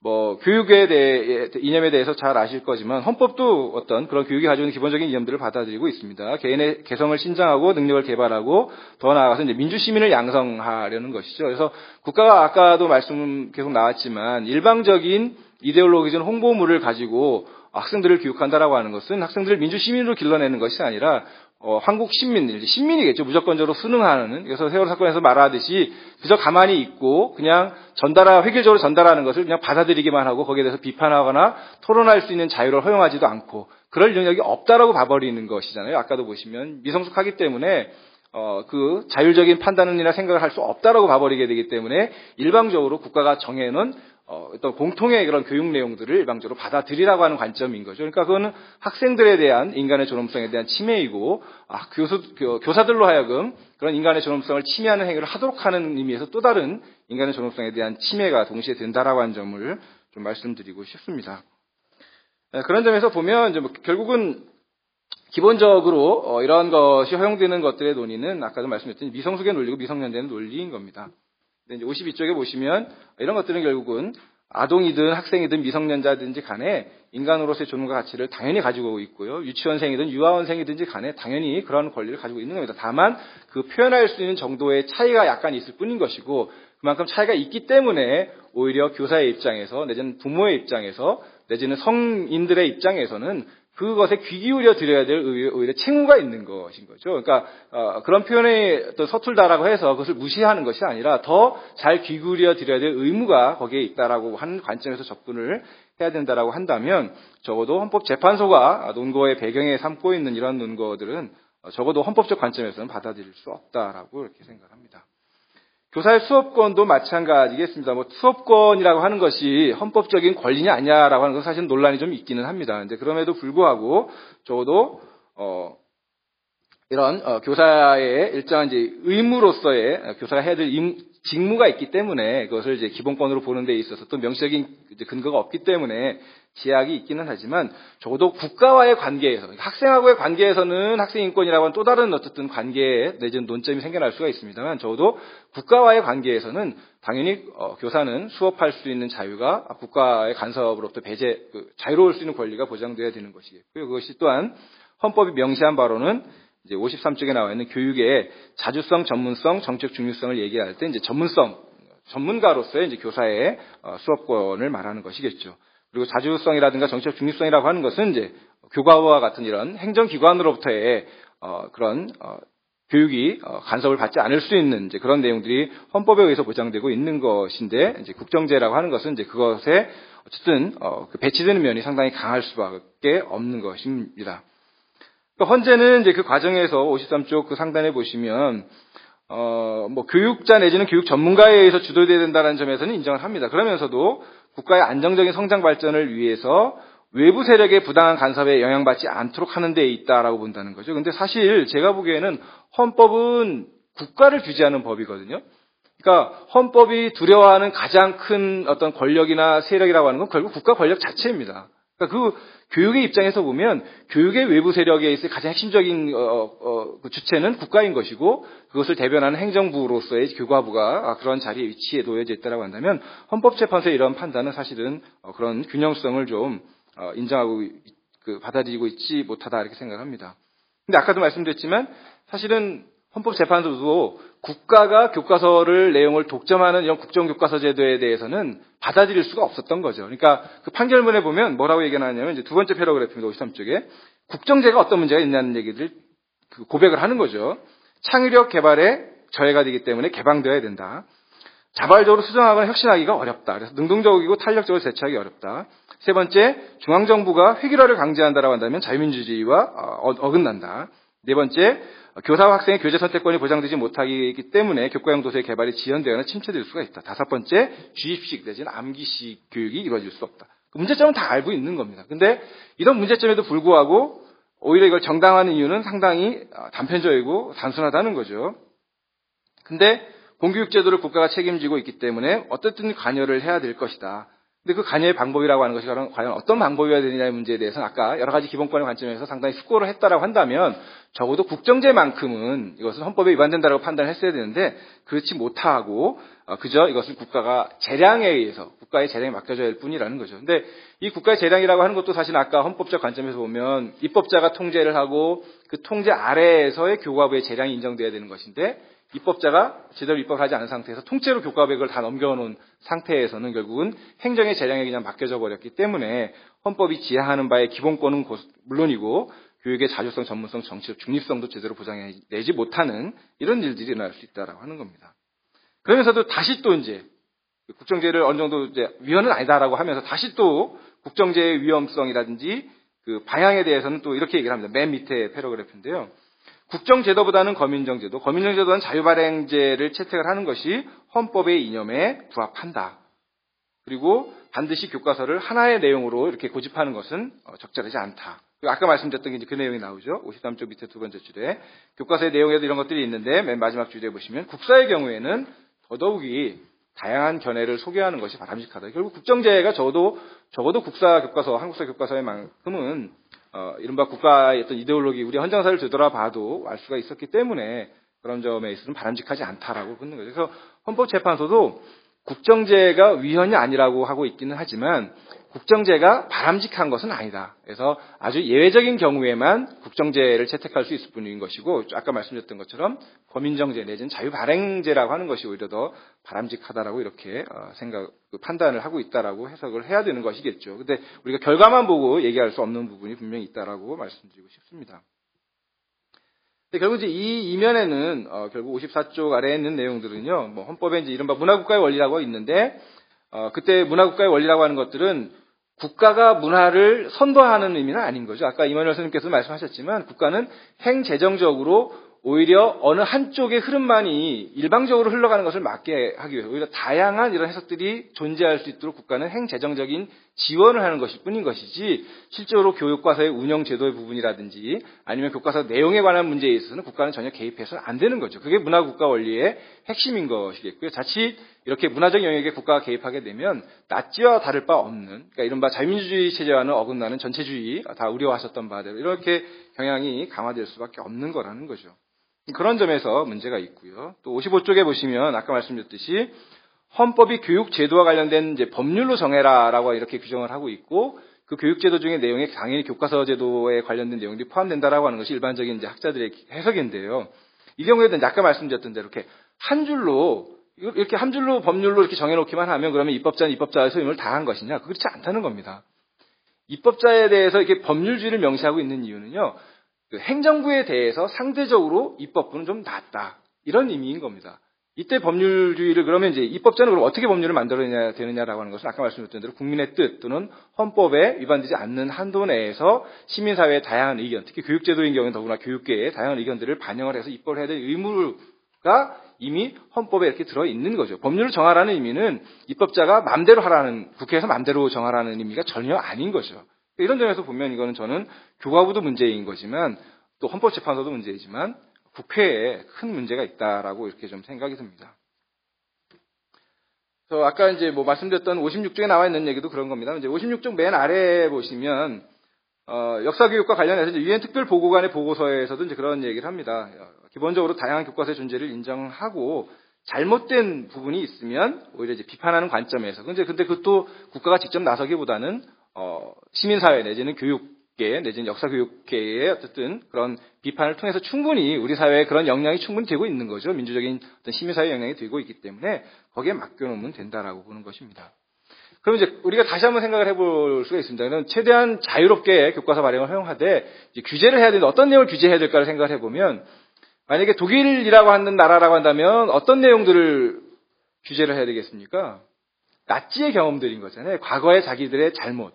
뭐 교육에 대해 이념에 대해서 잘 아실 거지만 헌법도 어떤 그런 교육이 가지고 있는 기본적인 이념들을 받아들이고 있습니다. 개인의 개성을 신장하고 능력을 개발하고 더 나아가서 이제 민주 시민을 양성하려는 것이죠. 그래서 국가가 아까도 말씀 계속 나왔지만 일방적인 이데올로기적 홍보물을 가지고 학생들을 교육한다라고 하는 것은 학생들을 민주 시민으로 길러내는 것이 아니라 한국 시민이겠죠. 무조건적으로 순응하는. 그래서 세월호 사건에서 말하듯이 그저 가만히 있고 그냥 획일적으로 전달하는 것을 그냥 받아들이기만 하고 거기에 대해서 비판하거나 토론할 수 있는 자유를 허용하지도 않고 그럴 영역이 없다라고 봐버리는 것이잖아요. 아까도 보시면 미성숙하기 때문에 그 자율적인 판단이나 생각을 할 수 없다라고 봐버리게 되기 때문에 일방적으로 국가가 정해놓은 어떤 공통의 그런 교육 내용들을 일방적으로 받아들이라고 하는 관점인 거죠. 그러니까 그거는 학생들에 대한 인간의 존엄성에 대한 침해이고, 교사들로 하여금 그런 인간의 존엄성을 침해하는 행위를 하도록 하는 의미에서 또 다른 인간의 존엄성에 대한 침해가 동시에 된다라고 하는 점을 좀 말씀드리고 싶습니다. 그런 점에서 보면 이제 결국은 기본적으로 이러한 것이 허용되는 것들의 논의는 아까도 말씀드렸듯이 미성숙의 논리고 미성년자의 논리인 겁니다. 근데 이제 52쪽에 보시면 이런 것들은 결국은 아동이든 학생이든 미성년자든지 간에 인간으로서의 존엄과 가치를 당연히 가지고 있고요. 유치원생이든 유아원생이든지 간에 당연히 그런 권리를 가지고 있는 겁니다. 다만 그 표현할 수 있는 정도의 차이가 약간 있을 뿐인 것이고, 그만큼 차이가 있기 때문에 오히려 교사의 입장에서 내지는 부모의 입장에서 내지는 성인들의 입장에서는 그것에 귀 기울여 드려야 될 오히려 책무가 있는 것인 거죠. 그러니까 그런 표현이 또 서툴다라고 해서 그것을 무시하는 것이 아니라 더 잘 귀 기울여 드려야 될 의무가 거기에 있다라고 하는 관점에서 접근을 해야 된다라고 한다면, 적어도 헌법재판소가 논거의 배경에 삼고 있는 이런 논거들은 적어도 헌법적 관점에서는 받아들일 수 없다라고 이렇게 생각합니다. 교사의 수업권도 마찬가지겠습니다. 수업권이라고 하는 것이 헌법적인 권리냐 아니냐라고 하는 것은 사실 논란이 좀 있기는 합니다. 근데 그럼에도 불구하고 적어도 이런 교사의 일정한 이제 의무로서의 교사가 해야 될 직무가 있기 때문에 그것을 이제 기본권으로 보는 데 있어서 또 명시적인 이제 근거가 없기 때문에 제약이 있기는 하지만, 적어도 국가와의 관계에서, 학생하고의 관계에서는 학생인권이라고 하는 또 다른 어쨌든 관계 내지는 논점이 생겨날 수가 있습니다만, 적어도 국가와의 관계에서는 당연히 교사는 수업할 수 있는 자유가 국가의 간섭으로부터 자유로울 수 있는 권리가 보장돼야 되는 것이겠고요. 그것이 또한 헌법이 명시한 바로는 이제 53쪽에 나와 있는 교육의 자주성, 전문성, 정책 중립성을 얘기할 때 이제 전문가로서의 이제 교사의 수업권을 말하는 것이겠죠. 그리고 자주성이라든가 정책 중립성이라고 하는 것은 이제 교과와 같은 이런 행정기관으로부터의 그런 교육이 간섭을 받지 않을 수 있는 이제 그런 내용들이 헌법에 의해서 보장되고 있는 것인데, 이제 국정제라고 하는 것은 이제 그것에 어쨌든 배치되는 면이 상당히 강할 수밖에 없는 것입니다. 헌재는 이제 그 과정에서 53쪽 그 상단에 보시면 교육자 내지는 교육 전문가에 의해서 주도돼야 된다는 점에서는 인정을 합니다. 그러면서도 국가의 안정적인 성장 발전을 위해서 외부 세력의 부당한 간섭에 영향받지 않도록 하는 데 있다라고 본다는 거죠. 근데 사실 제가 보기에는 헌법은 국가를 규제하는 법이거든요. 그러니까 헌법이 두려워하는 가장 큰 어떤 권력이나 세력이라고 하는 건 결국 국가 권력 자체입니다. 그러니까 그 교육의 입장에서 보면 교육의 외부 세력에 있을 가장 핵심적인 그 주체는 국가인 것이고, 그것을 대변하는 행정부로서의 교과부가 그런 자리에 위치에 놓여져 있다고 한다면, 헌법재판소의 이런 판단은 사실은 그런 균형성을 좀 인정하고 받아들이고 있지 못하다 이렇게 생각합니다. 근데 아까도 말씀드렸지만 사실은 헌법재판소도 국가가 교과서를 내용을 독점하는 이런 국정교과서 제도에 대해서는 받아들일 수가 없었던 거죠. 그러니까 그 판결문에 보면 뭐라고 얘기하냐면 이제 두 번째 패러그래프입니다. 53쪽에 국정제가 어떤 문제가 있냐는 얘기를 고백을 하는 거죠. 창의력 개발에 저해가 되기 때문에 개방되어야 된다. 자발적으로 수정하거나 혁신하기가 어렵다. 그래서 능동적이고 탄력적으로 대처하기 어렵다. 세 번째, 중앙정부가 획일화를 강제한다라고 한다면 자유민주주의와 어긋난다. 네 번째, 교사와 학생의 교재 선택권이 보장되지 못하기 때문에 교과형 도서의 개발이 지연되거나 침체될 수가 있다. 다섯 번째, 주입식 내지는 암기식 교육이 이루어질 수 없다. 문제점은 다 알고 있는 겁니다. 근데 이런 문제점에도 불구하고 오히려 이걸 정당화하는 이유는 상당히 단편적이고 단순하다는 거죠. 근데 공교육제도를 국가가 책임지고 있기 때문에 어떻든 관여를 해야 될 것이다. 근데 그 관여의 방법이라고 하는 것이 과연 어떤 방법이어야 되느냐의 문제에 대해서는 아까 여러 가지 기본권의 관점에서 상당히 숙고를 했다라고 한다면, 적어도 국정제만큼은 이것은 헌법에 위반된다라고 판단했어야 되는데 그렇지 못하고 그저 이것은 국가가 재량에 의해서 국가의 재량에 맡겨져야 할 뿐이라는 거죠. 근데 이 국가의 재량이라고 하는 것도 사실 아까 헌법적 관점에서 보면 입법자가 통제를 하고 그 통제 아래에서의 교과부의 재량이 인정돼야 되는 것인데, 입법자가 제대로 입법하지 않은 상태에서 통째로 교과백을 다 넘겨놓은 상태에서는 결국은 행정의 재량에 그냥 맡겨져 버렸기 때문에 헌법이 지향하는 바의 기본권은 물론이고 교육의 자주성, 전문성, 정치적 중립성도 제대로 보장해내지 못하는 이런 일들이 일어날 수 있다라고 하는 겁니다. 그러면서도 다시 또 이제 국정제를 어느 정도 이제 위헌은 아니다라고 하면서 다시 또 국정제의 위험성이라든지 그 방향에 대해서는 또 이렇게 얘기를 합니다. 맨 밑에 패러그래프인데요. 국정제도보다는 검인정제도, 검인정제도는 자유발행제를 채택을 하는 것이 헌법의 이념에 부합한다. 그리고 반드시 교과서를 하나의 내용으로 이렇게 고집하는 것은 적절하지 않다. 아까 말씀드렸던 게 이제 그 내용이 나오죠. 53쪽 밑에 두 번째 줄에 교과서의 내용에도 이런 것들이 있는데 맨 마지막 줄에 보시면 국사의 경우에는 더더욱이 다양한 견해를 소개하는 것이 바람직하다. 결국 국정제가 적어도 국사 교과서, 한국사 교과서에만큼은 이른바 국가의 어떤 이데올로기, 우리 헌정사를 되돌아봐도 알 수가 있었기 때문에 그런 점에 있어서는 바람직하지 않다라고 보는 거죠. 그래서 헌법재판소도 국정제가 위헌이 아니라고 하고 있기는 하지만 국정제가 바람직한 것은 아니다. 그래서 아주 예외적인 경우에만 국정제를 채택할 수 있을 뿐인 것이고, 아까 말씀드렸던 것처럼 검인정제 내지는 자유발행제라고 하는 것이 오히려 더 바람직하다라고 이렇게 판단을 하고 있다라고 해석을 해야 되는 것이겠죠. 근데 우리가 결과만 보고 얘기할 수 없는 부분이 분명히 있다라고 말씀드리고 싶습니다. 결국 이제 이 이면에는 결국 54쪽 아래에 있는 내용들은요, 뭐 헌법에 이제 이른바 문화국가의 원리라고 있는데, 그때 문화국가의 원리라고 하는 것들은 국가가 문화를 선도하는 의미는 아닌 거죠. 아까 이만열 선생님께서 말씀하셨지만 국가는 행재정적으로 오히려 어느 한쪽의 흐름만이 일방적으로 흘러가는 것을 막게 하기 위해서 오히려 다양한 이런 해석들이 존재할 수 있도록 국가는 행재정적인 지원을 하는 것일 뿐인 것이지, 실제로 교육과서의 운영 제도의 부분이라든지 아니면 교과서 내용에 관한 문제에 있어서는 국가는 전혀 개입해서는 안 되는 거죠. 그게 문화국가 원리의 핵심인 것이겠고요. 자칫 이렇게 문화적 영역에 국가가 개입하게 되면 나치와 다를 바 없는, 그러니까 이른바 자유민주주의 체제와는 어긋나는 전체주의, 다 우려하셨던 바대로 이렇게 경향이 강화될 수밖에 없는 거라는 거죠. 그런 점에서 문제가 있고요. 또 55쪽에 보시면 아까 말씀드렸듯이 헌법이 교육제도와 관련된 이제 법률로 정해라라고 이렇게 규정을 하고 있고, 그 교육제도 중에 내용에 당연히 교과서 제도에 관련된 내용들이 포함된다라고 하는 것이 일반적인 이제 학자들의 해석인데요. 이 경우에는 아까 말씀드렸던 대로 이렇게 한 줄로 법률로 이렇게 정해놓기만 하면 그러면 입법자는 입법자의 소임을 다한 것이냐? 그렇지 않다는 겁니다. 입법자에 대해서 이렇게 법률주의를 명시하고 있는 이유는요, 그 행정부에 대해서 상대적으로 입법부는 좀 낫다, 이런 의미인 겁니다. 이때 법률주의를 그러면 이제 입법자는 그럼 어떻게 법률을 만들어내야 되느냐라고 하는 것은 아까 말씀드렸던 대로 국민의 뜻 또는 헌법에 위반되지 않는 한도 내에서 시민사회의 다양한 의견, 특히 교육제도인 경우는 더구나 교육계의 다양한 의견들을 반영을 해서 입법을 해야 될 의무가 이미 헌법에 이렇게 들어있는 거죠. 법률을 정하라는 의미는 입법자가 마음대로 하라는, 국회에서 마음대로 정하라는 의미가 전혀 아닌 거죠. 이런 점에서 보면 이거는 저는 교과부도 문제인 거지만 또 헌법재판소도 문제이지만 국회에 큰 문제가 있다라고 이렇게 좀 생각이 듭니다. 그래서 아까 이제 뭐 말씀드렸던 56쪽에 나와 있는 얘기도 그런 겁니다. 이제 56쪽 맨 아래에 보시면 역사교육과 관련해서 이제 유엔 특별보고관의 보고서에서도 이제 그런 얘기를 합니다. 기본적으로 다양한 교과서의 존재를 인정하고 잘못된 부분이 있으면 오히려 이제 비판하는 관점에서, 근데 그것도 국가가 직접 나서기보다는 시민사회 내지는 교육계 내지는 역사교육계의 어쨌든 그런 비판을 통해서 충분히 우리 사회에 그런 영향이 충분히 되고 있는 거죠. 민주적인 어떤 시민사회 영향이 되고 있기 때문에 거기에 맡겨놓으면 된다라고 보는 것입니다. 그럼 이제 우리가 다시 한번 생각을 해볼 수가 있습니다. 그럼 최대한 자유롭게 교과서 발행을 허용하되 이제 규제를 해야 되는데 어떤 내용을 규제해야 될까를 생각을 해보면, 만약에 독일이라고 하는 나라라고 한다면 어떤 내용들을 규제를 해야 되겠습니까? 나치의 경험들인 거잖아요. 과거의 자기들의 잘못.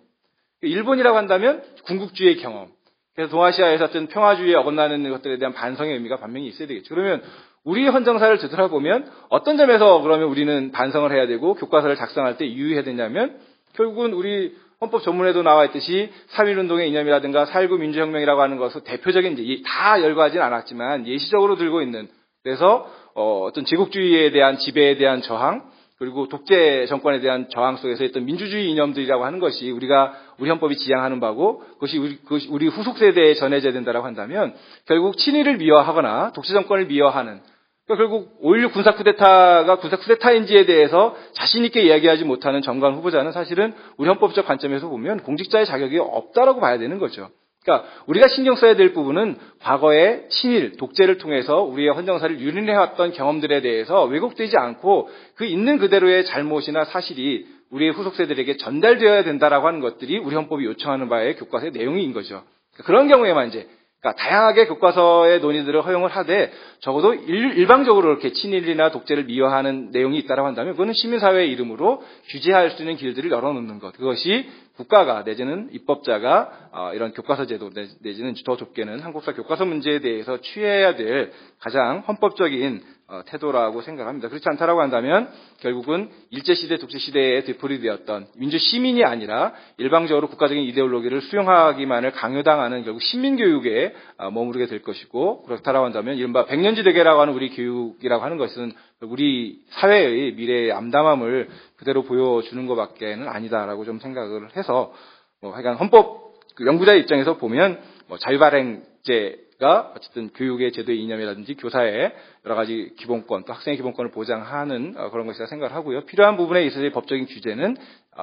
일본이라고 한다면 군국주의의 경험. 그래서 동아시아에서 어떤 평화주의에 어긋나는 것들에 대한 반성의 의미가 분명히 있어야 되겠죠. 그러면 우리 헌정사를 되돌아보면 어떤 점에서 그러면 우리는 반성을 해야 되고 교과서를 작성할 때 유의해야 되냐면, 결국은 우리 헌법 전문에도 나와 있듯이 3.1운동의 이념이라든가 4.19 민주혁명이라고 하는 것은 대표적인, 이제 다 열거하진 않았지만 예시적으로 들고 있는, 그래서 어떤 제국주의에 대한 지배에 대한 저항, 그리고 독재 정권에 대한 저항 속에서 어떤 민주주의 이념들이라고 하는 것이 우리 헌법이 지향하는 바고, 그것이 우리 후속 세대에 전해져야 된다라고 한다면 결국 친일을 미화하거나 독재 정권을 미화하는, 그러니까 결국 5.16 군사쿠데타가 군사쿠데타인지에 대해서 자신있게 이야기하지 못하는 정관 후보자는 사실은 우리 헌법적 관점에서 보면 공직자의 자격이 없다라고 봐야 되는 거죠. 그러니까 우리가 신경 써야 될 부분은 과거의 친일, 독재를 통해서 우리의 헌정사를 유린해왔던 경험들에 대해서 왜곡되지 않고 그 있는 그대로의 잘못이나 사실이 우리의 후속 세대들에게 전달되어야 된다라고 하는 것들이 우리 헌법이 요청하는 바의 교과서의 내용인 거죠. 그런 경우에만 이제 다양하게 교과서의 논의들을 허용을 하되 적어도 일방적으로 이렇게 친일이나 독재를 미화하는 내용이 있다라고 한다면 그거는 시민사회의 이름으로 규제할 수 있는 길들을 열어놓는 것, 그것이 국가가 내지는 입법자가 이런 교과서 제도 내지는 더 좁게는 한국사 교과서 문제에 대해서 취해야 될 가장 헌법적인 태도라고 생각합니다. 그렇지 않다라고 한다면 결국은 일제시대, 독재시대에 되풀이되었던 민주시민이 아니라 일방적으로 국가적인 이데올로기를 수용하기만을 강요당하는 결국 시민교육에 머무르게 될 것이고, 그렇다라고 한다면 이른바 백년지대계라고 하는 우리 교육이라고 하는 것은 우리 사회의 미래의 암담함을 그대로 보여주는 것밖에는 아니다라고 좀 생각을 해서, 하여간 헌법 연구자의 입장에서 보면 자유발행제가 어쨌든 교육의 제도의 이념이라든지 교사의 여러 가지 기본권, 또 학생의 기본권을 보장하는 그런 것이라 생각을 하고요. 필요한 부분에 있어서의 법적인 규제는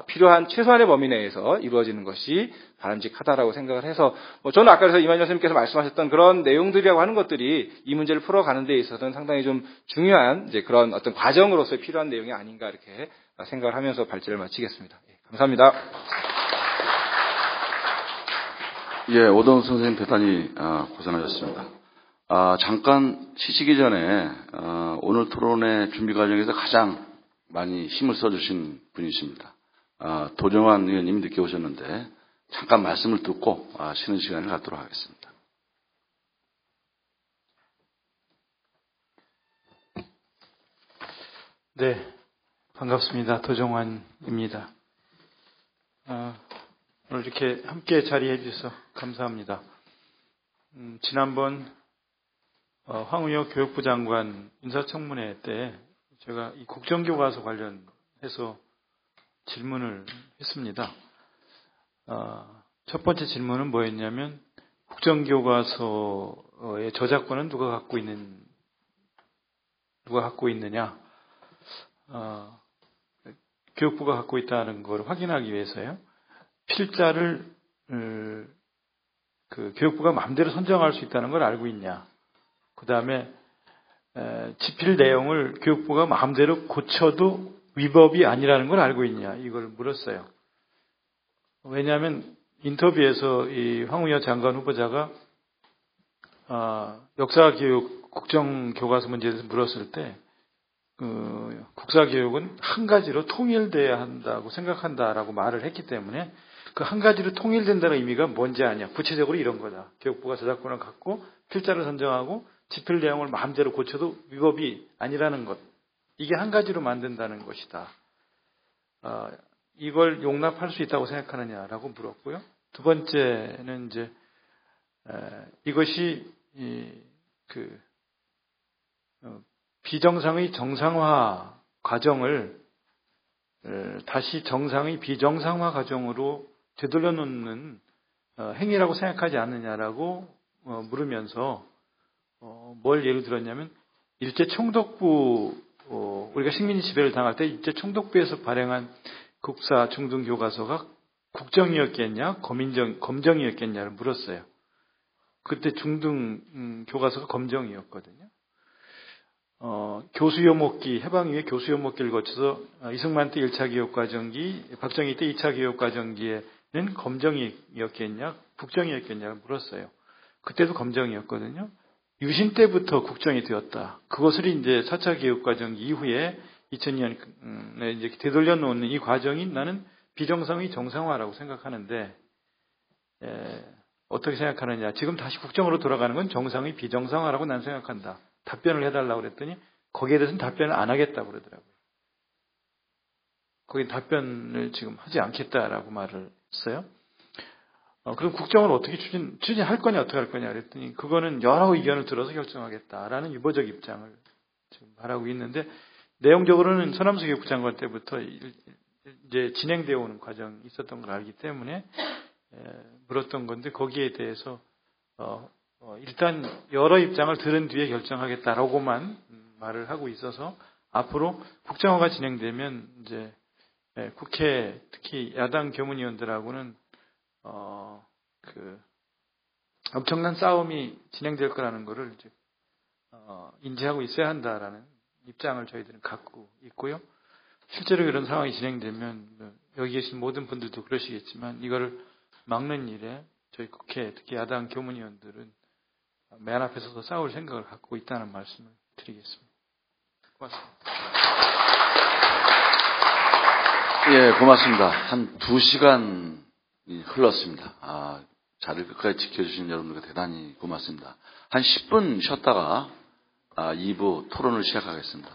필요한 최소한의 범위 내에서 이루어지는 것이 바람직하다라고 생각을 해서, 저는 아까 그래서 이만희 선생님께서 말씀하셨던 그런 내용들이라고 하는 것들이 이 문제를 풀어가는 데 있어서는 상당히 좀 중요한 이제 그런 어떤 과정으로서 필요한 내용이 아닌가 이렇게 생각을 하면서 발제를 마치겠습니다. 감사합니다. 예, 오동 선생님 대단히 고생하셨습니다. 잠깐 쉬시기 전에 오늘 토론의 준비 과정에서 가장 많이 힘을 써주신 분이십니다. 도정환 의원님이 늦게 오셨는데 잠깐 말씀을 듣고 쉬는 시간을 갖도록 하겠습니다. 네, 반갑습니다. 도정환입니다. 오늘 이렇게 함께 자리해 주셔서 감사합니다. 지난번 황우여 교육부 장관 인사청문회 때 제가 이 국정교과서 관련해서 질문을 했습니다. 첫 번째 질문은 뭐였냐면, 국정교과서의 저작권은 누가 갖고 있느냐, 교육부가 갖고 있다는 걸 확인하기 위해서요. 필자를 교육부가 마음대로 선정할 수 있다는 걸 알고 있냐. 그 다음에 집필 내용을 교육부가 마음대로 고쳐도 위법이 아니라는 걸 알고 있냐. 이걸 물었어요. 왜냐하면 인터뷰에서 이 황우여 장관 후보자가 역사교육 국정교과서 문제에 대해서 물었을 때 국사교육은 한 가지로 통일돼야 한다고 생각한다라고 말을 했기 때문에 그 한 가지로 통일된다는 의미가 뭔지 아냐. 구체적으로 이런 거다. 교육부가 저작권을 갖고 필자를 선정하고 집필 내용을 마음대로 고쳐도 위법이 아니라는 것. 이게 한 가지로 만든다는 것이다. 이걸 용납할 수 있다고 생각하느냐라고 물었고요. 두 번째는 이제 이것이 비정상의 정상화 과정을 다시 정상의 비정상화 과정으로 되돌려 놓는 행위라고 생각하지 않느냐라고 물으면서 뭘 예를 들었냐면, 일제총독부 우리가 식민지 지배를 당할 때 일제총독부에서 발행한 국사 중등 교과서가 국정이었겠냐 검정이었겠냐를 물었어요. 그때 중등 교과서가 검정이었거든요. 교수요목기, 해방 이후에 교수요목기를 거쳐서 이승만 때 1차 교육과정기, 박정희 때 2차 교육과정기에는 검정이었겠냐, 국정이었겠냐를 물었어요. 그때도 검정이었거든요. 유신 때부터 국정이 되었다. 그것을 이제 4차 교육과정기 이후에 2000년에 이제 되돌려 놓는 이 과정이 나는 비정상의 정상화라고 생각하는데, 어떻게 생각하느냐. 지금 다시 국정으로 돌아가는 건 정상의 비정상화라고 난 생각한다. 답변을 해달라고 그랬더니 거기에 대해서는 답변을 안 하겠다고 그러더라고요. 거기 답변을 지금 하지 않겠다라고 말을 했어요. 그럼 국정을 어떻게 추진할 거냐, 어떻게 할 거냐 그랬더니 그거는 여러 의견을 들어서 결정하겠다라는 유보적 입장을 지금 말하고 있는데, 내용적으로는 서남수 교육부 장관 때부터 이제 진행되어 오는 과정이 있었던 걸 알기 때문에 물었던 건데, 거기에 대해서 일단 여러 입장을 들은 뒤에 결정하겠다라고만 말을 하고 있어서, 앞으로 국정화가 진행되면 이제 국회 특히 야당 교문위원들하고는 엄청난 싸움이 진행될 거라는 것을 이제 인지하고 있어야 한다라는 입장을 저희들은 갖고 있고요. 실제로 이런 상황이 진행되면 여기 계신 모든 분들도 그러시겠지만 이거를 막는 일에 저희 국회 특히 야당 교문위원들은 맨 앞에 서서 싸울 생각을 갖고 있다는 말씀을 드리겠습니다. 고맙습니다. 예, 고맙습니다. 한 2시간이 흘렀습니다. 자리를 끝까지 지켜주신 여러분들께 대단히 고맙습니다. 한 10분 쉬었다가 2부 토론을 시작하겠습니다.